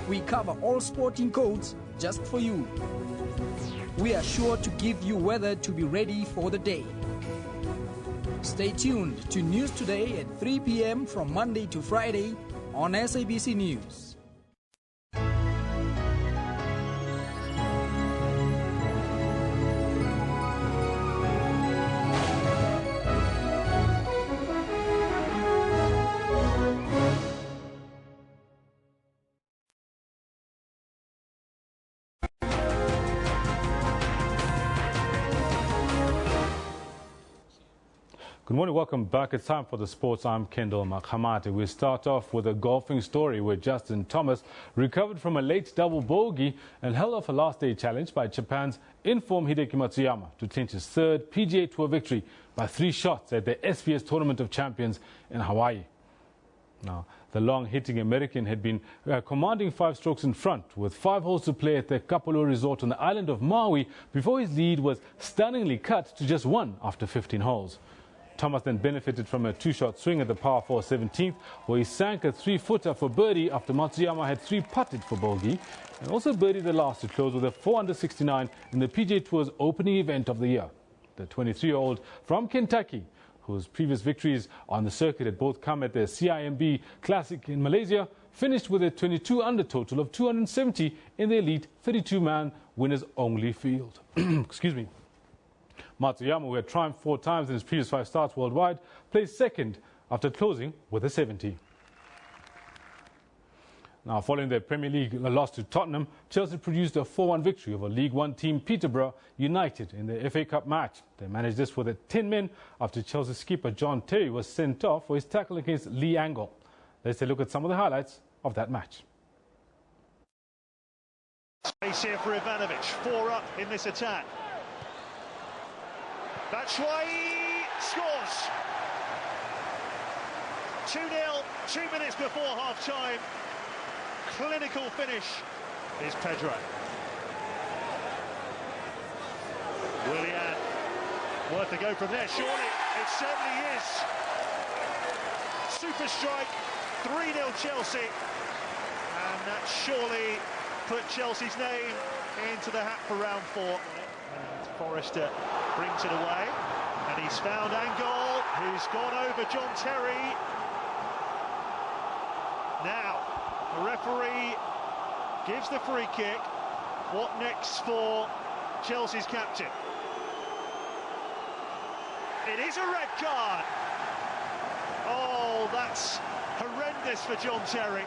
We cover all sporting codes just for you. We are sure to give you weather to be ready for the day. Stay tuned to News Today at 3 p.m. from Monday to Friday on SABC News. Good morning, welcome back. It's time for the sports. I'm Kendall Makhamate. We start off with a golfing story where Justin Thomas recovered from a late double bogey and held off a last day challenge by Japan's in-form Hideki Matsuyama to clinch his third PGA Tour victory by 3 shots at the SBS Tournament of Champions in Hawaii. Now, the long-hitting American had been commanding 5 strokes in front with 5 holes to play at the Kapalua Resort on the island of Maui before his lead was stunningly cut to just 1 after 15 holes. Thomas then benefited from a 2-shot swing at the par 4 17th, where he sank a 3-footer for birdie after Matsuyama had 3-putted for bogey, and also birdied the last to close with a 4 under 69 in the PGA Tour's opening event of the year. The 23-year-old from Kentucky, whose previous victories on the circuit had both come at the CIMB Classic in Malaysia, finished with a 22-under total of 270 in the elite 32-man winners-only field. Excuse me. Matsuyama, who had triumphed 4 times in his previous 5 starts worldwide, placed second after closing with a 70. Now, following their Premier League loss to Tottenham, Chelsea produced a 4-1 victory over League One team Peterborough United in the FA Cup match. They managed this with 10 men after Chelsea skipper John Terry was sent off for his tackle against Lee Angle. Let's take a look at some of the highlights of that match. Race here for Ivanovic, 4 up in this attack. Batshuayi scores. 2-0, 2 minutes before half-time. Clinical finish is Pedro. Willian, worth a go from there, surely. It certainly is. Super strike, 3-0 Chelsea. And that surely put Chelsea's name into the hat for round 4. And Forrester brings it away, and he's found Angol, who's gone over John Terry. Now, the referee gives the free kick. What next for Chelsea's captain? It is a red card. Oh, that's horrendous for John Terry.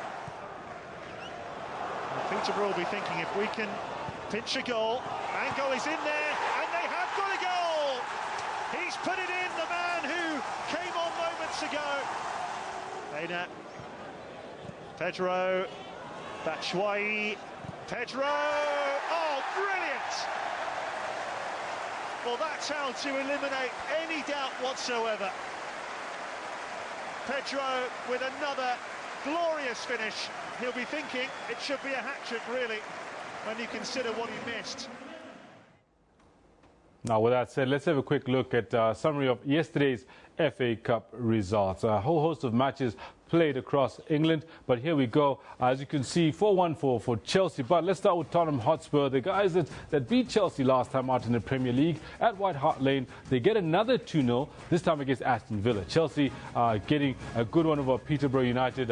Well, Peterborough will be thinking, if we can pinch a goal, Angol is in there, and they have got a goal. He's put it in, the man who came on moments ago. Pena, Pedro, Batshuayi, Pedro, oh, brilliant! Well, that's how to eliminate any doubt whatsoever. Pedro with another glorious finish. He'll be thinking it should be a hat-trick, really, when you consider what he missed. Now, with that said, let's have a quick look at a summary of yesterday's FA Cup results. A whole host of matches played across England, but here we go. As you can see, 4-1 for Chelsea. But let's start with Tottenham Hotspur, the guys that beat Chelsea last time out in the Premier League at White Hart Lane. They get another 2-0, this time against Aston Villa. Chelsea getting a good one over Peterborough United,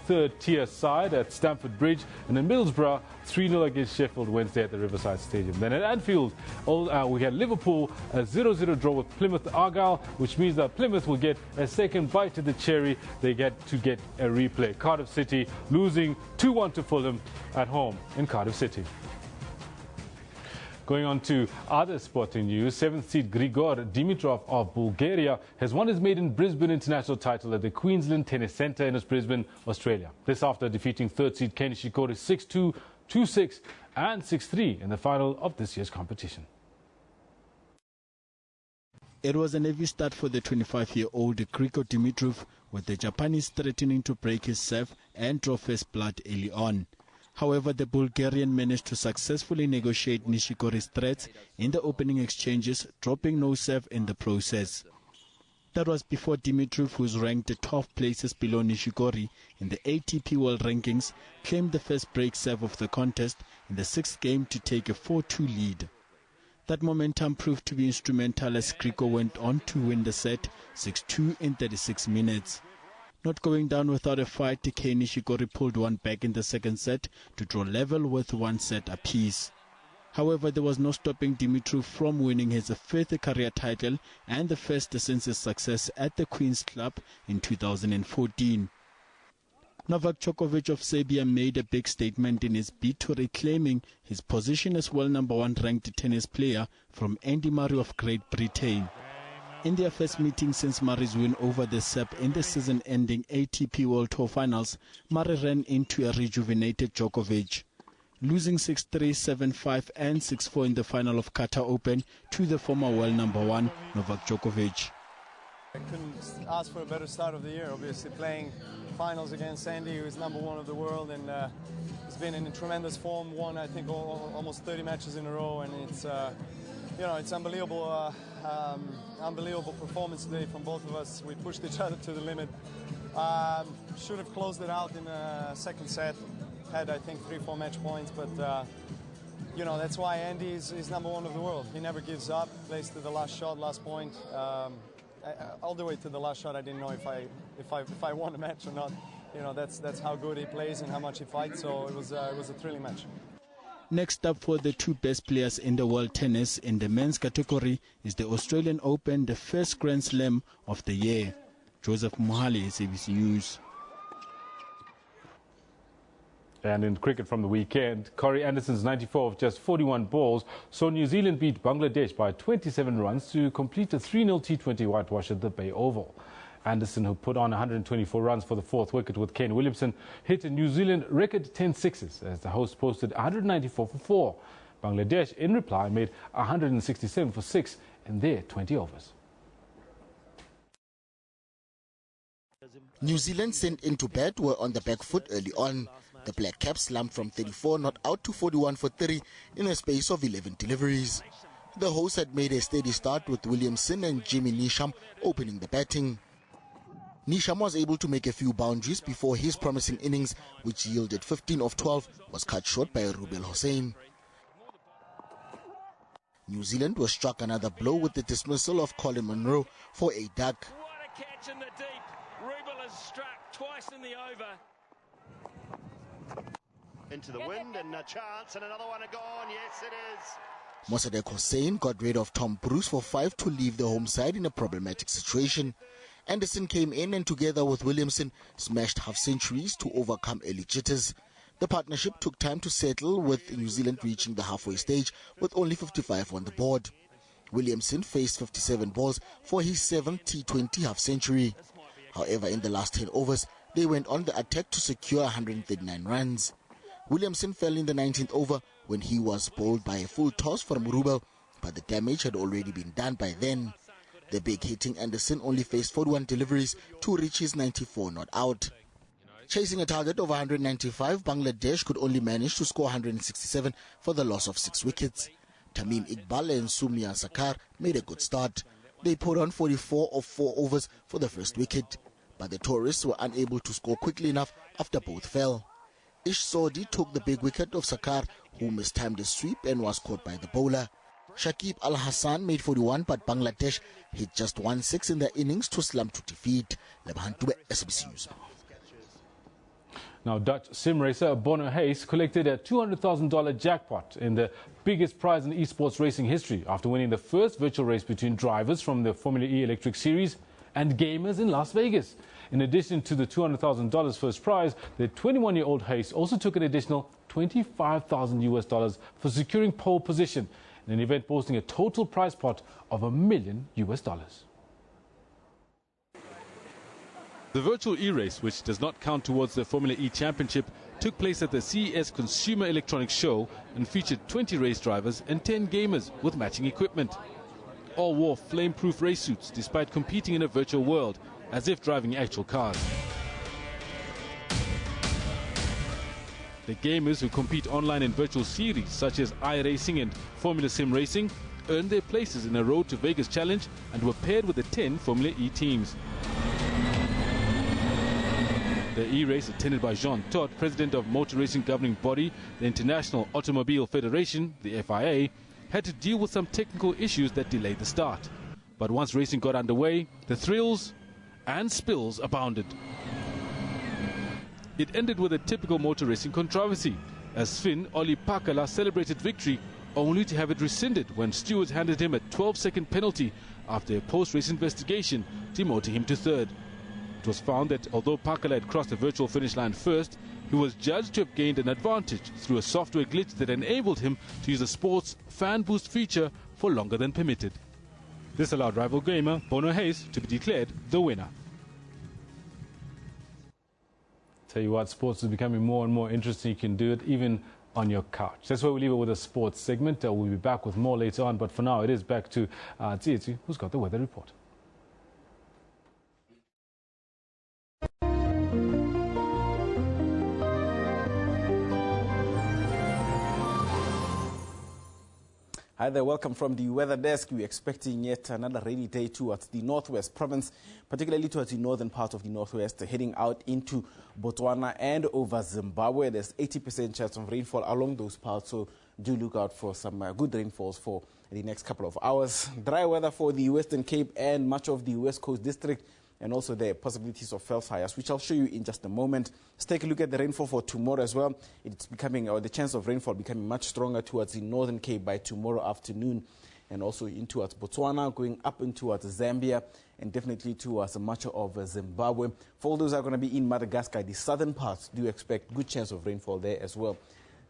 third-tier side at Stamford Bridge. And then Middlesbrough, 3-0 against Sheffield Wednesday at the Riverside Stadium. Then at Anfield, we had Liverpool, a 0-0 draw with Plymouth Argyle, which means that Plymouth will get a second bite to the cherry. They get a replay. Cardiff City losing 2-1 to Fulham at home in Cardiff City. Going on to other sporting news, 7th seed Grigor Dimitrov of Bulgaria has won his maiden Brisbane International title at the Queensland Tennis Centre in Brisbane, Australia. This after defeating 3rd seed Ken Nishikori 6-2, 2-6 and 6-3 in the final of this year's competition. It was an heavy start for the 25-year-old Grigor Dimitrov, with the Japanese threatening to break his serve and draw first blood early on. However, the Bulgarian managed to successfully negotiate Nishikori's threats in the opening exchanges, dropping no serve in the process. That was before Dimitrov, who's ranked 12 places below Nishikori in the ATP World Rankings, claimed the first break serve of the contest in the 6th game to take a 4-2 lead. That momentum proved to be instrumental as Grigor went on to win the set 6-2 in 36 minutes. Not going down without a fight, Kei Nishikori pulled one back in the second set to draw level with 1 set apiece. However, there was no stopping Dimitrov from winning his 5th career title and the first since his success at the Queen's Club in 2014. Novak Djokovic of Serbia made a big statement in his bid to reclaiming his position as world #1 ranked tennis player from Andy Murray of Great Britain. In their first meeting since Murray's win over the Sep in the season-ending ATP World Tour Finals, Murray ran into a rejuvenated Djokovic, losing 6-3, 7-5 and 6-4 in the final of Qatar Open to the former world number 1 Novak Djokovic. I couldn't ask for a better start of the year, obviously playing finals against Andy, who is number 1 of the world, and he's been in tremendous form, won I think almost 30 matches in a row, and it's it's unbelievable, unbelievable performance today from both of us. We pushed each other to the limit. Should have closed it out in the second set. Had I think 3-4 match points, but that's why Andy is number 1 of the world. He never gives up. Plays to the last shot, last point. All the way to the last shot, I didn't know if I won the match or not. That's how good he plays and how much he fights. So it was a thrilling match. Next up for the 2 best players in the world tennis in the men's category is the Australian Open, the first Grand Slam of the year. Joseph Mohali, SABC News. And in cricket from the weekend, Corey Anderson's 94 of just 41 balls saw New Zealand beat Bangladesh by 27 runs to complete a 3-0 T20 whitewash at the Bay Oval. Anderson, who put on 124 runs for the 4th wicket with Kane Williamson, hit a New Zealand record 10 sixes as the hosts posted 194 for 4. Bangladesh, in reply, made 167 for 6 in their 20 overs. New Zealand sent into bat were on the back foot early on. The Black Caps slumped from 34 not out to 41 for 3 in a space of 11 deliveries. The hosts had made a steady start with Williamson and Jimmy Neesham opening the batting. Neesham was able to make a few boundaries before his promising innings, which yielded 15 of 12, was cut short by Rubel Hossain. New Zealand was struck another blow with the dismissal of Colin Munro for a duck. What a catch in the deep. Rubel has struck twice in the over. Into the wind and a chance and another one gone. Yes, it is. Mossadegh Hossain got rid of Tom Bruce for 5 to leave the home side in a problematic situation. Anderson came in and together with Williamson smashed half-centuries to overcome early jitters. The partnership took time to settle, with New Zealand reaching the halfway stage with only 55 on the board. Williamson faced 57 balls for his 7th T20 half-century. However, in the last 10 overs, they went on the attack to secure 139 runs. Williamson fell in the 19th over when he was bowled by a full toss from Rubel, but the damage had already been done by then. The big-hitting Anderson only faced 41 deliveries to reach his 94 not out. Chasing a target of 195, Bangladesh could only manage to score 167 for the loss of 6 wickets. Tamim Iqbal and Sumya Sakar made a good start. They put on 44 of 4 overs for the first wicket, but the tourists were unable to score quickly enough after both fell. Ish Sodi took the big wicket of Sakar, who mistimed a sweep and was caught by the bowler. Shakib Al-Hassan made 41, but Bangladesh hit just 1-6 in their innings to slump to defeat. Lebahan Tube, SABC News. Now, Dutch sim racer Bono Hayes collected a $200,000 jackpot in the biggest prize in esports racing history after winning the first virtual race between drivers from the Formula E Electric Series and gamers in Las Vegas. In addition to the $200,000 first prize, the 21-year-old Hayes also took an additional $25,000 for securing pole position in an event boasting a total prize pot of $1 million. The virtual e-race, which does not count towards the Formula E Championship, took place at the CES Consumer Electronics Show and featured 20 race drivers and 10 gamers with matching equipment. All wore flame-proof race suits despite competing in a virtual world, as if driving actual cars. The gamers who compete online in virtual series such as iRacing and Formula Sim Racing earned their places in a Road to Vegas challenge and were paired with the 10 Formula E teams. The e-race, attended by Jean Todt, president of motor racing governing body, the International Automobile Federation, the FIA, had to deal with some technical issues that delayed the start. But once racing got underway, the thrills and spills abounded. It ended with a typical motor racing controversy, as Sven Olli Pakala celebrated victory only to have it rescinded when stewards handed him a 12-second penalty after a post-race investigation demoting him to 3rd. It was found that although Pakala had crossed the virtual finish line first, he was judged to have gained an advantage through a software glitch that enabled him to use the sport's fan boost feature for longer than permitted. This allowed rival gamer Bono Hayes to be declared the winner. Tell you what, sports is becoming more and more interesting. You can do it even on your couch. That's why we leave it with a sports segment. We'll be back with more later on, but for now it is back to Tsietsi, who's got the weather report. Hi there, welcome from the weather desk. We're expecting yet another rainy day towards the northwest province, particularly towards the northern part of the northwest, heading out into Botswana and over Zimbabwe. There's 80% chance of rainfall along those parts, so do look out for some good rainfalls for the next couple of hours. Dry weather for the Western Cape and much of the West Coast District, and also the possibilities of fell fires, which I'll show you in just a moment. Let's take a look at the rainfall for tomorrow as well. It's becoming, or the chance of rainfall becoming much stronger towards the Northern Cape by tomorrow afternoon, and also in towards Botswana, going up into towards Zambia, and definitely towards much of Zimbabwe. For all those that are going to be in Madagascar, the southern parts, do expect good chance of rainfall there as well.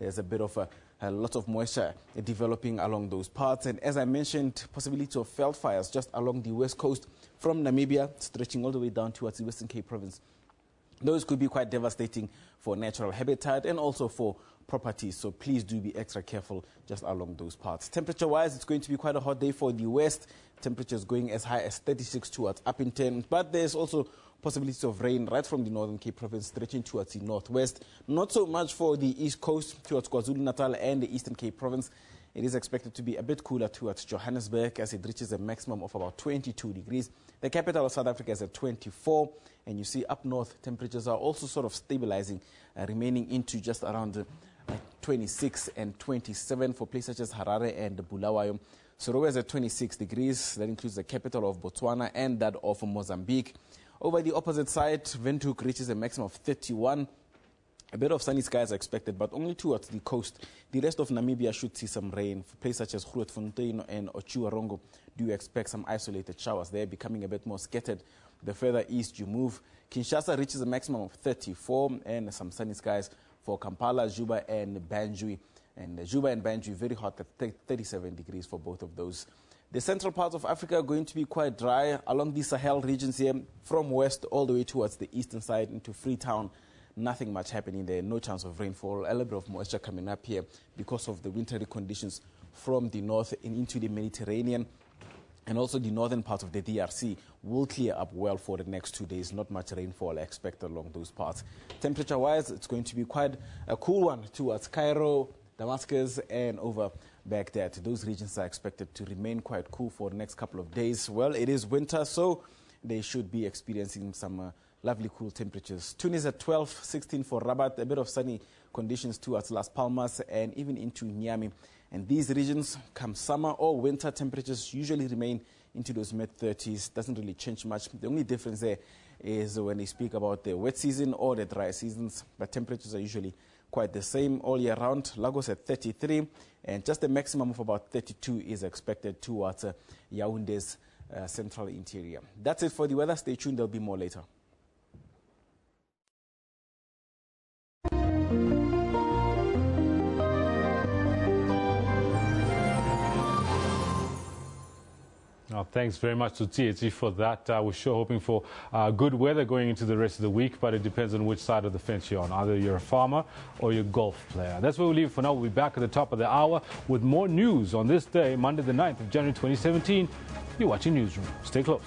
There's a bit of a lot of moisture developing along those parts. And as I mentioned, possibility of veld fires just along the west coast from Namibia, stretching all the way down towards the Western Cape province. Those could be quite devastating for natural habitat and also for properties. So please do be extra careful just along those parts. Temperature-wise, it's going to be quite a hot day for the west. Temperatures going as high as 36 towards Upington. But there's also possibilities of rain right from the Northern Cape province stretching towards the northwest. Not so much for the east coast towards KwaZulu-Natal and the Eastern Cape province. It is expected to be a bit cooler towards Johannesburg as it reaches a maximum of about 22 degrees. The capital of South Africa is at 24. And you see up north, temperatures are also sort of stabilizing, remaining into just around 26 and 27 for places such as Harare and Bulawayo. Sorowe is at 26 degrees. That includes the capital of Botswana and that of Mozambique. Over the opposite side, Windhoek reaches a maximum of 31. A bit of sunny skies are expected, but only towards the coast. The rest of Namibia should see some rain. For places such as Grootfontein and Otjiwarongo, do expect some isolated showers there, becoming a bit more scattered the further east you move. Kinshasa reaches a maximum of 34 and some sunny skies for Kampala, Juba and Banjul. And Juba and Banjul very hot at 37 degrees for both of those. The central parts of Africa are going to be quite dry along the Sahel regions here, from west all the way towards the eastern side into Freetown. Nothing much happening there, no chance of rainfall, a little bit of moisture coming up here because of the wintry conditions from the north and into the Mediterranean. And also the northern part of the DRC will clear up well for the next 2 days. Not much rainfall expected along those parts. Temperature-wise, it's going to be quite a cool one towards Cairo, Damascus, and over Baghdad. Those regions are expected to remain quite cool for the next couple of days. Well, it is winter, so they should be experiencing some lovely cool temperatures. Tunis at 12, 16 for Rabat, a bit of sunny conditions towards Las Palmas and even into Niamey. And these regions, come summer or winter, temperatures usually remain into those mid-30s. Doesn't really change much. The only difference there is when they speak about the wet season or the dry seasons, but temperatures are usually quite the same all year round. Lagos at 33, and just a maximum of about 32 is expected towards Yaounde's central interior. That's it for the weather. Stay tuned. There'll be more later. Thanks very much to Tsietsi for that. We're sure hoping for good weather going into the rest of the week, but it depends on which side of the fence you're on. Either you're a farmer or you're a golf player. That's where we leave it for now. We'll be back at the top of the hour with more news on this day, Monday the 9th of January 2017. You're watching Newsroom. Stay close.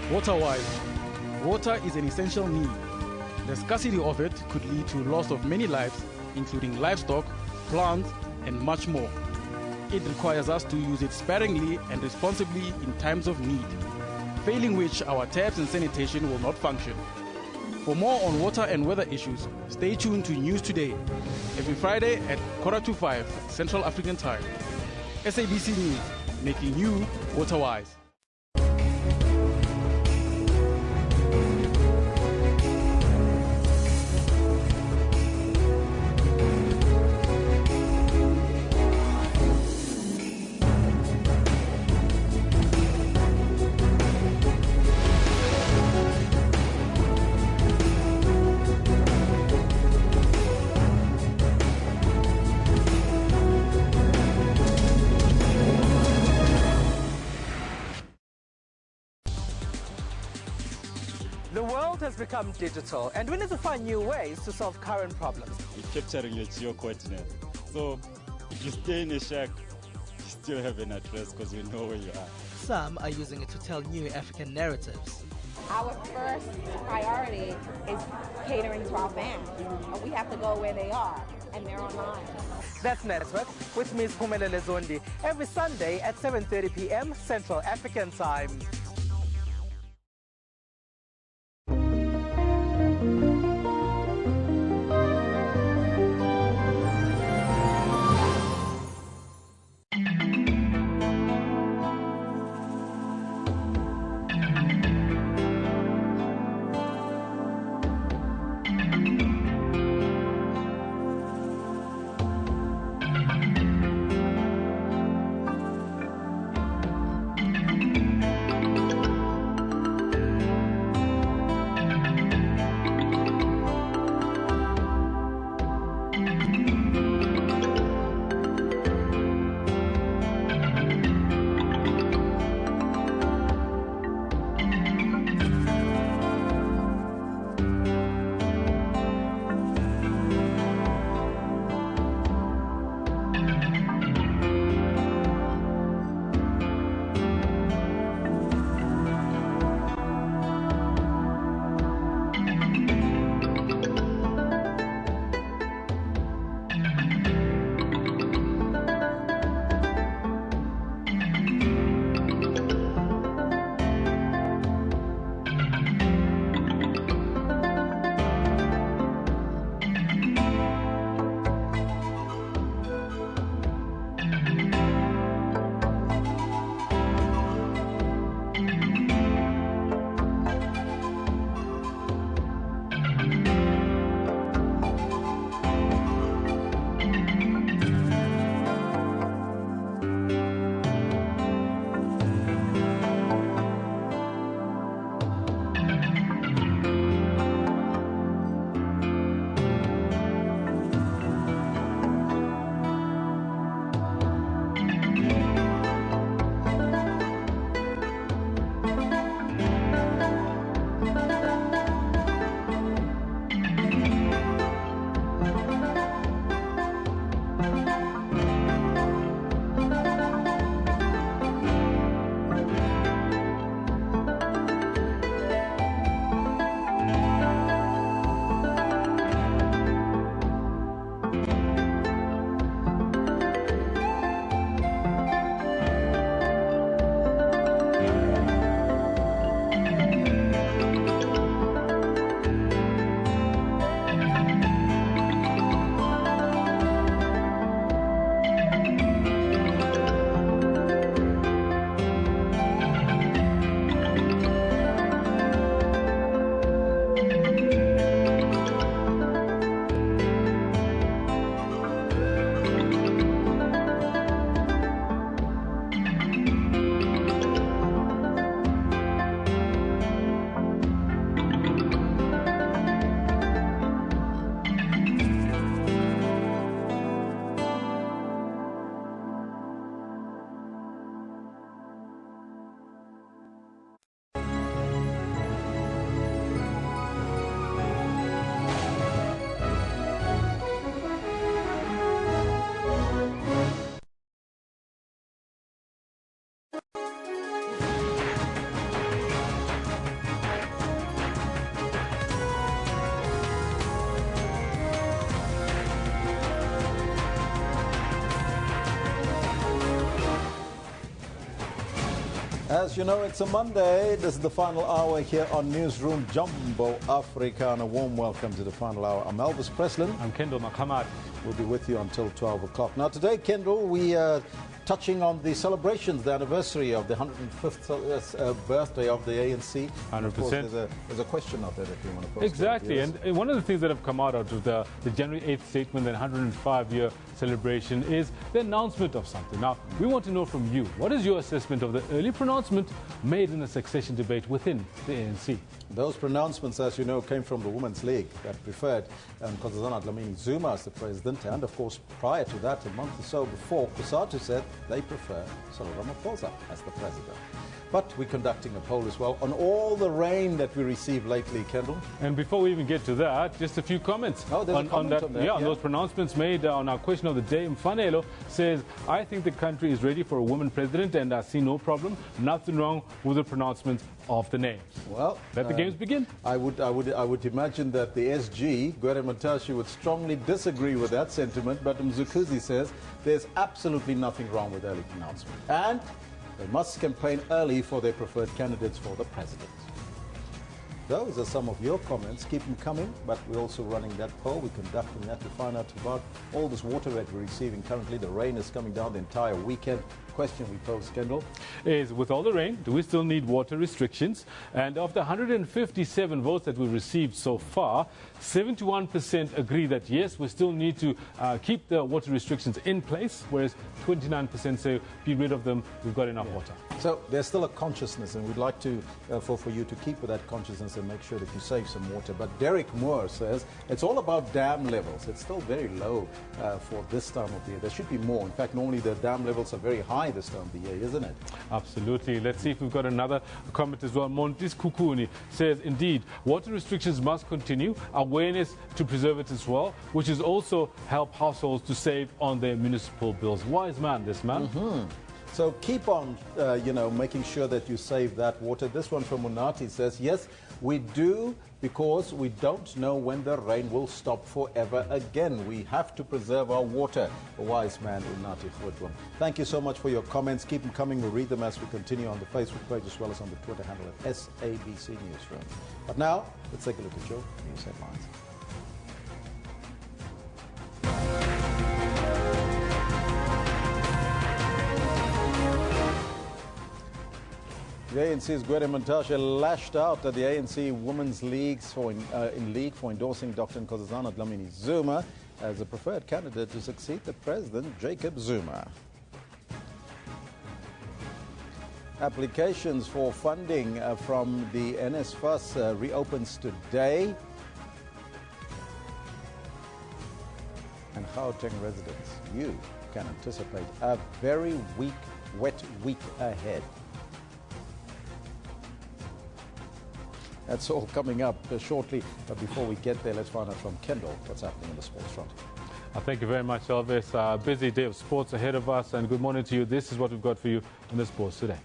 Water-wise, water is an essential need. The scarcity of it could lead to loss of many lives, including livestock, plants, and much more. It requires us to use it sparingly and responsibly in times of need, failing which our taps and sanitation will not function. For more on water and weather issues, stay tuned to News Today, every Friday at 4:45 Central African Time. SABC News, making you water-wise. The world has become digital, and we need to find new ways to solve current problems. It's capturing your geo-coordinate. So if you stay in a shack, you still have an address because we know where you are. Some are using it to tell new African narratives. Our first priority is catering to our fans. We have to go where they are, and they're online. That's Network with Ms. Pumelele Zondi every Sunday at 7:30 p.m. Central African Time. As you know, it's a Monday. This is the final hour here on Newsroom Jumbo Africa. And a warm welcome to the final hour. I'm Elvis Preslin. I'm Kendall Makhamat. We'll be with you until 12 o'clock. Now, today, Kendall, we are touching on the celebrations, the anniversary of the 105th birthday of the ANC. 100%. Of course, there's a question out there that you want to post. Exactly. Yes. And one of the things that have come out of the January 8th statement, the 105-year celebration, is the announcement of something. Now, we want to know from you, what is your assessment of the early pronouncement made in the succession debate within the ANC? Those pronouncements, as you know, came from the Women's League that preferred Nkosazana Dlamini Zuma as the president. And, of course, prior to that, a month or so before, Kusatu said they prefer Cyril Ramaphosa as the president. But we're conducting a poll as well on all the rain that we received lately, Kendall. And before we even get to that, just a few comments. Oh, there's a comment on that. Yeah, on those pronouncements made on our question of the day. Mfanelo says, I think the country is ready for a woman president and I see no problem, nothing wrong with the pronouncement of the names. Well, let the games begin. I would imagine that the SG, Gwere Mantashe, would strongly disagree with that sentiment, but Mzukuzi says there's absolutely nothing wrong with early pronouncement. And they must campaign early for their preferred candidates for the president. Those are some of your comments. Keep them coming, but we're also running that poll. We're conducting that to find out about all this water that we're receiving currently. The rain is coming down the entire weekend. Question we pose, Kendall, is with all the rain, do we still need water restrictions? And of the 157 votes that we received so far, 71% agree that yes, we still need to keep the water restrictions in place, whereas 29% say be rid of them, we've got enough water. So there's still a consciousness, and we'd like to for you to keep with that consciousness and make sure that you save some water. But Derek Moore says it's all about dam levels. It's still very low for this time of the year. There should be more. In fact, normally the dam levels are very high this time of the year, isn't it? Absolutely. Let's see if we've got another comment as well. Montis Kukuni says, indeed, water restrictions must continue. Awareness to preserve it as well, which is also help households to save on their municipal bills. Wise man, this man. So keep on, making sure that you save that water. This one from Munati says, yes, we do, because we don't know when the rain will stop forever again. We have to preserve our water. A wise man, Munati Khudwam. Thank you so much for your comments. Keep them coming. We'll read them as we continue on the Facebook page as well as on the Twitter handle at SABC Newsroom. But now, let's take a look at your news headlines. The ANC's Gwere Mantashe lashed out at the ANC Women's League for endorsing Dr. Nkosazana Dlamini Zuma as a preferred candidate to succeed the President Jacob Zuma. Applications for funding from the NSFAS reopens today. And Gauteng residents, you can anticipate a very wet week ahead. That's all coming up shortly. But before we get there, let's find out from Kendall what's happening in the sports front. Thank you very much, Elvis. A busy day of sports ahead of us, and good morning to you. This is what we've got for you in the sports today.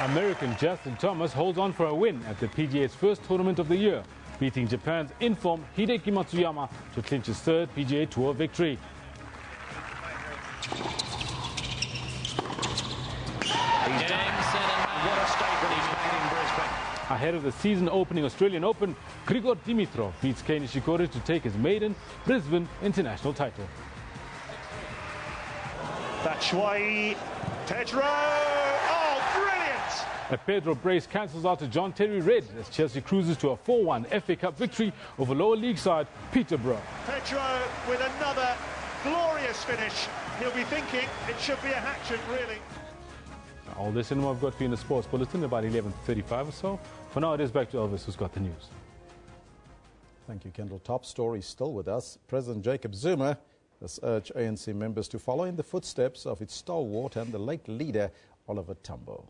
American Justin Thomas holds on for a win at the PGA's first tournament of the year, beating Japan's in-form Hideki Matsuyama to clinch his third PGA Tour victory. Ahead of the season-opening Australian Open, Grigor Dimitrov beats Kei Nishikori to take his maiden Brisbane international title. Batshuayi, Pedro, oh, brilliant! Pedro Brace cancels out to John Terry Red as Chelsea cruises to a 4-1 FA Cup victory over lower league side Peterborough. Pedro with another glorious finish. He'll be thinking it should be a hat-trick, really. All this and more I've got for you in the sports bulletin about 11:35 or so. For now, it is back to Elvis, who's got the news. Thank you, Kendall. Top story still with us. President Jacob Zuma has urged ANC members to follow in the footsteps of its stalwart and the late leader, Oliver Tambo.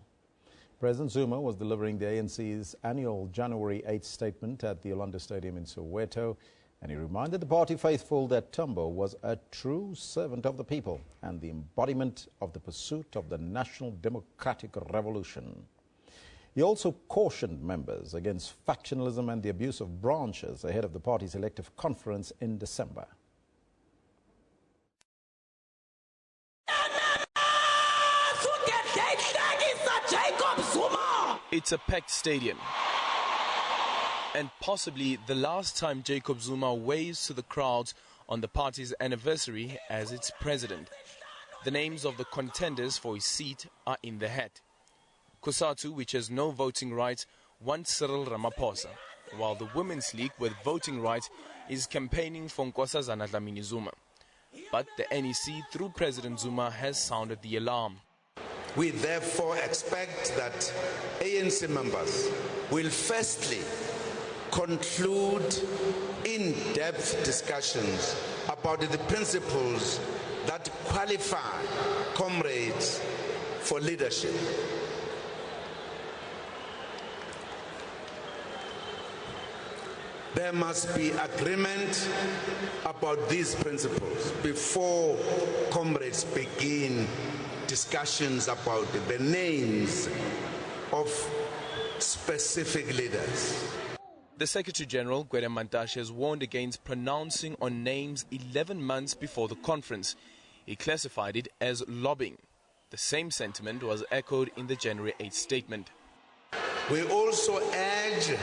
President Zuma was delivering the ANC's annual January 8th statement at the Yolanda Stadium in Soweto, and he reminded the party faithful that Tambo was a true servant of the people and the embodiment of the pursuit of the national democratic revolution. He also cautioned members against factionalism and the abuse of branches ahead of the party's elective conference in December. It's a packed stadium, and possibly the last time Jacob Zuma waves to the crowds on the party's anniversary as its president. The names of the contenders for his seat are in the hat. COSATU, which has no voting rights, wants Cyril Ramaphosa, while the Women's League with voting rights is campaigning for Nkosazana Dlamini Zuma. But the NEC, through President Zuma, has sounded the alarm. We therefore expect that ANC members will firstly conclude in-depth discussions about the principles that qualify comrades for leadership. There must be agreement about these principles before comrades begin discussions about the names of specific leaders. The Secretary-General, Gwede Mantashe, has warned against pronouncing on names 11 months before the conference. He classified it as lobbying. The same sentiment was echoed in the January 8 statement. We also urge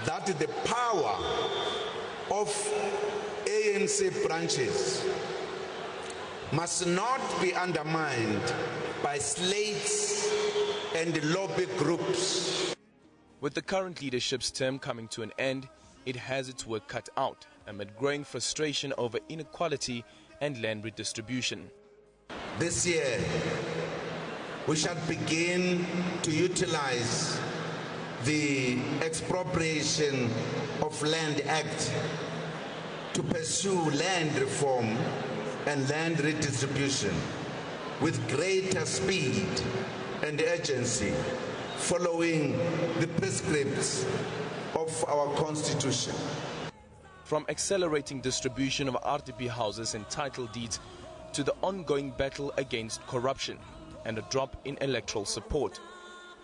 that the power of ANC branches must not be undermined by slates and lobby groups. With the current leadership's term coming to an end, it has its work cut out amid growing frustration over inequality and land redistribution. This year, we shall begin to utilize the Expropriation of Land Act to pursue land reform and land redistribution with greater speed and urgency, following the prescripts of our Constitution. From accelerating distribution of RDP houses and title deeds to the ongoing battle against corruption and a drop in electoral support.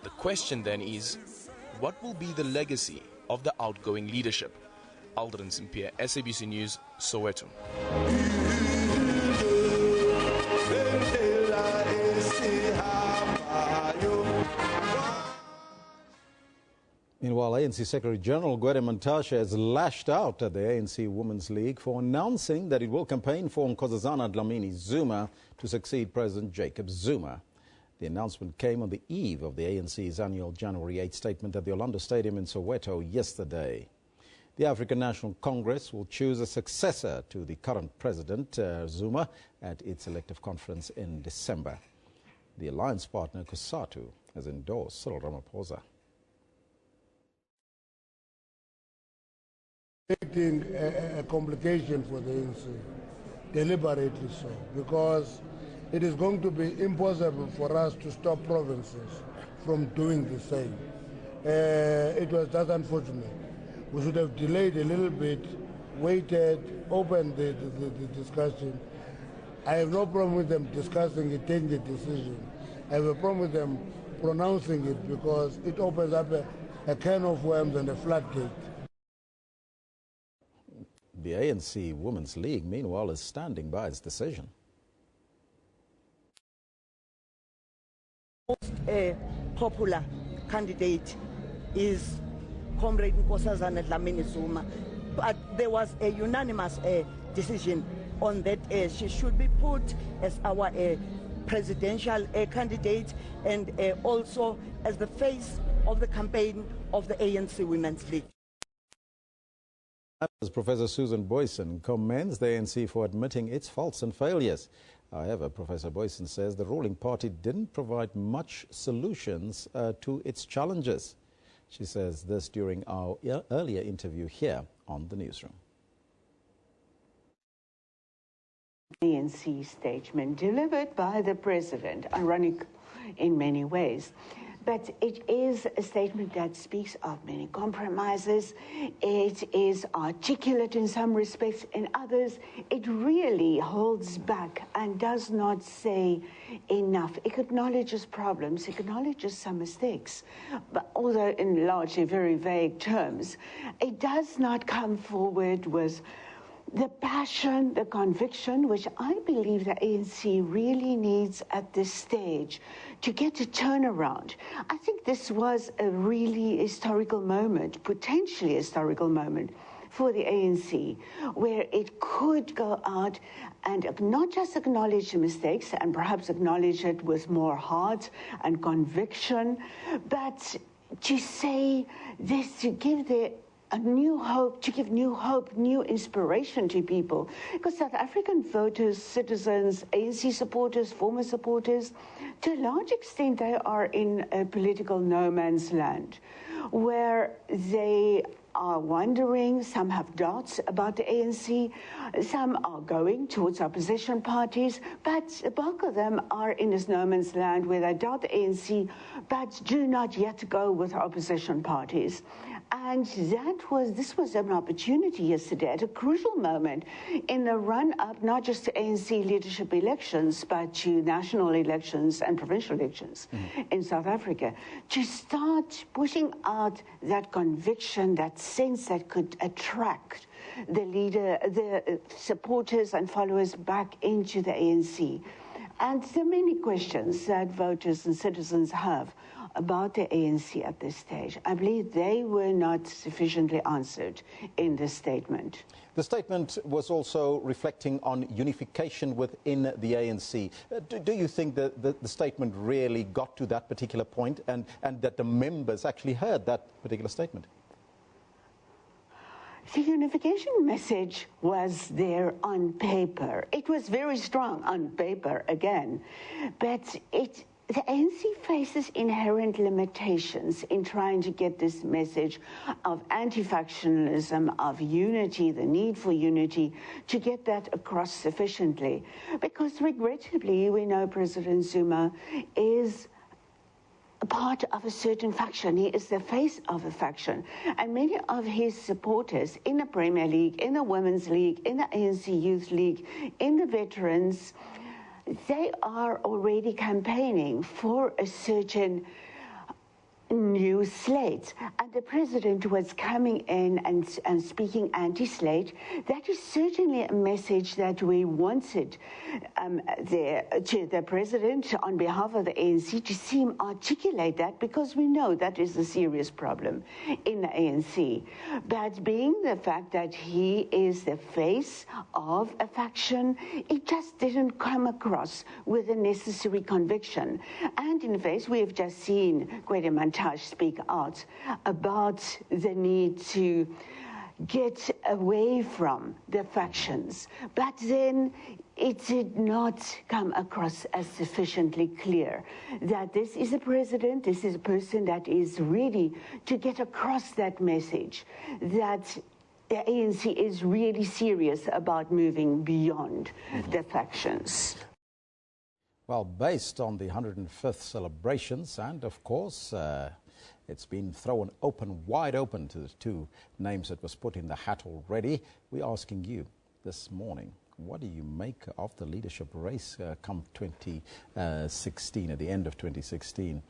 The question then is, what will be the legacy of the outgoing leadership? Aldrin Simpier, SABC News, Soweto. Meanwhile, ANC Secretary-General Gwede Mantashe has lashed out at the ANC Women's League for announcing that it will campaign for Nkosazana Dlamini Zuma to succeed President Jacob Zuma. The announcement came on the eve of the ANC's annual January 8 statement at the Orlando Stadium in Soweto yesterday. The African National Congress will choose a successor to the current President Zuma at its elective conference in December. The alliance partner COSATU has endorsed Cyril Ramaphosa. Creating a complication for the ANC, deliberately so, because it is going to be impossible for us to stop provinces from doing the same. It was just unfortunate. We should have delayed a little bit, waited, opened the discussion. I have no problem with them discussing it, taking the decision. I have a problem with them pronouncing it because it opens up a can of worms and a floodgate. The ANC Women's League, meanwhile, is standing by its decision. Most popular candidate is Comrade Nkosazana Dlamini Zuma, but there was a unanimous decision on that she should be put as our presidential candidate and also as the face of the campaign of the ANC Women's League. Professor Susan Boyson commends the ANC for admitting its faults and failures. However, Professor Boyson says the ruling party didn't provide much solutions to its challenges. She says this during our earlier interview here on the Newsroom. ANC statement delivered by the president, ironic in many ways. But it is a statement that speaks of many compromises. It is articulate in some respects. In others, it really holds back and does not say enough. It acknowledges problems, it acknowledges some mistakes, but although in largely very vague terms, it does not come forward with the passion, the conviction, which I believe the ANC really needs at this stage to get a turnaround. I think this was a really historical moment, potentially historical moment for the ANC, where it could go out and not just acknowledge the mistakes and perhaps acknowledge it with more heart and conviction, but to say this, to give a new hope, to give new hope, new inspiration to people. Because South African voters, citizens, ANC supporters, former supporters, to a large extent they are in a political no man's land, where they are wondering, some have doubts about the ANC, some are going towards opposition parties, but the bulk of them are in this no man's land where they doubt the ANC, but do not yet go with opposition parties. And this was an opportunity yesterday at a crucial moment in the run-up, not just to ANC leadership elections, but to national elections and provincial elections in South Africa, to start pushing out that conviction, that sense that could attract the supporters and followers back into the ANC. And there are many questions that voters and citizens have about the ANC at this stage. I believe they were not sufficiently answered in this statement. The statement was also reflecting on unification within the ANC. Do you think that the statement really got to that particular point and that the members actually heard that particular statement? The unification message was there on paper. It was very strong on paper again, but the ANC faces inherent limitations in trying to get this message of anti-factionalism, of unity, the need for unity, to get that across sufficiently. Because regrettably, we know President Zuma is a part of a certain faction. He is the face of a faction. And many of his supporters in the Premier League, in the Women's League, in the ANC Youth League, in the Veterans, they are already campaigning for a certain new slate. And the president was coming in and speaking anti-slate. That is certainly a message that we wanted to the president on behalf of the ANC to see him articulate that, because we know that is a serious problem in the ANC. But being the fact that he is the face of a faction, it just didn't come across with the necessary conviction. And in fact, we have just seen Gauteng speak out about the need to get away from the factions. But then it did not come across as sufficiently clear that this is a president, this is a person that is ready to get across that message, that the ANC is really serious about moving beyond the factions. Well, based on the 105th celebrations, and of course, it's been thrown wide open to the two names that was put in the hat already. We're asking you this morning, what do you make of the leadership race come 2016, at the end of 2016?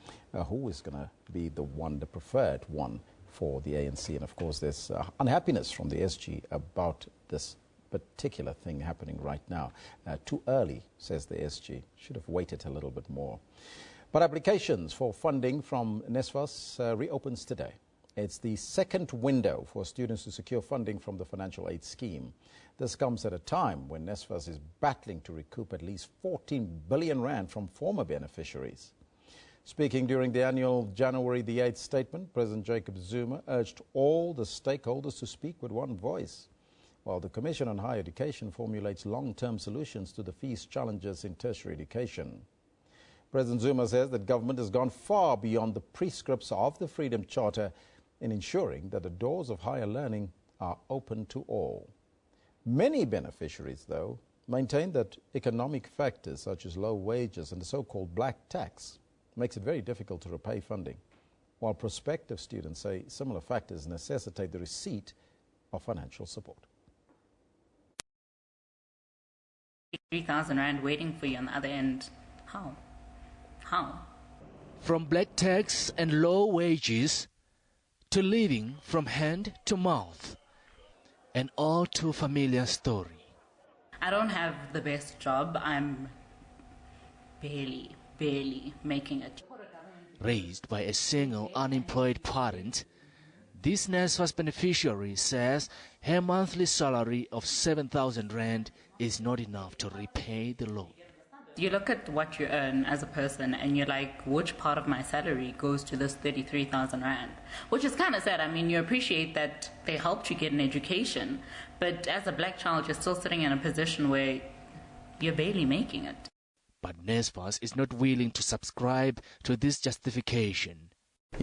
Who is going to be the preferred one for the ANC? And of course, there's unhappiness from the SG about this particular thing happening right now. Too early, says the SG. Should have waited a little bit more. But applications for funding from NSFAS reopens today. It's the second window for students to secure funding from the financial aid scheme. This comes at a time when NSFAS is battling to recoup at least 14 billion rand from former beneficiaries. Speaking during the annual January the 8th statement, President Jacob Zuma urged all the stakeholders to speak with one voice, while the Commission on Higher Education formulates long-term solutions to the fees challenges in tertiary education. President Zuma says that government has gone far beyond the prescripts of the Freedom Charter in ensuring that the doors of higher learning are open to all. Many beneficiaries, though, maintain that economic factors such as low wages and the so-called black tax makes it very difficult to repay funding, while prospective students say similar factors necessitate the receipt of financial support. 3,000 Rand waiting for you on the other end. How? From black tax and low wages to living from hand to mouth. An all too familiar story. I don't have the best job. I'm barely making it. Raised by a single unemployed parent, this NSFAS beneficiary says her monthly salary of 7,000 rand is not enough to repay the loan. You look at what you earn as a person and you're like, which part of my salary goes to this 33,000 rand? Which is kind of sad. I mean, you appreciate that they helped you get an education, but as a black child, you're still sitting in a position where you're barely making it. But NSFAS is not willing to subscribe to this justification.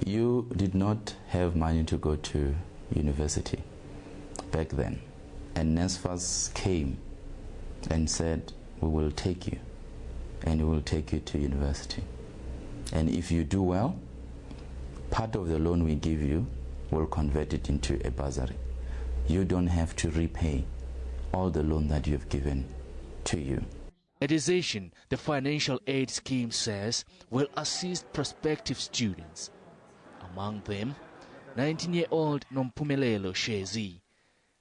You did not have money to go to university back then, and NSFAS came and said, we will take you, and we will take you to university. And if you do well, part of the loan we give you will convert it into a bursary. You don't have to repay all the loan that you have given to you. A decision the financial aid scheme says will assist prospective students. Among them, 19-year-old Nompumelelo Shezi.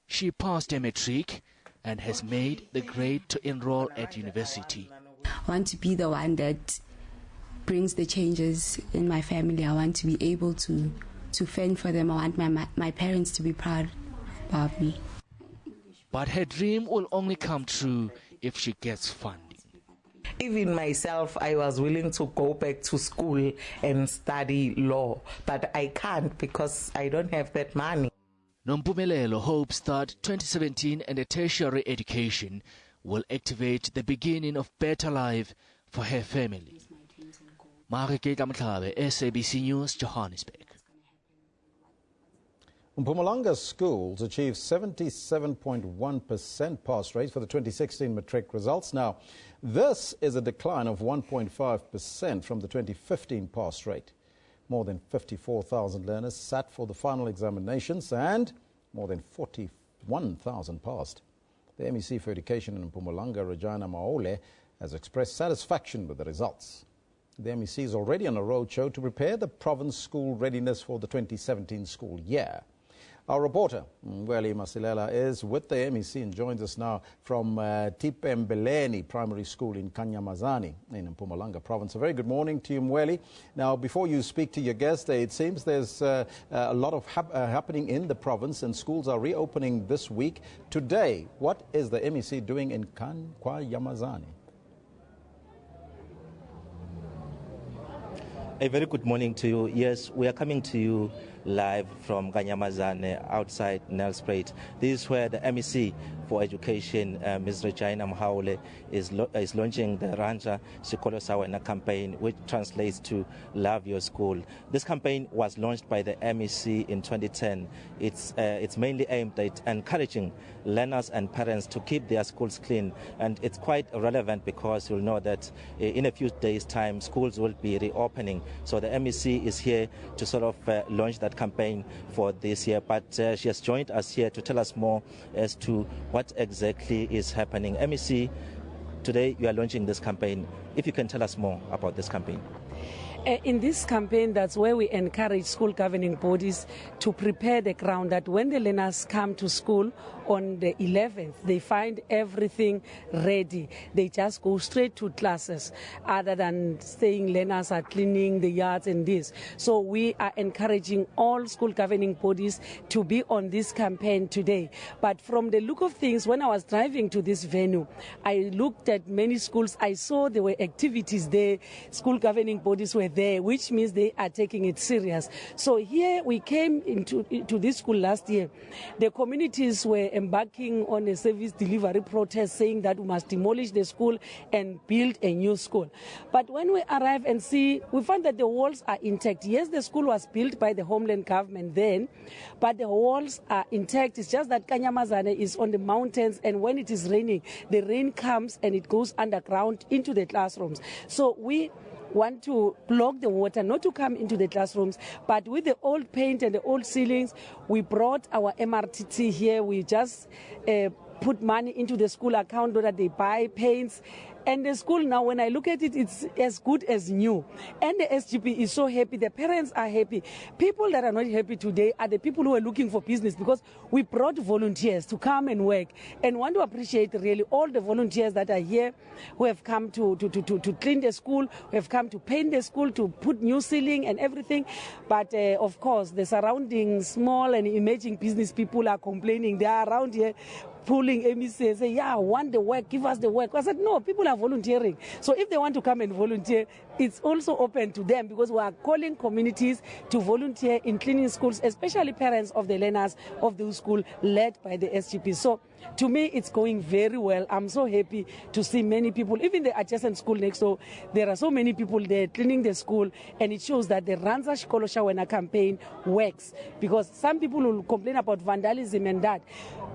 She passed her matric and has made the grade to enroll at university. I want to be the one that brings the changes in my family. I want to be able to fend for them. I want my parents to be proud of me. But her dream will only come true if she gets funding. Even myself, I was willing to go back to school and study law, but I can't because I don't have that money. Nompumelelo hopes that 2017 and a tertiary education will activate the beginning of better life for her family. Marike Kamtlabe, SABC News, Johannesburg. Mpumalanga schools achieved 77.1% pass rate for the 2016 matric results. Now, this is a decline of 1.5% from the 2015 pass rate. More than 54,000 learners sat for the final examinations and more than 41,000 passed. The MEC for Education in Mpumalanga, Regina Maole, has expressed satisfaction with the results. The MEC is already on a roadshow to prepare the province school readiness for the 2017 school year. Our reporter, Mweli Masilela, is with the MEC and joins us now from Tipembeleni Primary School in Kanyamazane in Mpumalanga province. A very good morning to you, Mweli. Now, before you speak to your guest, it seems there's a lot of happening in the province and schools are reopening this week. Today, what is the MEC doing in Kanyamazane? A very good morning to you. Yes, we are coming to you live from Kanyamazane outside Nelspruit. This is where the MEC for Education, Ms. Regina Maole, is launching the Ranja Sikolo Sawena campaign, which translates to Love Your School. This campaign was launched by the MEC in 2010. It's mainly aimed at encouraging learners and parents to keep their schools clean, and it's quite relevant because you'll know that in a few days' time schools will be reopening. So the MEC is here to sort of launch that campaign for this year, but she has joined us here to tell us more as to what exactly is happening. MEC, today you are launching this campaign. If you can tell us more about this campaign. In this campaign, that's where we encourage school governing bodies to prepare the ground that when the learners come to school on the 11th, they find everything ready. They just go straight to classes, other than saying learners are cleaning the yards and this. So we are encouraging all school governing bodies to be on this campaign today. But from the look of things, when I was driving to this venue, I looked at many schools. I saw there were activities there. School governing bodies were there, which means they are taking it serious. So here we came into this school last year. The communities were embarking on a service delivery protest saying that we must demolish the school and build a new school. But when we arrive and see, we find that the walls are intact. Yes, the school was built by the Homeland government then, but the walls are intact. It's just that Kanyamazane is on the mountains, and when it is raining, the rain comes and it goes underground into the classrooms. So we want to block the water, not to come into the classrooms, but with the old paint and the old ceilings, we brought our MRTT here. We just put money into the school account so that they buy paints. And the school now, when I look at it, it's as good as new. And the SGP is so happy. The parents are happy. People that are not happy today are the people who are looking for business, because we brought volunteers to come and work. And want to appreciate really all the volunteers that are here who have come to clean the school, who have come to paint the school, to put new ceiling and everything. But of course, the surrounding small and emerging business people are complaining. They are around here pulling MEC and say, yeah, I want the work, give us the work. I said, no, people are volunteering. So if they want to come and volunteer, it's also open to them, because we are calling communities to volunteer in cleaning schools, especially parents of the learners of those schools led by the SGP. So to me, it's going very well. I'm so happy to see many people, even the adjacent school next door, there are so many people there cleaning the school, and it shows that the Ranza Shikolo Shawena campaign works, because some people will complain about vandalism and that.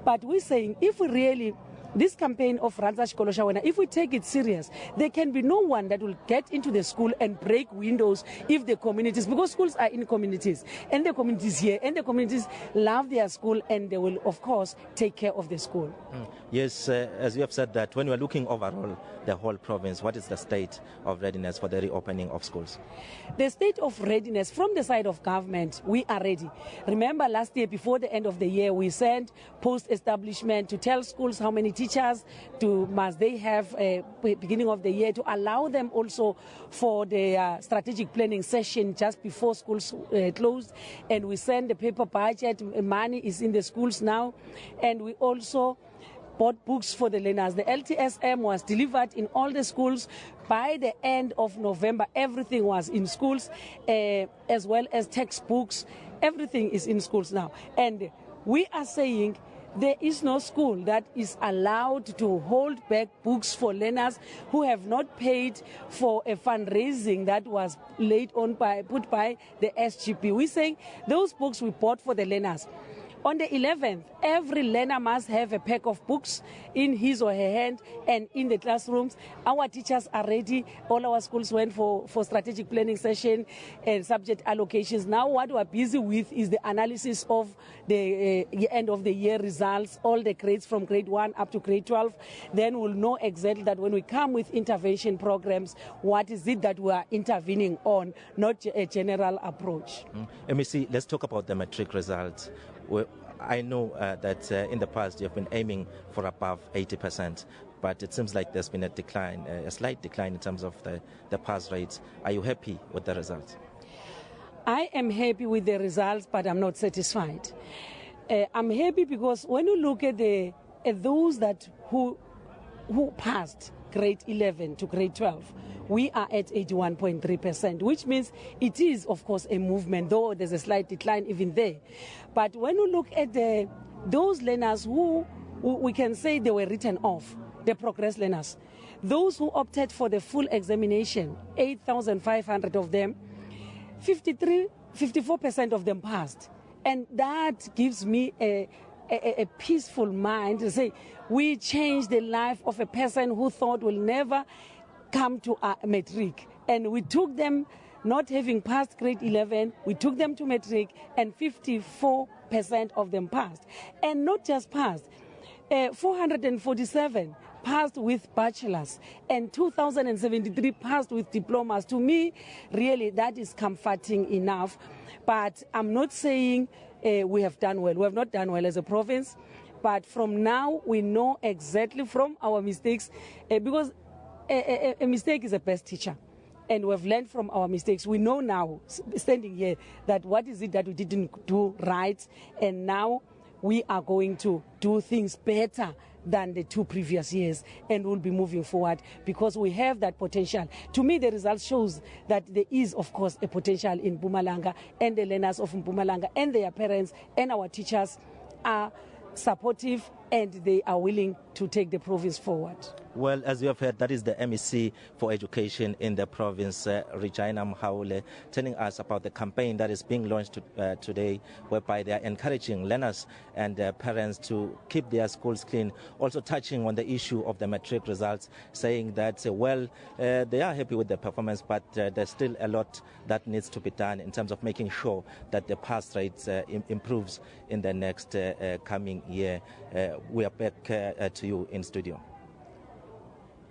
But we're saying, if we really, this campaign of Ranza Shikolo Shawena, if we take it serious, there can be no one that will get into the school and break windows if the communities, because schools are in communities, and the communities here, and the communities love their school, and they will, of course, take care of the school. Yes, as you have said that, when we're looking overall the whole province, what is the state of readiness for the reopening of schools? The state of readiness from the side of government, we are ready. Remember last year, before the end of the year, we sent post-establishment to tell schools how many teachers must they have beginning of the year, to allow them also for the strategic planning session just before schools closed. And we send the paper budget, money is in the schools now. And we also bought books for the learners. The LTSM was delivered in all the schools. By the end of November, everything was in schools, as well as textbooks. Everything is in schools now. And we are saying there is no school that is allowed to hold back books for learners who have not paid for a fundraising that was put by the SGP. We're saying those books we bought for the learners. On the 11th, every learner must have a pack of books in his or her hand and in the classrooms. Our teachers are ready. All our schools went for strategic planning session and subject allocations. Now what we're busy with is the analysis of the end of the year results, all the grades from grade 1 up to grade 12. Then we'll know exactly that when we come with intervention programs, what is it that we are intervening on, not a general approach. MEC, let's talk about the matric results. I know that in the past you have been aiming for above 80%, but it seems like there's been a decline, a slight decline in terms of the pass rates. Are you happy with the results? I am happy with the results, but I'm not satisfied. I'm happy because when you look at those who passed grade 11 to grade 12, we are at 81.3%, which means it is, of course, a movement, though there's a slight decline even there. But when you look at those learners who we can say they were written off, the progress learners, those who opted for the full examination, 8,500 of them, 54% of them passed. And that gives me a peaceful mind to say we changed the life of a person who thought will never come to a matric. And we took them, not having passed grade 11, we took them to matric, and 54% of them passed. And not just passed, 447 passed with bachelors, and 2,073 passed with diplomas. To me, really, that is comforting enough. But I'm not saying we have done well. We have not done well as a province. But from now, we know exactly from our mistakes, because a mistake is a best teacher. And we've learned from our mistakes. We know now, standing here, that what is it that we didn't do right, and now we are going to do things better than the 2 previous years, and we'll be moving forward because we have that potential. To me, the result shows that there is, of course, a potential in Mpumalanga, and the learners of Mpumalanga and their parents and our teachers are supportive, and they are willing to take the province forward. Well, as you have heard, that is the MEC for Education in the province, Regina Mhaule, telling us about the campaign that is being launched today, whereby they are encouraging learners and parents to keep their schools clean. Also touching on the issue of the matric results, saying that, they are happy with the performance, but there's still a lot that needs to be done in terms of making sure that the pass rates improves in the next coming year. we are back to you in studio.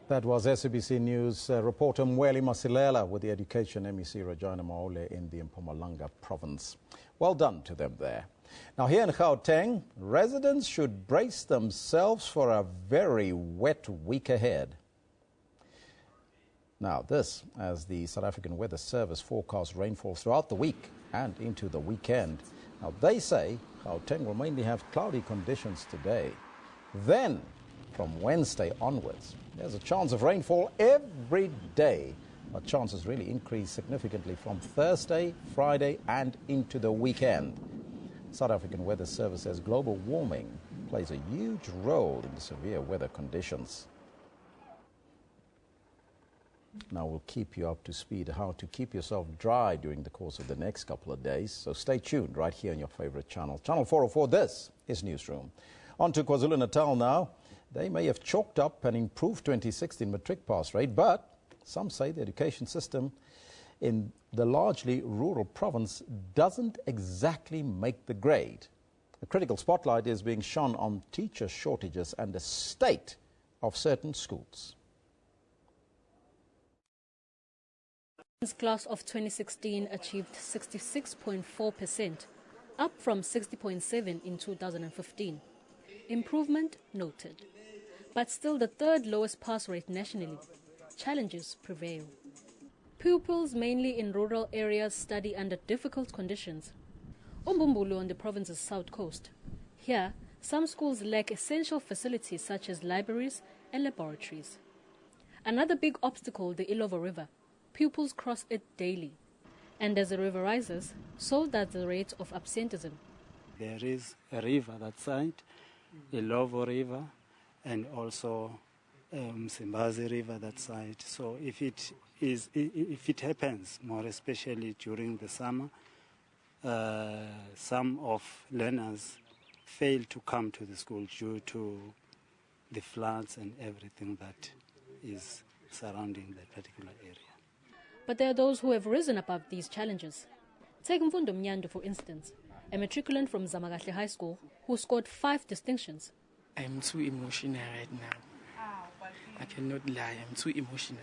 That was SABC News reporter Mweli Masilela with the Education MEC Regina Maole in the Mpumalanga province. Well done to them there. Now here in Gauteng, residents should brace themselves for a very wet week ahead. Now this, as the South African Weather Service forecasts rainfall throughout the week and into the weekend. Now they say Gauteng will mainly have cloudy conditions today. Then, from Wednesday onwards, there's a chance of rainfall every day, but chances really increase significantly from Thursday, Friday and into the weekend. South African Weather Service says global warming plays a huge role in the severe weather conditions. Now we'll keep you up to speed how to keep yourself dry during the course of the next couple of days, so stay tuned right here on your favorite channel. Channel 404, this is Newsroom. On to KwaZulu-Natal now. They may have chalked up an improved 2016 matric pass rate, but some say the education system in the largely rural province doesn't exactly make the grade. A critical spotlight is being shone on teacher shortages and the state of certain schools. The class of 2016 achieved 66.4%, up from 60.7% in 2015. Improvement noted, but still the third lowest pass rate nationally. Challenges prevail. Pupils mainly in rural areas study under difficult conditions. Umbumbulu on the province's south coast. Here, some schools lack essential facilities such as libraries and laboratories. Another big obstacle, the Illovo River. Pupils cross it daily. And as the river rises, so does the rate of absenteeism. There is a river that side, the Illovo River, and also Msimbazi River that side. So if it happens, more especially during the summer, some of learners fail to come to the school due to the floods and everything that is surrounding that particular area. But there are those who have risen above these challenges. Take Mfundo Mnyando, for instance, a matriculant from Zamagahle High School who scored 5 distinctions. I'm too emotional right now. I cannot lie, I'm too emotional.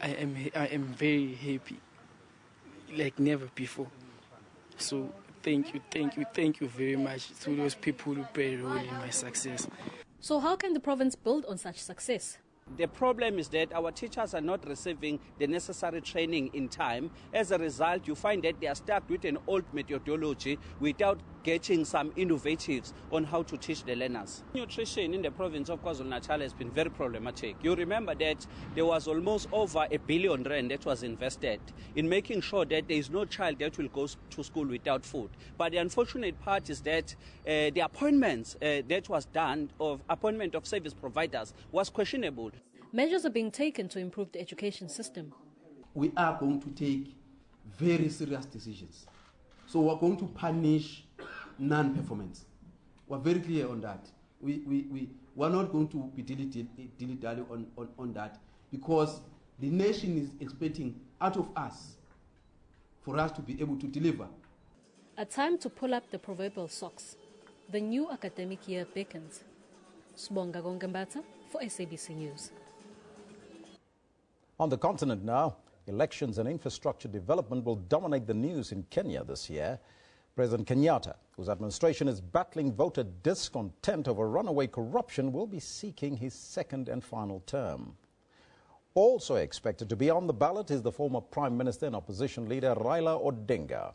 I am very happy, like never before. So thank you very much to those people who play a role in my success. So how can the province build on such success? The problem is that our teachers are not receiving the necessary training in time. As a result, you find that they are stuck with an old methodology without getting some innovatives on how to teach the learners. Nutrition in the province of KwaZulu-Natal has been very problematic. You remember that there was almost over R1 billion that was invested in making sure that there is no child that will go to school without food. But the unfortunate part is that the appointments that was done of appointment of service providers was questionable. Measures are being taken to improve the education system. We are going to take very serious decisions. So we're going to punish non-performance. We're very clear on that. We're not going to be dilly-dally on that, because the nation is expecting out of us for us to be able to deliver. A time to pull up the proverbial socks. The new academic year beckons. Sbonga Gongambata for SABC News. On the continent now, elections and infrastructure development will dominate the news in Kenya this year. President Kenyatta, whose administration is battling voter discontent over runaway corruption, will be seeking his second and final term. Also expected to be on the ballot is the former Prime Minister and opposition leader Raila Odinga.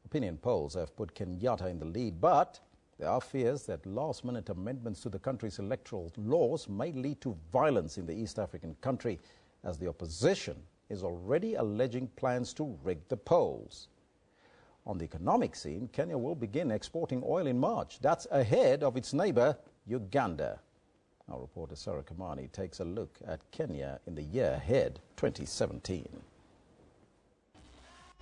Opinion polls have put Kenyatta in the lead, but there are fears that last-minute amendments to the country's electoral laws may lead to violence in the East African country, as the opposition is already alleging plans to rig the polls. On the economic scene, Kenya will begin exporting oil in March. That's ahead of its neighbor, Uganda. Our reporter Sarah Kamani takes a look at Kenya in the year ahead, 2017.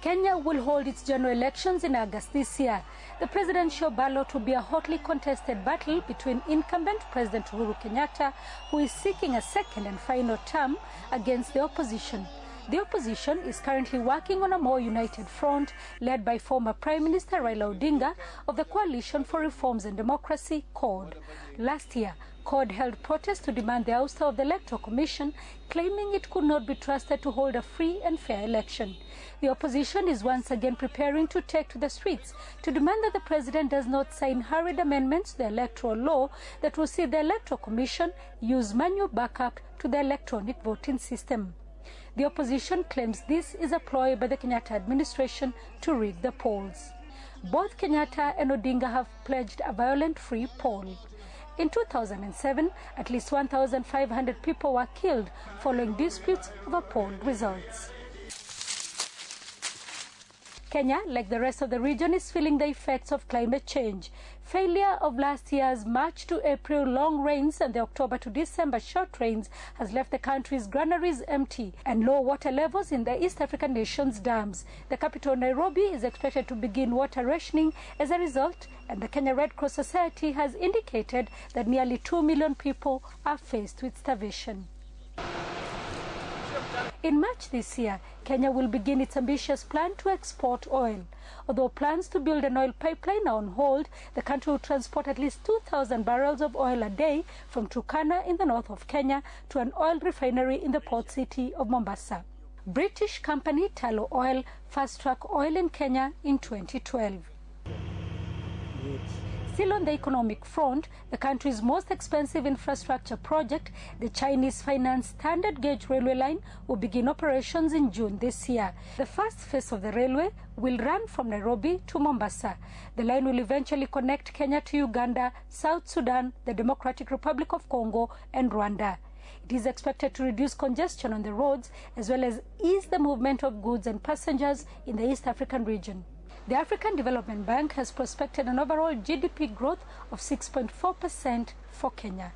Kenya will hold its general elections in August this year. The presidential ballot will be a hotly contested battle between incumbent President Uhuru Kenyatta, who is seeking a second and final term, against the opposition. The opposition is currently working on a more united front led by former Prime Minister Raila Odinga of the Coalition for Reforms and Democracy, CORD. Last year, CORD held protests to demand the ouster of the Electoral Commission, claiming it could not be trusted to hold a free and fair election. The opposition is once again preparing to take to the streets to demand that the president does not sign hurried amendments to the electoral law that will see the Electoral Commission use manual backup to the electronic voting system. The opposition claims this is a ploy by the Kenyatta administration to rig the polls. Both Kenyatta and Odinga have pledged a violent free poll. In 2007, at least 1,500 people were killed following disputes over poll results. Kenya, like the rest of the region, is feeling the effects of climate change. Failure of last year's March to April long rains and the October to December short rains has left the country's granaries empty and low water levels in the East African nation's dams. The capital, Nairobi, is expected to begin water rationing as a result, and the Kenya Red Cross Society has indicated that nearly 2 million people are faced with starvation. In March this year, Kenya will begin its ambitious plan to export oil. Although plans to build an oil pipeline are on hold, the country will transport at least 2,000 barrels of oil a day from Turkana in the north of Kenya to an oil refinery in the port city of Mombasa. British company Tullow Oil fast-tracked oil in Kenya in 2012. Still on the economic front, the country's most expensive infrastructure project, the Chinese-financed standard gauge railway line, will begin operations in June this year. The first phase of the railway will run from Nairobi to Mombasa. The line will eventually connect Kenya to Uganda, South Sudan, the Democratic Republic of Congo, and Rwanda. It is expected to reduce congestion on the roads as well as ease the movement of goods and passengers in the East African region. The African Development Bank has prospected an overall GDP growth of 6.4% for Kenya.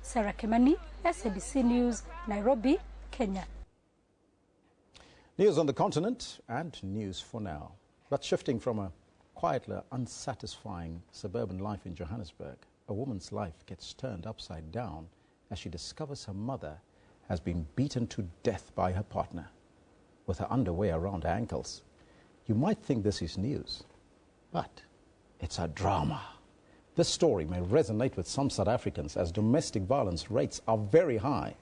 Sarah Kimani, SABC News, Nairobi, Kenya. News on the continent and news for now. But shifting from a quietly unsatisfying suburban life in Johannesburg, a woman's life gets turned upside down as she discovers her mother has been beaten to death by her partner with her underwear around her ankles. You might think this is news, but it's a drama. This story may resonate with some South Africans as domestic violence rates are very high.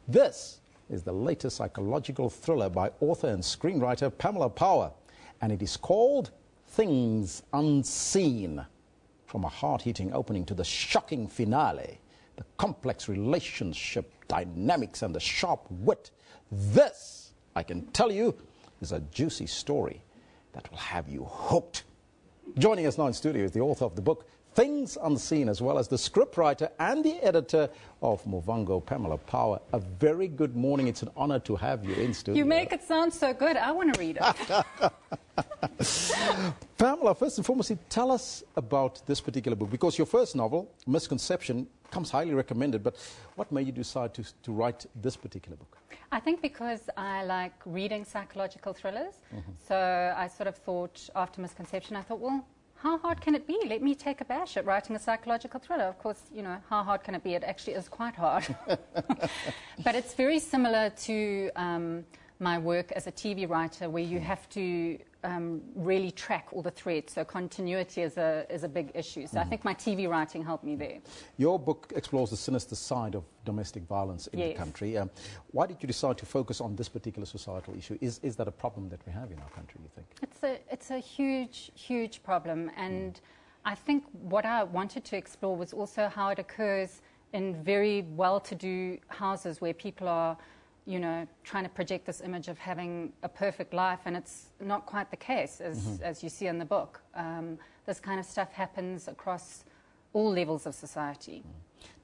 This is the latest psychological thriller by author and screenwriter Pamela Power, and it is called Things Unseen. From a hard-hitting opening to the shocking finale, the complex relationship dynamics and the sharp wit, this, I can tell you, is a juicy story that will have you hooked. Joining us now in studio is the author of the book Things Unseen, as well as the scriptwriter and the editor of Muvhango, Pamela Power. A very good morning. It's an honor to have you in studio. You make it sound so good. I want to read it. Pamela, first and foremost, tell us about this particular book, because your first novel, Misconception, comes highly recommended, but what made you decide to write this particular book? I think because I like reading psychological thrillers. So I sort of thought, after Misconception, I thought, well, how hard can it be? Let me take a bash at writing a psychological thriller. Of course, you know, how hard can it be? It actually is quite hard. But it's very similar to my work as a TV writer, where you have to really track all the threads. So continuity is a big issue. So I think my TV writing helped me there. Your book explores the sinister side of domestic violence in the country. Why did you decide to focus on this particular societal issue? Is that a problem that we have in our country, you think? It's a huge, huge problem. And I think what I wanted to explore was also how it occurs in very well-to-do houses where people are, you know, trying to project this image of having a perfect life, and it's not quite the case, as you see in the book. This kind of stuff happens across all levels of society.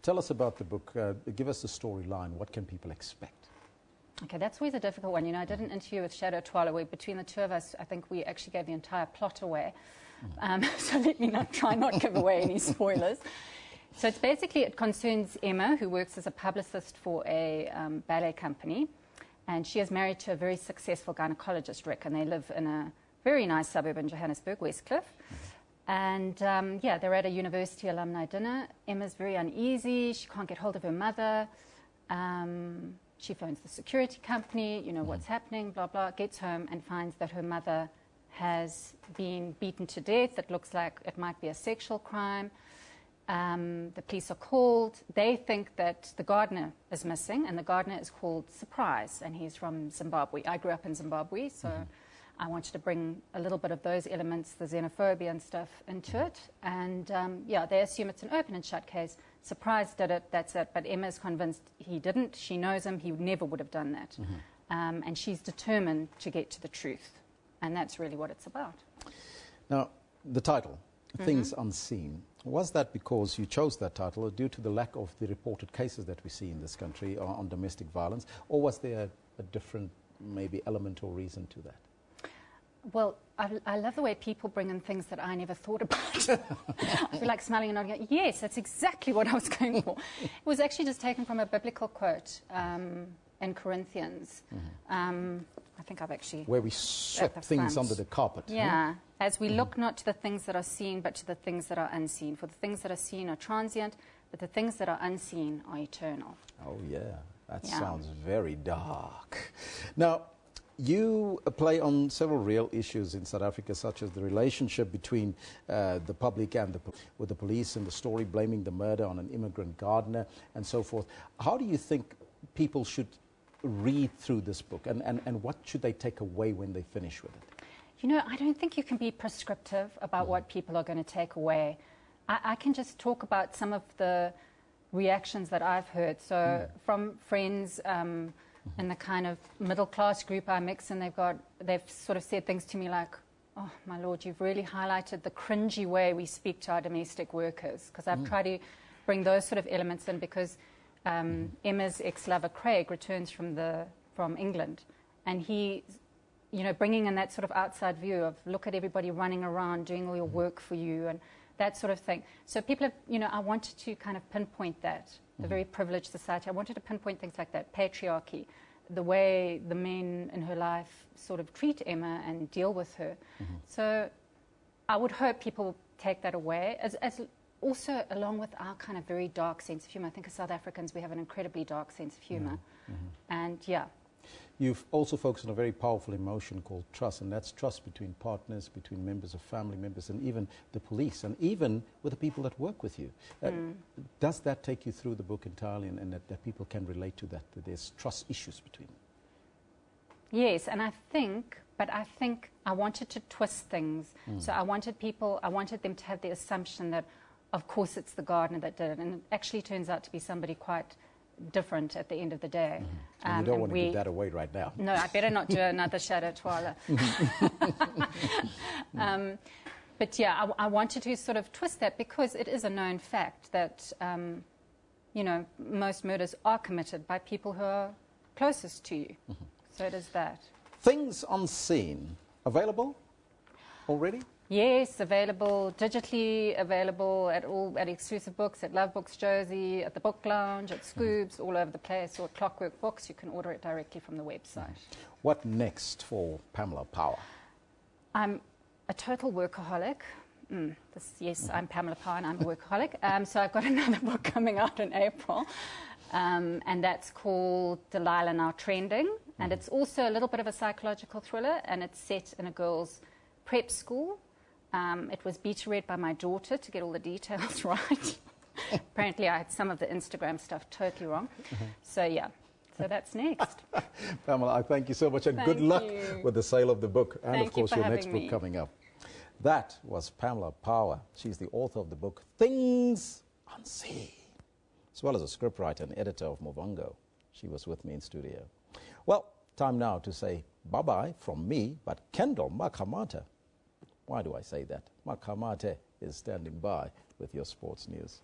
Tell us about the book. Give us the storyline. What can people expect? Okay, that's always a difficult one. You know, I did an interview with Shadow Twala where between the two of us, I think we actually gave the entire plot away. So let me try not give away any spoilers. So it's basically, it concerns Emma, who works as a publicist for a ballet company, and she is married to a very successful gynecologist, Rick, and they live in a very nice suburb in Johannesburg, Westcliff. And yeah, they're at a university alumni dinner. Emma's very uneasy. She can't get hold of her mother. She phones the security company, you know, what's happening, blah, blah, gets home and finds that her mother has been beaten to death. It looks like it might be a sexual crime. The police are called. They think that the gardener is missing, and the gardener is called Surprise, and he's from Zimbabwe. I grew up in Zimbabwe, so I wanted to bring a little bit of those elements, the xenophobia and stuff, into it. And, yeah, they assume it's an open and shut case. Surprise did it, that's it. But Emma is convinced he didn't. She knows him. He never would have done that. And she's determined to get to the truth. And that's really what it's about. Now, the title, Things Unseen, was that because you chose that title or due to the lack of the reported cases that we see in this country on domestic violence, or was there a different maybe element or reason to that? Well, I love the way people bring in things that I never thought about. I feel like smiling and nodding. Yes, that's exactly what I was going for. It was actually just taken from a biblical quote in Corinthians. I think I've actually... Where we swept things under the carpet. Yeah. As we look not to the things that are seen, but to the things that are unseen. For the things that are seen are transient, but the things that are unseen are eternal. Oh, yeah. That sounds very dark. Now, you play on several real issues in South Africa, such as the relationship between the public and with the police, and the story blaming the murder on an immigrant gardener and so forth. How do you think people should read through this book, and what should they take away when they finish with it? You know, I don't think you can be prescriptive about what people are going to take away. I can just talk about some of the reactions that I've heard. So from friends in the kind of middle-class group I mix, and they've sort of said things to me like, oh, my Lord, you've really highlighted the cringy way we speak to our domestic workers, because I've tried to bring those sort of elements in, because Emma's ex-lover, Craig, returns from England, and he, you know, bringing in that sort of outside view of look at everybody running around doing all your work for you and that sort of thing. So people have, you know, I wanted to kind of pinpoint that, the very privileged society. I wanted to pinpoint things like that, patriarchy, the way the men in her life sort of treat Emma and deal with her. So I would hope people take that away, as also along with our kind of very dark sense of humour. I think as South Africans we have an incredibly dark sense of humour. And yeah. You've also focused on a very powerful emotion called trust, and that's trust between partners, between members of family members, and even the police, and even with the people that work with you. Does that take you through the book entirely, and that people can relate to that there's trust issues between them? Yes, and I think I wanted to twist things. So I wanted them to have the assumption that, of course, it's the gardener that did it, and it actually turns out to be somebody quite different at the end of the day. And you don't want to give that away right now. No, I better not do another Shadow Twala. But yeah, I wanted to sort of twist that, because it is a known fact that, you know, most murders are committed by people who are closest to you. So it is that. Things Unseen, available already? Yes, available digitally, available at Exclusive Books, at Love Books Josie, at the Book Lounge, at Scoobs, all over the place, or at Clockwork Books. You can order it directly from the website. What next for Pamela Power? I'm a total workaholic. Yes, I'm Pamela Power and I'm a workaholic. So I've got another book coming out in April, and that's called Delilah Now Trending. And it's also a little bit of a psychological thriller, and it's set in a girls' prep school. It was beta read by my daughter to get all the details right. Apparently I had some of the Instagram stuff totally wrong. So yeah, so that's next. Pamela, I thank you so much, and good luck with the sale of the book, and of course your next book coming up. That was Pamela Power. She's the author of the book Things Unseen, as well as a scriptwriter and editor of Muvongo. She was with me in studio. Well, time now to say bye-bye from me, but Kendall Makamate. Why do I say that? Makamate is standing by with your sports news.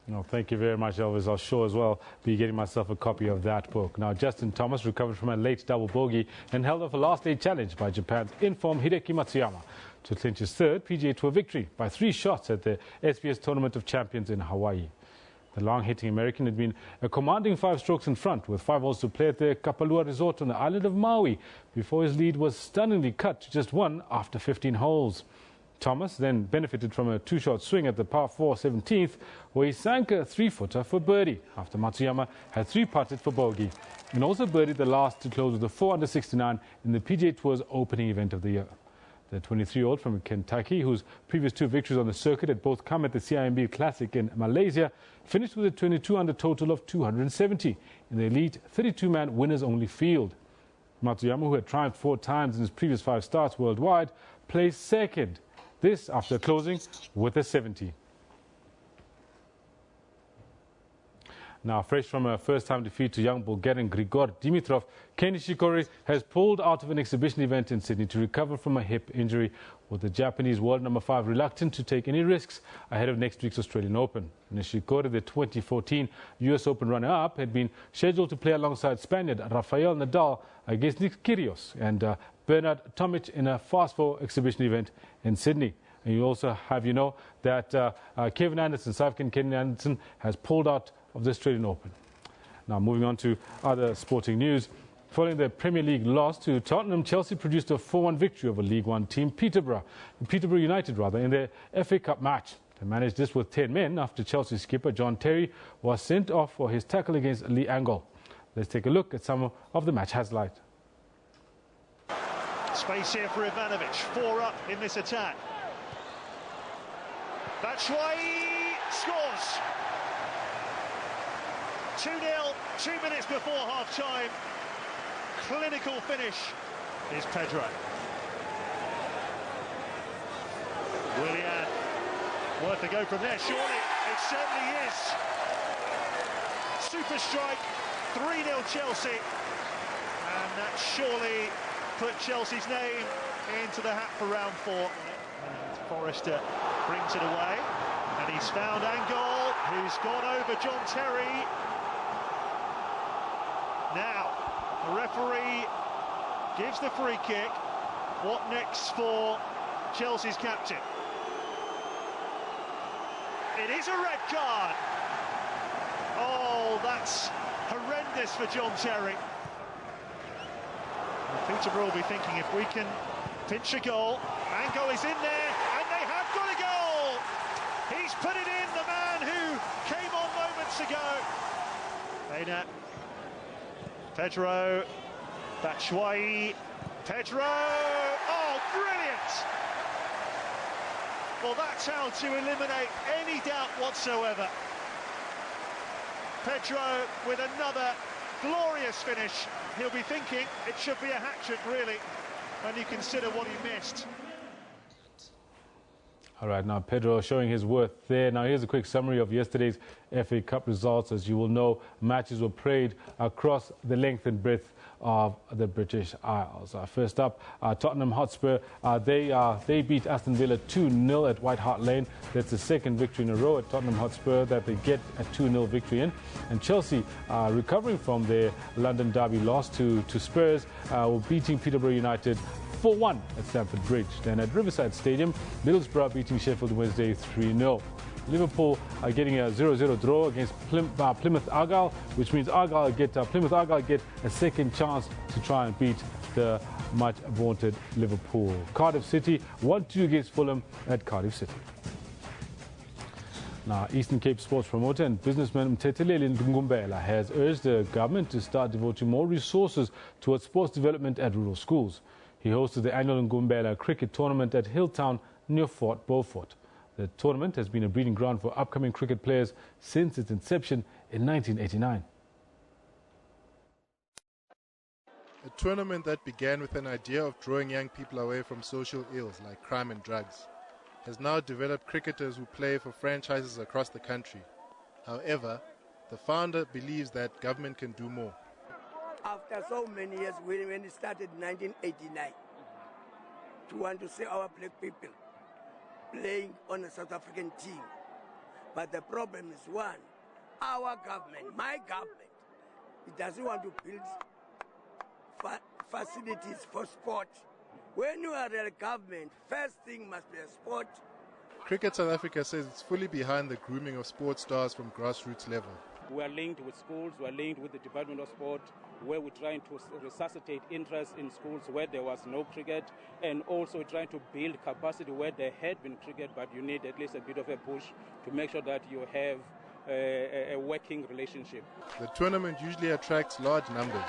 No, thank you very much, Elvis. I'll sure as well be getting myself a copy of that book. Now, Justin Thomas recovered from a late double bogey and held off a last-day challenge by Japan's in-form Hideki Matsuyama to clinch his third PGA Tour victory by 3 shots at the SBS Tournament of Champions in Hawaii. The long-hitting American had been a commanding 5 strokes in front with 5 holes to play at the Kapalua Resort on the island of Maui before his lead was stunningly cut to just 1 after 15 holes. Thomas then benefited from a two-shot swing at the par 4 17th, where he sank a three-footer for birdie after Matsuyama had three-putted for bogey, and also birdied the last to close with a 4 under 69 in the PGA Tour's opening event of the year. The 23-year-old from Kentucky, whose previous two victories on the circuit had both come at the CIMB Classic in Malaysia, finished with a 22 under total of 270 in the elite 32-man winners-only field. Matsuyama, who had triumphed 4 times in his previous 5 starts worldwide, placed second. This after closing with a 70. Now, fresh from a first-time defeat to young Bulgarian Grigor Dimitrov, Ken Nishikori has pulled out of an exhibition event in Sydney to recover from a hip injury, with the Japanese world number 5 reluctant to take any risks ahead of next week's Australian Open. Nishikori, the 2014 US Open runner-up, had been scheduled to play alongside Spaniard Rafael Nadal against Nick Kyrgios and Bernard Tomic in a Fast 4 exhibition event in Sydney. And you also have, that Kevin Anderson has pulled out of the Australian Open. Now, moving on to other sporting news. Following the Premier League loss to Tottenham, Chelsea produced a 4-1 victory over League One team Peterborough United in their FA Cup match. They managed this with 10 men after Chelsea skipper John Terry was sent off for his tackle against Lee Angle. Let's take a look at some of the match highlights. Space here for Ivanovic, 4 up in this attack. Batshuayi scores. 2-0, 2 minutes before half-time. Clinical finish is Pedro. Willian, worth a go from there, surely. It certainly is. Super strike, 3-0 Chelsea. And that surely put Chelsea's name into the hat for round 4. And Forrester brings it away. And he's found Angle, who's gone over John Terry. Now, the referee gives the free kick. What next for Chelsea's captain? It is a red card. Oh, that's horrendous for John Terry. And Peterborough will be thinking, if we can pinch a goal, Ango is in there, and they have got a goal. He's put it in, the man who came on moments ago. Bader. Pedro, Batshuayi, Pedro, oh, brilliant! Well, that's how to eliminate any doubt whatsoever. Pedro with another glorious finish. He'll be thinking it should be a hat-trick, really, when you consider what he missed. All right, now Pedro showing his worth there. Now here's a quick summary of yesterday's FA Cup results. As you will know, matches were played across the length and breadth of the British Isles. First up, Tottenham Hotspur, they beat Aston Villa 2-0 at White Hart Lane. That's the second victory in a row at Tottenham Hotspur that they get a 2-0 victory in. And Chelsea, recovering from their London derby loss to Spurs, were beating Peterborough United 4-1 at Stamford Bridge. Then at Riverside Stadium, Middlesbrough beating Sheffield Wednesday 3-0. Liverpool are getting a 0-0 draw against Plymouth Argyle, which means Plymouth Argyle get a second chance to try and beat the much vaunted Liverpool. Cardiff City 1-2 against Fulham at Cardiff City. Now, Eastern Cape sports promoter and businessman Mtheteleli Ngumbela has urged the government to start devoting more resources towards sports development at rural schools. He hosted the annual Ngumbela cricket tournament at Hilltown near Fort Beaufort. The tournament has been a breeding ground for upcoming cricket players since its inception in 1989. A tournament that began with an idea of drawing young people away from social ills like crime and drugs has now developed cricketers who play for franchises across the country. However, the founder believes that government can do more. After so many years, when it started in 1989, to want to see our black people playing on a South African team. But the problem is one, our government, my government, it doesn't want to build facilities for sport. When you are a government, first thing must be a sport. Cricket South Africa says it's fully behind the grooming of sports stars from grassroots level. We are linked with schools, we are linked with the Department of Sport, where we're trying to resuscitate interest in schools where there was no cricket, and also trying to build capacity where there had been cricket, but you need at least a bit of a push to make sure that you have a working relationship. The tournament usually attracts large numbers.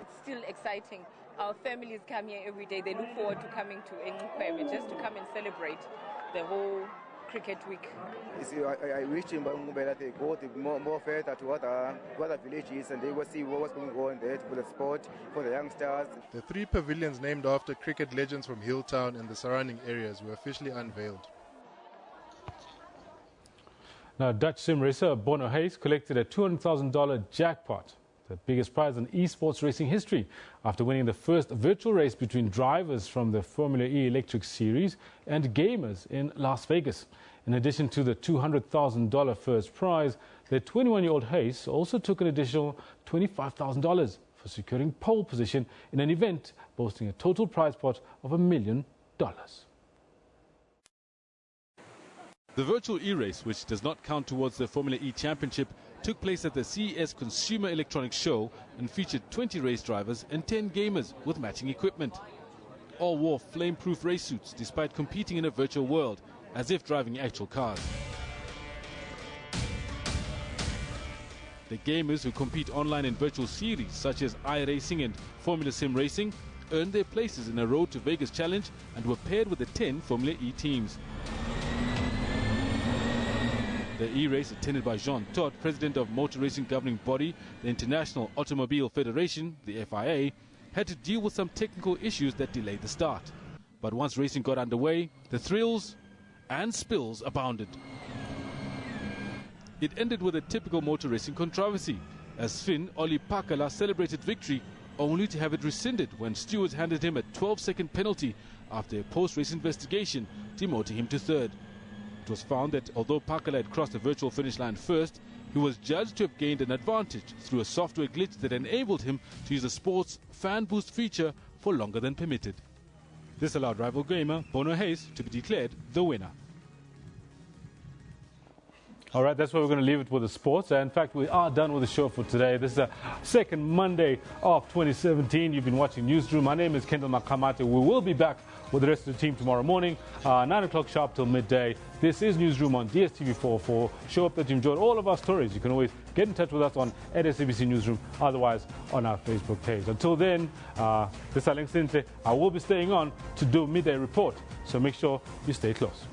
It's still exciting. Our families come here every day. They look forward to coming to England just to come and celebrate the whole cricket week. I wish that they go more further to other villages and they will see what's going on there for the sport, for the youngsters. The 3 pavilions named after cricket legends from Hilltown and the surrounding areas were officially unveiled. Now, Dutch sim racer Bono Hayes collected a $200,000 jackpot, the biggest prize in esports racing history, after winning the first virtual race between drivers from the Formula E Electric Series and gamers in Las Vegas. In addition to the $200,000 first prize, the 21-year-old Hayes also took an additional $25,000 for securing pole position in an event boasting a total prize pot of $1 million. The virtual e-race, which does not count towards the Formula E Championship, took place at the CES Consumer Electronics Show and featured 20 race drivers and 10 gamers with matching equipment. All wore flame-proof race suits despite competing in a virtual world, as if driving actual cars. The gamers who compete online in virtual series such as iRacing and Formula Sim Racing earned their places in a Road to Vegas challenge and were paired with the 10 Formula E teams. The e-race, attended by Jean Todt, president of motor racing governing body, the International Automobile Federation, the FIA, had to deal with some technical issues that delayed the start. But once racing got underway, the thrills and spills abounded. It ended with a typical motor racing controversy, as Finn Olli Pakala celebrated victory only to have it rescinded when stewards handed him a 12-second penalty after a post-race investigation demoting him to third. It was found that although Pakala had crossed the virtual finish line first, he was judged to have gained an advantage through a software glitch that enabled him to use the sport's fan boost feature for longer than permitted. This allowed rival gamer Bono Hayes to be declared the winner. All right, that's where we're going to leave it with the sports. In fact, we are done with the show for today. This is the second Monday of 2017. You've been watching Newsroom. My name is Kendall Makamate. We will be back with the rest of the team tomorrow morning, 9 o'clock sharp till midday. This is Newsroom on DSTV 44. Show up that you enjoyed all of our stories. You can always get in touch with us on @SABC Newsroom, otherwise on our Facebook page. Until then, this is Alex Sinte. I will be staying on to do Midday Report, so make sure you stay close.